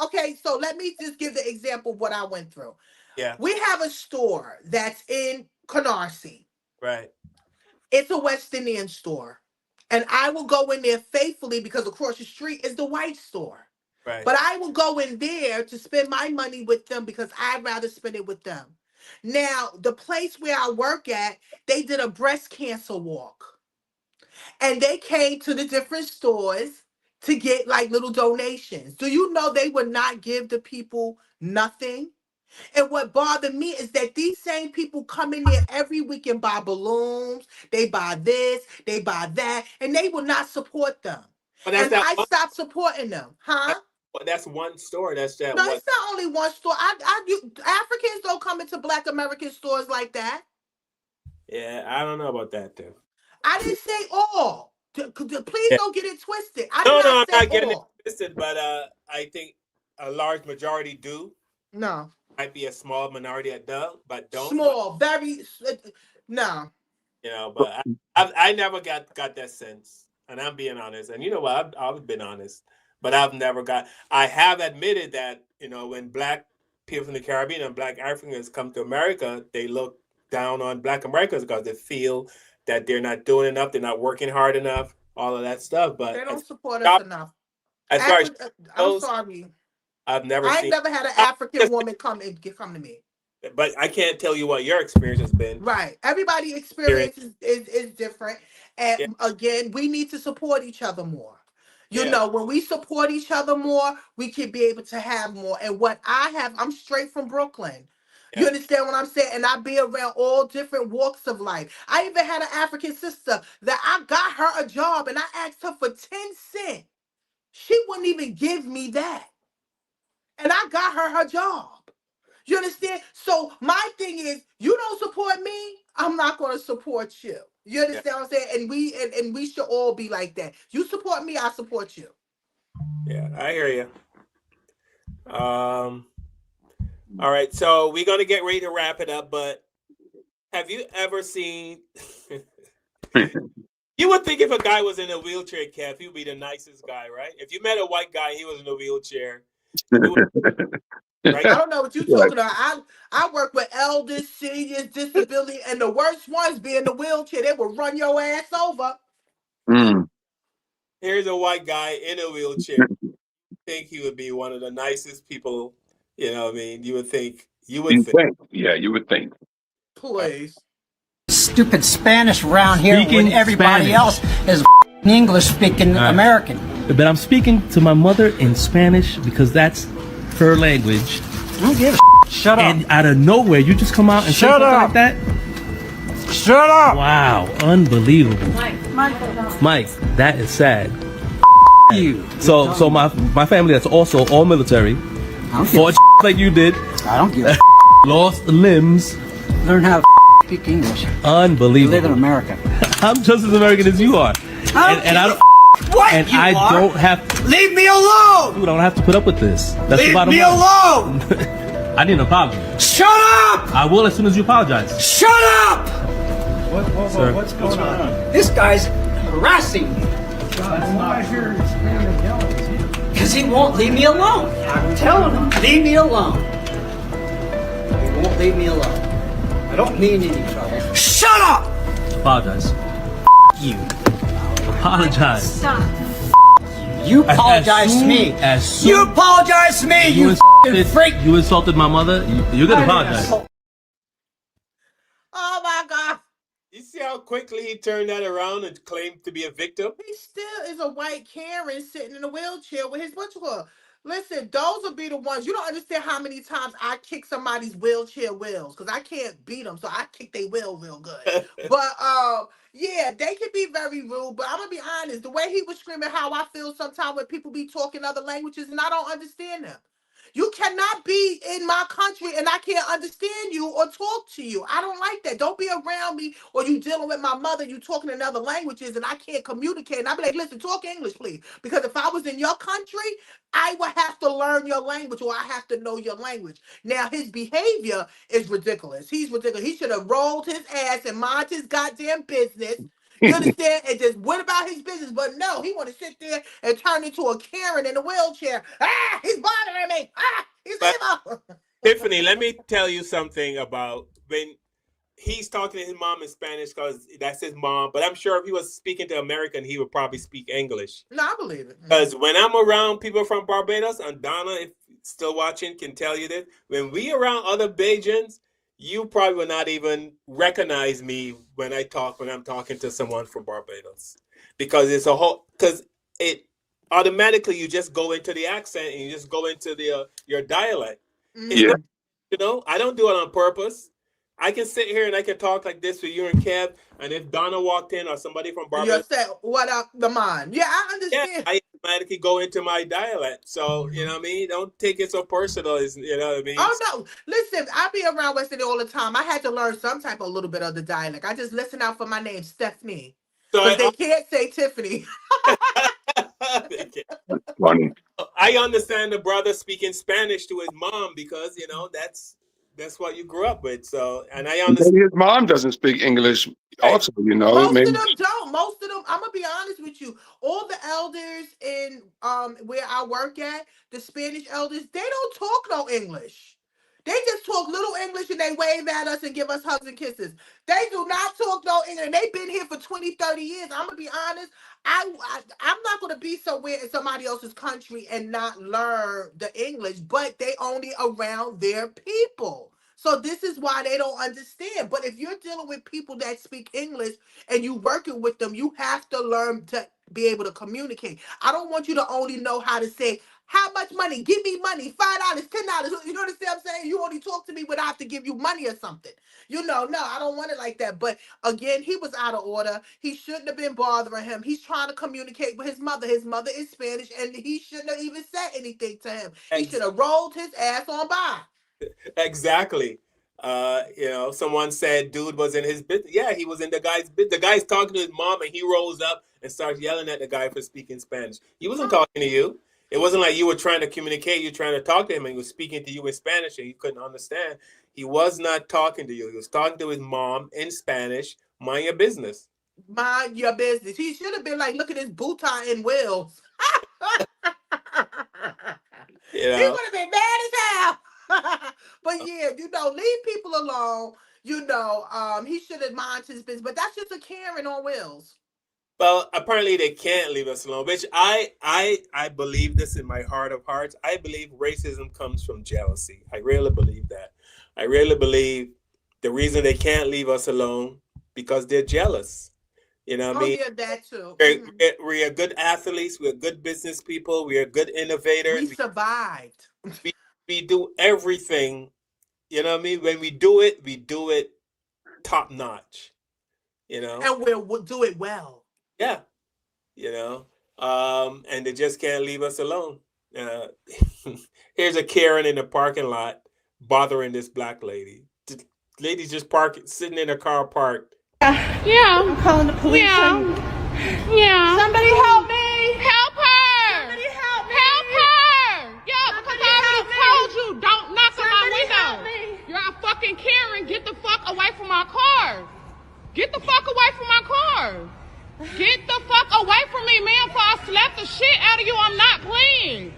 okay. So let me just give the example of what I went through. Yeah. We have a store that's in Canarsie. Right. It's a West Indian store. And I will go in there faithfully because across the street is the white store. Right. But I will go in there to spend my money with them because I'd rather spend it with them. Now, the place where I work at, they did a breast cancer walk. And they came to the different stores to get like little donations. Do you know they would not give the people nothing? And what bothered me is that these same people come in there every week and buy balloons, they buy this, they buy that, and they will not support them. But that's And I stopped supporting them, huh? That's one store. That's that. No, it's not only one store. Africans don't come into Black American stores like that. Yeah, I don't know about that, Tiff. I didn't say all. Please don't get it twisted. I No, did not say I'm not getting all. it twisted, but I think a large majority do. No. Might be a small minority that do, but don't. Small, very no. You know, but I never got that sense, and I'm being honest. And you know what? I've been honest, but I've never got. I have admitted that when Black people from the Caribbean and Black Africans come to America, they look down on Black Americans because they feel that they're not doing enough, they're not working hard enough, all of that stuff. But they don't support us enough. As far as I'm sorry. I've never I never had an African woman come to me. But I can't tell you what your experience has been. Right. Everybody's experience is different. And again, we need to support each other more. You know, when we support each other more, we can be able to have more. And what I have, I'm straight from Brooklyn. You understand what I'm saying? And I be around all different walks of life. I even had an African sister that I got her a job and I asked her for 10 cents. She wouldn't even give me that. And I got her job. You understand? So my thing is, you don't support me, I'm not going to support you. You understand what I'm saying? And we should all be like that. You support me, I support you. Yeah, I hear you. All right, so we're gonna get ready to wrap it up. But have you ever seen? You would think if a guy was in a wheelchair, Kev, he would be the nicest guy, right? If you met a white guy, he was in a wheelchair. Right? I don't know what you're talking about. I work with elders, seniors, disability, and the worst ones be in the wheelchair. They will run your ass over. Here's a white guy in a wheelchair. Think he would be one of the nicest people. You know what I mean? You would think. Yeah, you would think. Please. stupid Spanish around here Speaking when everybody Spanish. else is English speaking American. But I'm speaking to my mother in Spanish because that's her language. I don't give a Shut up. And out of nowhere, you just come out and say Shut something up. like that? Shut up. Wow, unbelievable. Mike, that is sad. You. So my family that's also all military, fought like you did. I don't give a lost limbs. Learn how to speak English. Unbelievable. Live in America. I'm just as American as you are. And I don't. What and you I are. don't have to. Leave me alone. Dude, I don't have to put up with this. That's Leave the bottom me line. alone. I need an apology. Shut up. I will as soon as you apologize. Shut up. Sir. What's going on? This guy's harassing me. Because he won't leave me alone. I'm telling him, leave me alone. He won't leave me alone. I don't mean any trouble. Shut up! Apologize. You. Apologize. Stop. You apologize to me. You apologize to me, you f***ing freak. You insulted my mother. You're gonna apologize. Oh my God. You see how quickly he turned that around and claimed to be a victim? He still is a white Karen sitting in a wheelchair with his whatchamacallit. Listen, those will be the ones. You don't understand how many times I kick somebody's wheelchair wheels because I can't beat them, so I kick their wheel real good. But yeah, they can be very rude. But I'm gonna be honest, the way he was screaming, how I feel sometimes when people be talking other languages and I don't understand them. You cannot be in my country and I can't understand you or talk to you. I don't like that. Don't be around me or you dealing with my mother, you talking in other languages and I can't communicate. And I'll be like, listen, talk English, please. Because if I was in your country, I would have to learn your language or I have to know your language. Now, his behavior is ridiculous. He's ridiculous. He should have rolled his ass and mind his goddamn business. You understand? And just went about his business. But no, he want to sit there and turn into a Karen in a wheelchair. Ah, he's bothering me. Ah, he's evil. Tiffany, let me tell you something about when he's talking to his mom in Spanish because that's his mom. But I'm sure if he was speaking to American, he would probably speak English. No, I believe it. Because when I'm around people from Barbados, and Donna, if still watching, can tell you this, when we around other Bajans, you probably will not even recognize me when I'm talking to someone from Barbados. Because it's because it automatically you just go into the accent and you just go into your dialect. Yeah. You know, I don't do it on purpose. I can sit here and I can talk like this with you and Kev, and if Donna walked in or somebody from Barbados, you said, what up, the mind? Yeah, I understand. yeah, I automatically go into my dialect. So, you know what I mean? Don't take it so personal, you know what I mean? Oh, no. Listen, I be around West Indies all the time. I had to learn some type of little bit of the dialect. I just listen out for my name, Stephanie. Because they can't say Tiffany. Funny. I understand the brother speaking Spanish to his mom because, you know, that's what you grew up with. So, and I understand. Maybe his mom doesn't speak English also, you know. Most maybe. of them don't. Most of them, I'm gonna be honest with you. All the elders in where I work at, the Spanish elders, they don't talk no English. They just talk little English and they wave at us and give us hugs and kisses. They do not talk no English. They've been here for 20, 30 years. I'm gonna be honest. I'm not gonna be somewhere in somebody else's country and not learn the English, but they only around their people. So this is why they don't understand. But if you're dealing with people that speak English and you working with them, you have to learn to be able to communicate. I don't want you to only know how to say, how much money? Give me money. $5, $10. You know what I'm saying? You only talk to me when I have to give you money or something. You know, no, I don't want it like that. But again, he was out of order. He shouldn't have been bothering him. He's trying to communicate with his mother. His mother is Spanish, and he shouldn't have even said anything to him. He should have rolled his ass on by. Exactly. You know, someone said dude was in his business. Yeah, he was in the guy's business. The guy's talking to his mom and he rolls up and starts yelling at the guy for speaking Spanish. He wasn't talking to you. It wasn't like you were trying to communicate. You're trying to talk to him and he was speaking to you in Spanish and you couldn't understand. He was not talking to you. He was talking to his mom in Spanish. Mind your business. Mind your business. He should have been like, look at his bow tie and wheels. You know? He would have been mad as hell. But yeah, you know, leave people alone. You know, he should have minded his business. But that's just a Karen on wheels. Well, apparently they can't leave us alone, which I believe this in my heart of hearts. I believe racism comes from jealousy. I really believe that. I really believe the reason they can't leave us alone because they're jealous. You know what I Oh mean? yeah, that too. We are good athletes. We're good business people. We are good innovators. We survived. We do everything. You know what I mean? When we do it top notch. You know? And we'll do it well. Yeah. You know? And they just can't leave us alone. Uh, here's a Karen in the parking lot bothering this black lady. The lady's just sitting in her car parked. Yeah. I'm calling the police. Yeah. Somebody help me. Help her. Somebody help me. Help her. Yeah, because Somebody I help already me. told you, don't knock on my Somebody help window. me. You're a fucking Karen. Get the fuck away from my car. Get the fuck away from my car. Get the fuck away from me, man, before I slap the shit out of you. I'm not playing.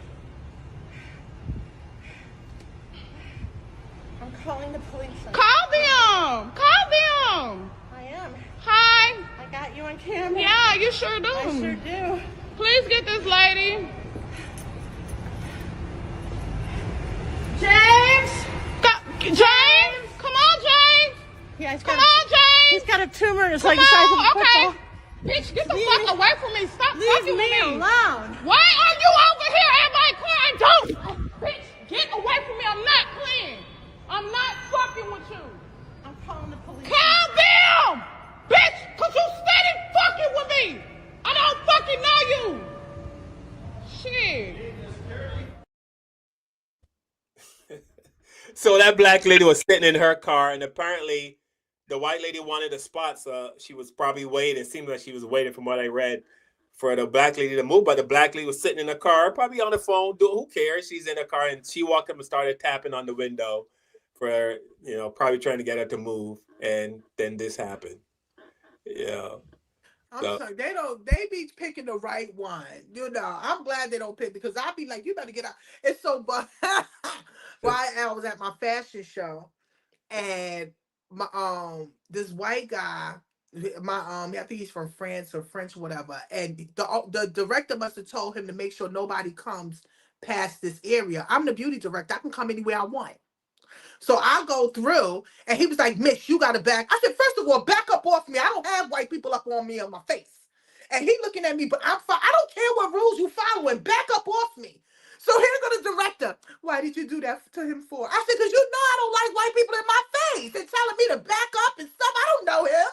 I'm calling the police. Call them. Call them. I am. Hi. I got you on camera. Yeah, you sure do. I sure do. Please get this lady. James! James! Come on, James! Yeah, Come on, James! He's got a tumor. It's Come like the size of a on, football. okay. Bitch, get the fuck away from me. Stop fucking Leave me with me. alone. Why are you over here at my car and don't? Bitch, get away from me. I'm not playing. I'm not fucking with you. I'm calling the police. Calm down! Bitch, cause you steady fucking with me. I don't fucking know you. Shit. So that black lady was sitting in her car, and apparently the white lady wanted a spot, so she was probably waiting. It seemed like she was waiting, from what I read, for the black lady to move. But the black lady was sitting in her car, probably on the phone. Who cares? She's in her car, and she walked up and started tapping on the window for, probably trying to get her to move. And then this happened. Yeah. I'm sorry, they be picking the right one. I'm glad they don't pick, because I'd be like, you better get out. It's so bad. I was at my fashion show, and my this white guy, I think he's from France or French, whatever, and the director must have told him to make sure nobody comes past this area. I'm the beauty director. I can come anywhere I want. So I go through, and he was like, Miss, you got to back. I said, first of all, back up off me. I don't have white people up on me on my face. And he looking at me, but I don't care what rules you following. Back up off me. So here go the director. Why did you do that to him for? I said, because you know I don't like white people in my face and telling me to back up and stuff. I don't know him.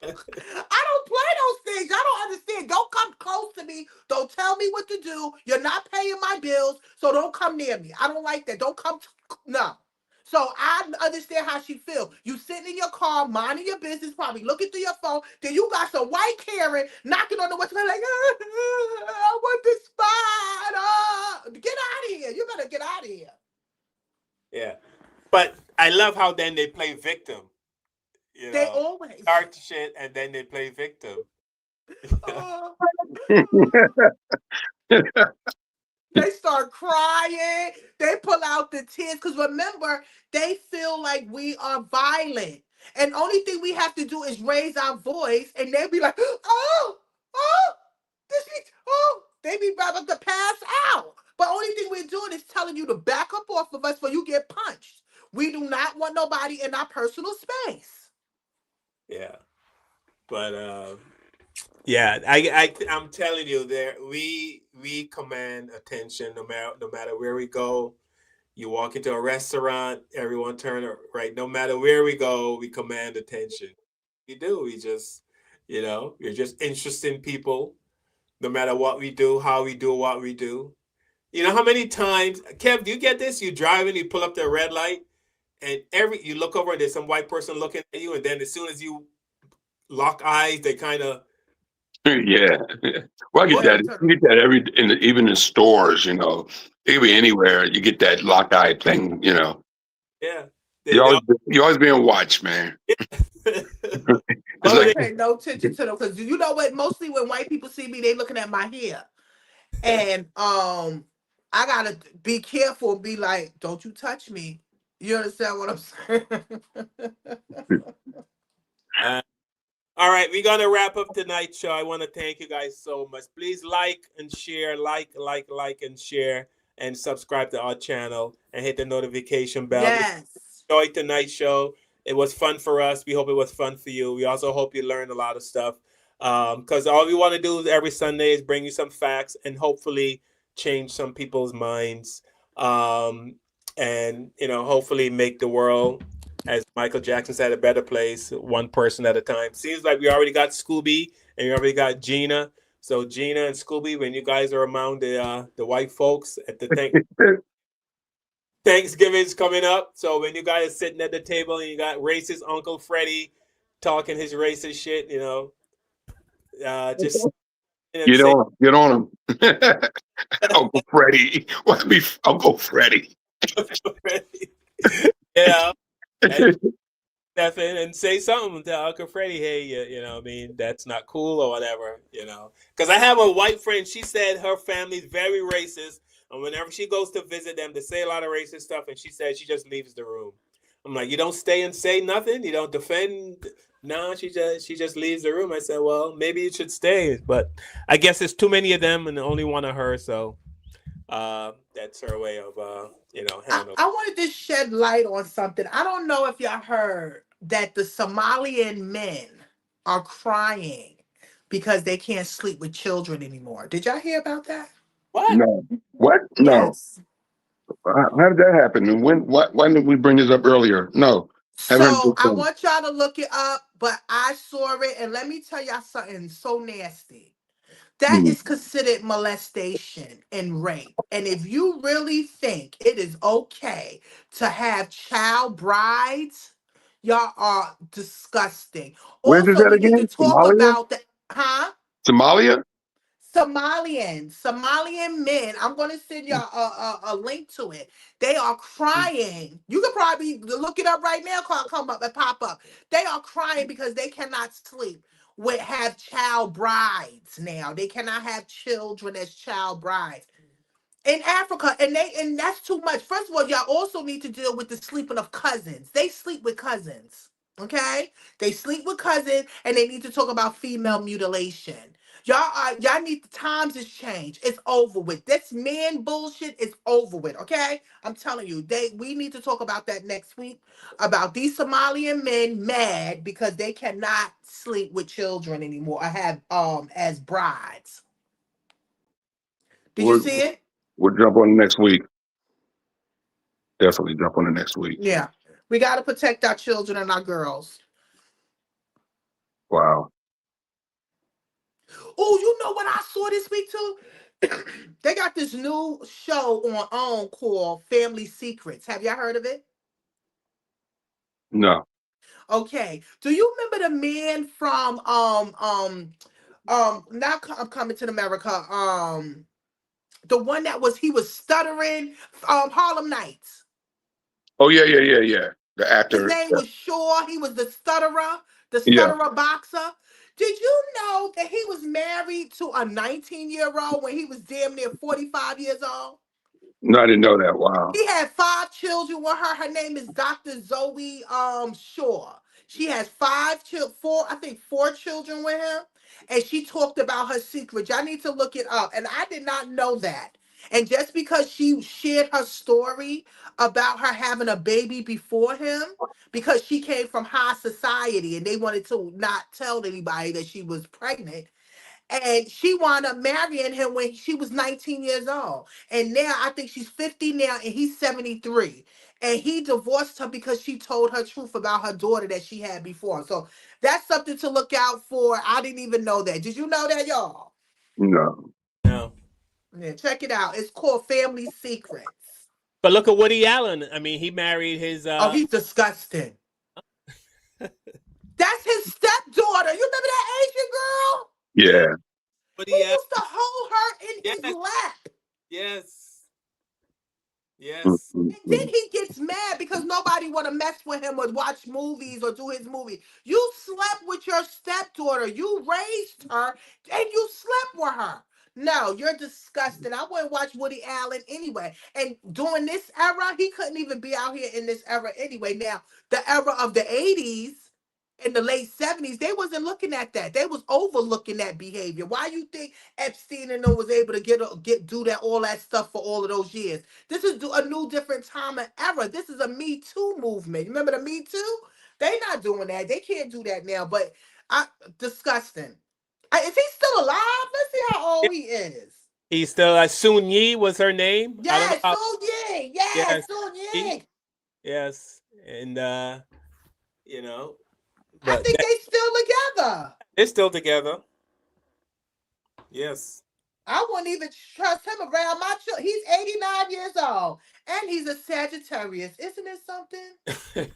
I don't play those things. I don't understand. Don't come close to me. Don't tell me what to do. You're not paying my bills, so don't come near me. I don't like that. Don't come. No. So I understand how she feels. You sitting in your car, minding your business, probably looking through your phone. Then you got some white Karen knocking on the window like, I want this spot. Get out of here. You better get out of here. Yeah. But I love how then they play victim. They always start shit and then they play victim. They start crying. They pull out the tears. Because remember, they feel like we are violent. And only thing we have to do is raise our voice. And they be like, they be about to pass out. But only thing we're doing is telling you to back up off of us, or you get punched. We do not want nobody in our personal space. Yeah. But yeah, I'm telling you, we command attention no matter where we go. You walk into a restaurant, everyone turn right. No matter where we go, we command attention. We do. We just, you're just interesting people. No matter what we do, how we do what we do. You know how many times, Kev, do you get this? You drive and you pull up the red light, and you look over and there's some white person looking at you, and then as soon as you lock eyes, they kind of. Yeah. Well, I get that. You get that even in stores, it could be anywhere. You get that lock eye thing, Yeah. You're always being watched, man. I pay no attention to them, because you know what? Mostly when white people see me, they looking at my hair. And I gotta be careful and be like, don't you touch me. You understand what I'm saying? All right, we're gonna wrap up tonight's show. I want to thank you guys so much. Please like and share, like and share, and subscribe to our channel and hit the notification bell. Yes. Enjoy tonight's show. It was fun for us. We hope it was fun for you. We also hope you learned a lot of stuff. Because all we want to do every Sunday is bring you some facts and hopefully change some people's minds. And hopefully make the world, as Michael Jackson said, a better place, one person at a time. Seems like we already got Scooby and we already got Gina. So Gina and Scooby, when you guys are among the white folks at the Thanksgiving's coming up. So when you guys are sitting at the table and you got racist Uncle Freddie talking his racist shit, just Get say on, get on him. Uncle Freddie. What be Uncle Freddie? yeah. And step in and say something to Uncle Freddie. Hey, I mean, that's not cool or whatever, Because I have a white friend. She said her family's very racist, and whenever she goes to visit them, they say a lot of racist stuff, and she said she just leaves the room. I'm like, you don't stay and say nothing. You don't defend. No, she just leaves the room. I said, well, maybe you should stay, but I guess there's too many of them and only one of her, so that's her way of handling. I wanted to shed light on something. I don't know if y'all heard that the Somalian men are crying because they can't sleep with children anymore. Did y'all hear about that? What? No. What? No. Yes. How did that happen? And why didn't we bring this up earlier? No. Haven't heard So this I thing. want y'all to look it up, but I saw it, and let me tell y'all something so nasty. That Hmm. is considered molestation and rape. And if you really think it is okay to have child brides, y'all are disgusting. Where's this Also, at we need to again? talk Somalia? about the Somalia? Somalian men. I'm going to send y'all a link to it. They are crying. You can probably look it up right now. Come up and pop up. They are crying because they cannot sleep with have child brides now. They cannot have children as child brides in Africa, and that's too much. First of all, y'all also need to deal with the sleeping of cousins. They sleep with cousins. Okay, they sleep with cousins, and they need to talk about female mutilation. Y'all need the times has changed. It's over with. This man bullshit is over with. Okay, I'm telling you, we need to talk about that next week about these Somalian men mad because they cannot sleep with children anymore or have as brides. Did you We'll, see it? we'll jump on next week. Definitely jump on the next week. Yeah. We got to protect our children and our girls. Wow. Oh, you know what I saw this week too? They got this new show on called Family Secrets. Have y'all heard of it? No. Okay. Do you remember the man from not Coming to America, the one that he was stuttering, Harlem Nights? Oh yeah. The His actor. name was Shaw. He was the Yeah. stutterer boxer. Did you know that he was married to a 19-year-old when he was damn near 45 years old? No, I didn't know that. Wow. He had 5 children with her. Her name is Dr. Zoe Shaw. She has I think 4 children with him. And she talked about her secret. Y'all need to look it up. And I did not know that. And just because she shared her story about her having a baby before him, because she came from high society and they wanted to not tell anybody that she was pregnant, and she wound up marrying him when she was 19 years old. And now I think she's 50 now and he's 73. And he divorced her because she told her truth about her daughter that she had before. So that's something to look out for. I didn't even know that. Did you know that, y'all? No. No. Yeah, check it out. It's called Family Secrets. But look at Woody Allen. I mean, he married his. Oh, he's disgusting. That's his stepdaughter. You remember that Asian girl? Yeah. Woody He Allen. used to hold her in his lap. Yes. Yes. And then he gets mad because nobody want to mess with him or watch movies or do his movie. You slept with your stepdaughter. You raised her and you slept with her. No, you're disgusting. I wouldn't watch Woody Allen anyway. And during this era, he couldn't even be out here in this era anyway. Now, the era of the 80s in the late 70s, they wasn't looking at that. They was overlooking that behavior. Why you think Epstein and them was able to do that all that stuff for all of those years? This is a new different time and era. This is a Me Too movement. Remember the Me Too? They not doing that. They can't do that now. But I disgusting. Is he still alive? Let's see how old he is. He's still Soon Yi was her name. I don't know Yes, how. Soon Ying. Yes, Yes, Soon Yi. Ying. Yes, and you know, I but think they still together. they're still together. Yes. I wouldn't even trust him around my children. He's 89 years old. And he's a Sagittarius. Isn't it something?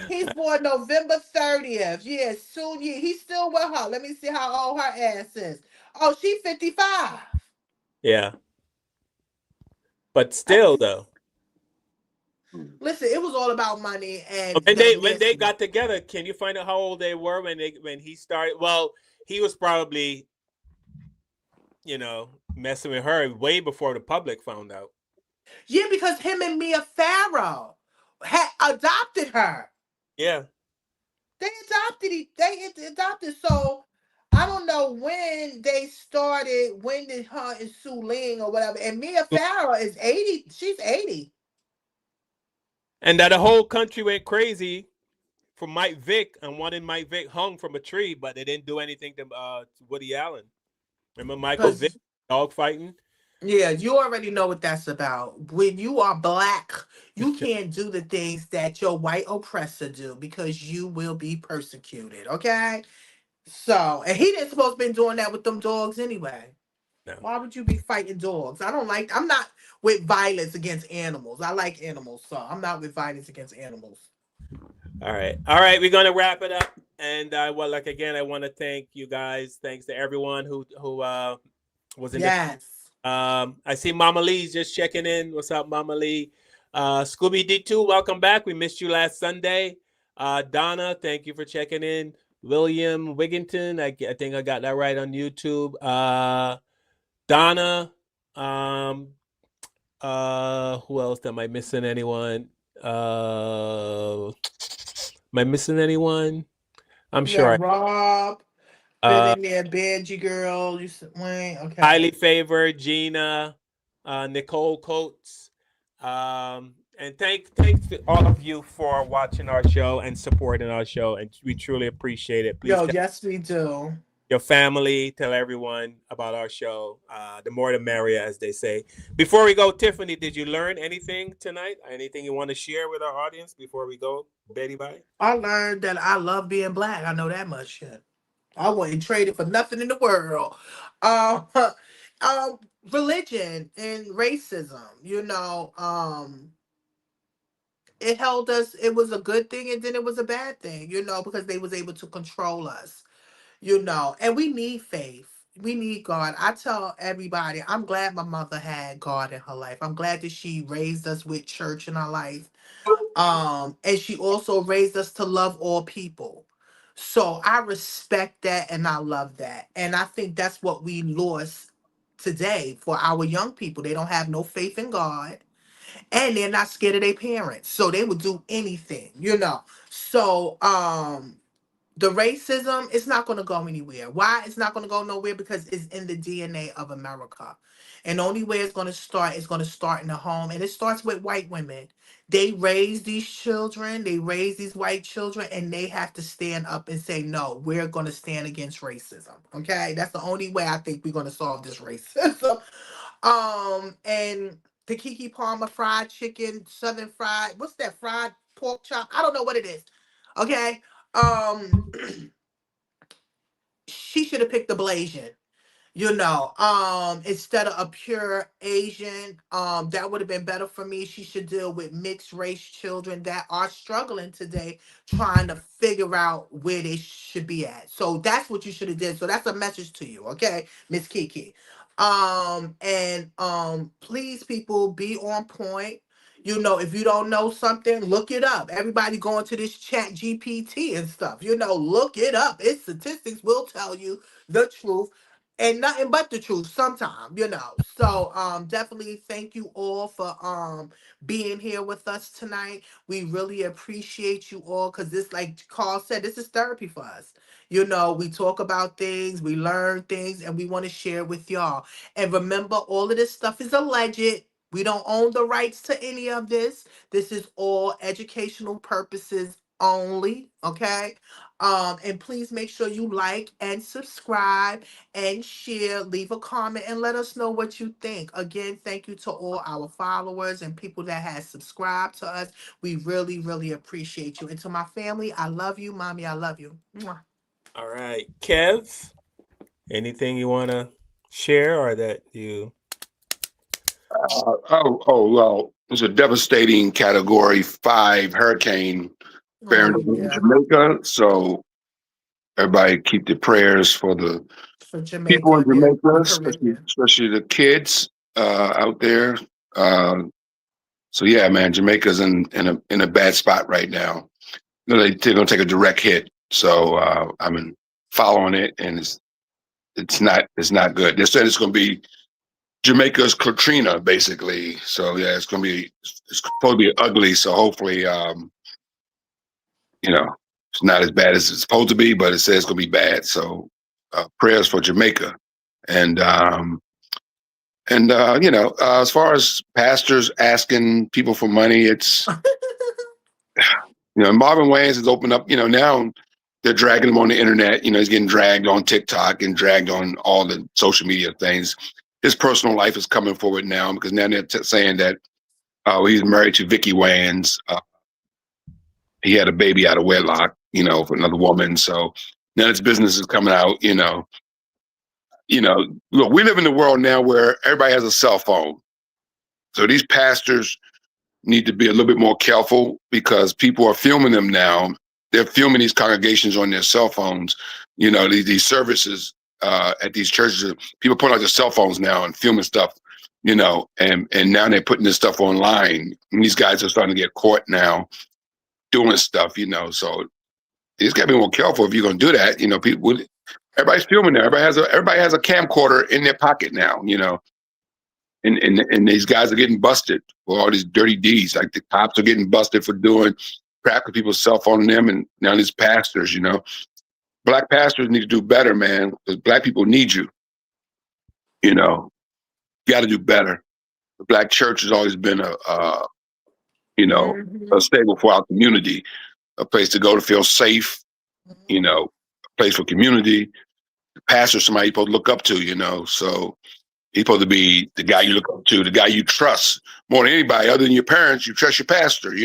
He's born November 30th. Yes, soon. He's still with her. Let me see how old her ass is. Oh, she 55. Yeah, but I still just though, listen. It was all about money and when them they missing. got together, can you find out how old they were when he started? Well, he was probably messing with her way before the public found out. Yeah, because him and Mia Farrow had adopted her. Yeah. They adopted. So I don't know when they started. When did her and Sue Ling or whatever? And Mia Farrow is 80. She's 80. And that the whole country went crazy for Mike Vick and wanted Mike Vick hung from a tree, but they didn't do anything to Woody Allen. Remember Michael Vick Because dog fighting? yeah, you already know what that's about. When you are black, you can't do the things that your white oppressor do because you will be persecuted. Okay. So, and he didn't supposed to been doing that with them dogs anyway. No. Why would you be fighting dogs? I'm not with violence against animals. I like animals, so I'm not with violence against animals. All right. We're gonna wrap it up, and I want to thank you guys. Thanks to everyone who was in Yes. I see Mama Lee's just checking in. What's up, Mama Lee? Scooby D2, welcome back. We missed you last Sunday. Donna, thank you for checking in. William Wigginton, I think I got that right on YouTube. Donna, who else? Am I missing anyone? Am I missing anyone? I'm Yeah, sure. Rob, been Uh, in there, Benji girl. You said Wayne. Okay. highly favored Gina, Nicole Coates, and thanks to all of you for watching our show and supporting our show, and we truly appreciate it. Please Yo, tell yes, we do. your family, tell everyone about our show. The more the merrier, as they say. Before we go, Tiffany, did you learn anything tonight? Anything you want to share with our audience before we go, Betty Bye? I learned that I love being black. I know that much shit. I wouldn't trade it for nothing in the world. Um, um, religion and racism. It held us. It was a good thing, and then it was a bad thing. Because they was able to control us. And we need faith. We need God. I tell everybody, I'm glad my mother had God in her life. I'm glad that she raised us with church in our life. And she also raised us to love all people. So I respect that and I love that. And I think that's what we lost today for our young people. They don't have no faith in God and they're not scared of their parents. So they would do anything. So the racism is not going to go anywhere. Why it's not going to go nowhere? Because it's in the DNA of America. And the only way it's going to start is going to start in the home. And it starts with white women. They raise these children, they raise these white children, and they have to stand up and say, no, we're going to stand against racism. Okay? That's the only way I think we're going to solve this racism. And the Kiki Palmer fried chicken, southern fried, what's that fried pork chop? I don't know what it is. Okay? Um, she should have picked the Blasian, instead of a pure Asian. That would have been better for me. She should deal with mixed race children that are struggling today, trying to figure out where they should be at. So that's what you should have did. So that's a message to you, okay, Miss Kiki. And please, people, be on point. If you don't know something, look it up. Everybody going to this chat GPT and stuff. Look it up. Its statistics will tell you the truth and nothing but the truth sometime. So definitely thank you all for being here with us tonight. We really appreciate you all because this, like Carl said, this is therapy for us. We talk about things, we learn things, and we want to share with y'all. And remember, all of this stuff is alleged. We don't own the rights to any of this. This is all educational purposes only. Okay. And please make sure you like and subscribe and share, leave a comment, and let us know what you think. Again, thank you to all our followers and people that has subscribed to us. We really, really appreciate you. And to my family, I love you. Mommy, I love you. Mwah. All right, Kev, anything you want to share or that you? Well, it's a devastating Category 5 hurricane bearing Oh, in yeah. Jamaica. So everybody keep their prayers for the For people in Jamaica, yeah, Jamaica, the especially, Caribbean. especially the kids out there. So yeah, man, Jamaica's in a bad spot right now. They're gonna take a direct hit. So I've been following it, and it's not good. They're saying it's gonna be Jamaica's Katrina, basically. So yeah, it's supposed to be ugly. So hopefully, it's not as bad as it's supposed to be, but it says it's gonna be bad. So prayers for Jamaica, and as far as pastors asking people for money, it's Marvin Wayans has opened up. Now they're dragging him on the internet. He's getting dragged on TikTok and dragged on all the social media things. His personal life is coming forward now because now they're saying that he's married to Vicky Wayans. He had a baby out of wedlock, for another woman. So now his business is coming out. Look, we live in a world now where everybody has a cell phone. So these pastors need to be a little bit more careful because people are filming them now. They're filming these congregations on their cell phones. These services at these churches. People put out their cell phones now and filming stuff. And now they're putting this stuff online. And these guys are starting to get caught now doing stuff. So you just gotta be more careful if you're gonna do that. Everybody's filming now. Everybody has a camcorder in their pocket now. And these guys are getting busted for all these dirty deeds. Like the cops are getting busted for doing crap with people's cell phone and them, and now these pastors, black pastors need to do better, man, because black people need you. You got to do better. The black church has always been a stable for our community, a place to go to feel safe. A place for community. The pastor, somebody you're supposed to look up to. So he's supposed to be the guy you look up to, the guy you trust more than anybody other than your parents. You trust your pastor,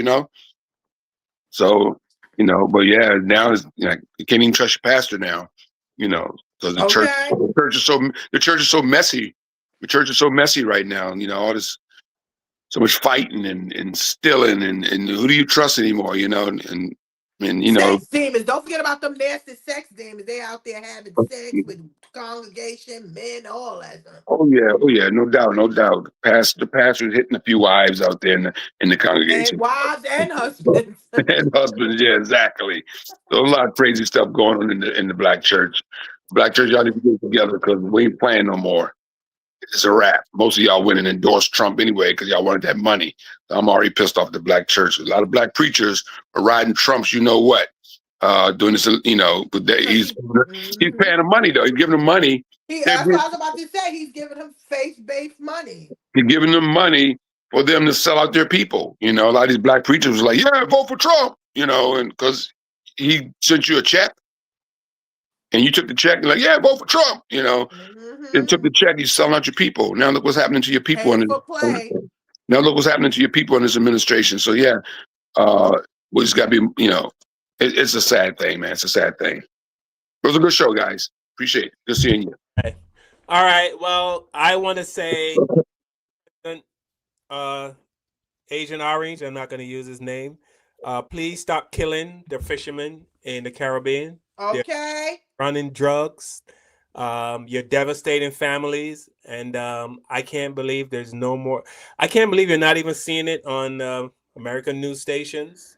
So, but yeah, now you can't even trust your pastor now, because the church is so messy. The church is so messy right now, all this so much fighting and stealing and who do you trust anymore, and Sex demons. Don't forget about them nasty sex demons. They out there having sex with congregation, men, all that stuff. Oh yeah, no doubt, no doubt. The pastor's hitting a few wives out there in the congregation. And wives and husbands. And husbands, yeah, exactly. So a lot of crazy stuff going on in the black church. Black church, y'all need to get together because we ain't playing no more. It's a wrap. Most of y'all went and endorsed Trump anyway because y'all wanted that money. I'm already pissed off the black church. A lot of black preachers are riding Trump's, doing this, but he's paying them money though. He's giving them money. That's what I was about to say. He's giving them faith-based money. He's giving them money for them to sell out their people. A lot of these black preachers were like, yeah, vote for Trump, and because he sent you a check and you took the check, you're like, yeah, vote for Trump, and took the check, he's selling out your people. Now look what's happening to your people. Now look what's happening to your people in this administration. So yeah, we just got to be, it's a sad thing, man. It's a sad thing. It was a good show, guys. Appreciate it. Good seeing you. All right. Well, I want to say Agent Orange, I'm not going to use his name. Please stop killing the fishermen in the Caribbean. Okay. They're running drugs. You're devastating families. And I can't believe there's no more. I can't believe you're not even seeing it on American news stations.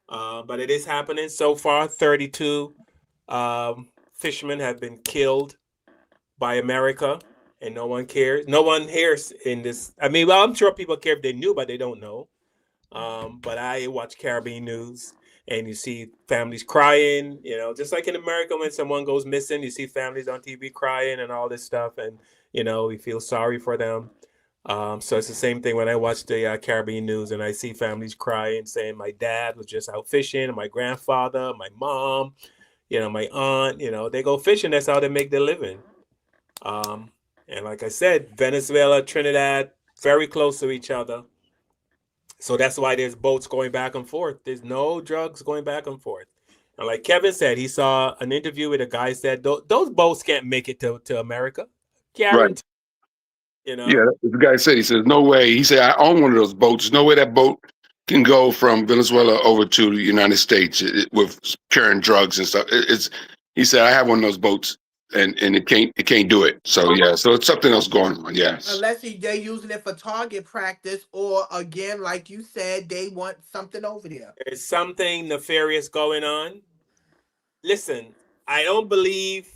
But it is happening. So far, 32 fishermen have been killed by America, and no one cares. No one hears in this. I mean, well, I'm sure people care if they knew, but they don't know. But I watch Caribbean news, and you see families crying. Just like in America, when someone goes missing, you see families on TV crying and all this stuff, and we feel sorry for them. So it's the same thing when I watch the Caribbean news and I see families crying, saying my dad was just out fishing, and my grandfather, my mom, my aunt, they go fishing. That's how they make their living. And like I said, Venezuela, Trinidad, very close to each other. So that's why there's boats going back and forth. There's no drugs going back and forth. And like Kevin said, he saw an interview with a guy said those boats can't make it to America. Guaranteed. Right. Yeah, the guy said, he says, no way. He said, I own one of those boats. There's no way that boat can go from Venezuela over to the United States with carrying drugs and stuff. He said, I have one of those boats and it can't do it. So yeah, so it's something else going on. Yes. Unless they're using it for target practice, or again, like you said, they want something over there. There's something nefarious going on. Listen, I don't believe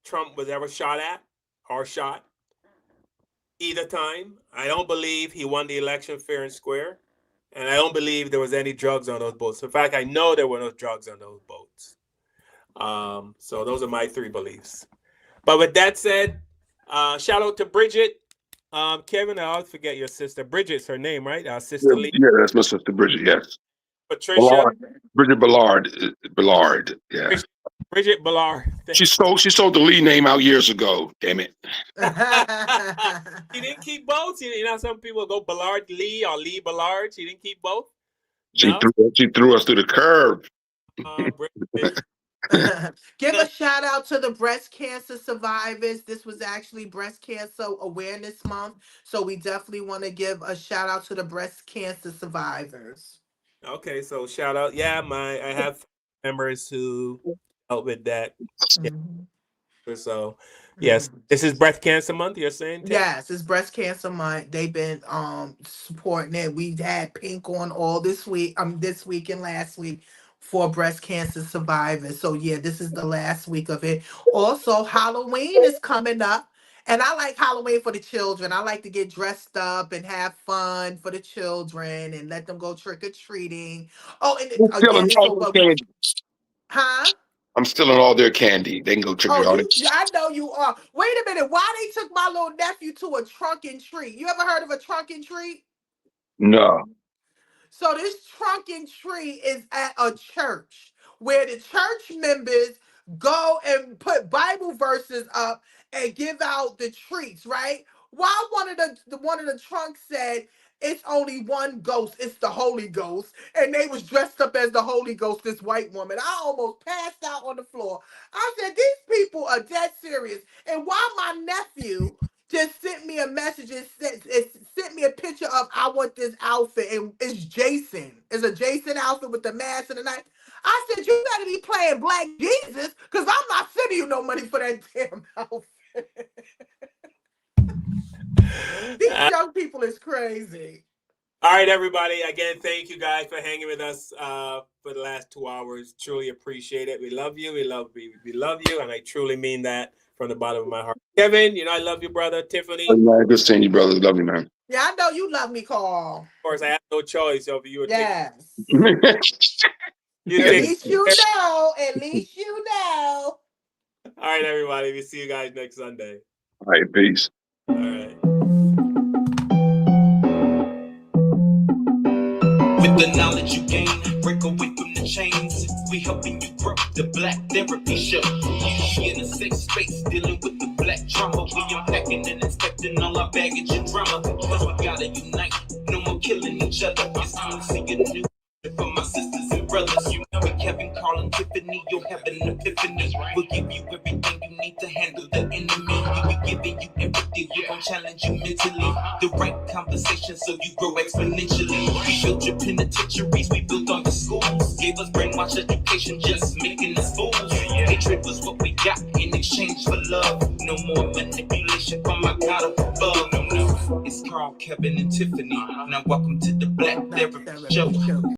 Trump was ever shot at or shot either time. I don't believe he won the election fair and square. And I don't believe there was any drugs on those boats. In fact, I know there were no drugs on those boats. So those are my 3 beliefs. But with that said, shout out to Bridget. Kevin, I always forget your sister. Bridget's her name, right? Our sister Lee. Yeah, that's my sister Bridget, yes. Patricia. Ballard. Bridget Ballard, yeah. Bridget Ballard. She sold the Lee name out years ago, damn it. She didn't keep both. Some people go Ballard Lee or Lee Ballard. She didn't keep both. She threw us through the curve. Give a shout out to the breast cancer survivors. This was actually Breast Cancer Awareness Month, so we definitely want to give a shout out to the breast cancer survivors. Okay, so shout out. Yeah, I have members who help with that. So yes, this is Breast Cancer Month. You're saying? Tim? Yes, it's Breast Cancer Month. They've been supporting it. We've had Pink on all this week, this week and last week for breast cancer survivors. So yeah, this is the last week of it. Also, Halloween is coming up. And I like Halloween for the children. I like to get dressed up and have fun for the children and let them go trick-or-treating. Oh, and again, huh? I'm stealing all their candy. They can go trick or treat. I know you are. Wait a minute. Why they took my little nephew to a trunk and treat? You ever heard of a trunk and treat? No. So this trunk and treat is at a church where the church members go and put Bible verses up and give out the treats, right? While one of the trunks said it's only one ghost, it's the Holy Ghost, and they was dressed up as the Holy Ghost, this white woman. I almost passed out on the floor. I said, these people are dead serious. And while my nephew just sent me a message and sent me a picture of, I want this outfit, and it's Jason. It's a Jason outfit with the mask and the knife. I said, you better be playing Black Jesus, because I'm not sending you no money for that damn outfit. These young people is crazy. All right, everybody. Again, thank you guys for hanging with us for the last 2 hours. Truly appreciate it. We love you. We love you. And I truly mean that from the bottom of my heart. Kevin, I love you, brother. Tiffany. Good seeing you, brother. Love you, man. Yeah, I know you love me, Carl. Of course, I have no choice over you. Yes. At least you know. At least you know. All right, everybody. We'll see you guys next Sunday. All right, peace. All right. With the knowledge you gain, break away from the chains. We helping you grow the Black Therapy Show. You in a safe space, dealing with the black trauma. We unpacking and inspecting all our baggage and drama. Cause we gotta unite, no more killing each other. It's time to see a new for my sisters and brothers. You know, with Kevin, Carl, and Tiffany, you'll have an epiphany. We'll give you everything you need to handle the enemy. We'll be giving you everything. We're gonna challenge you mentally. The right conversation so you grow exponentially. We built your penitentiaries, we built all your schools. Gave us brainwash education, just making us fools. Hatred was what we got in exchange for love. No more manipulation from my God up above. No, it's Carl, Kevin, and Tiffany. Now welcome to the Black Therapy Show.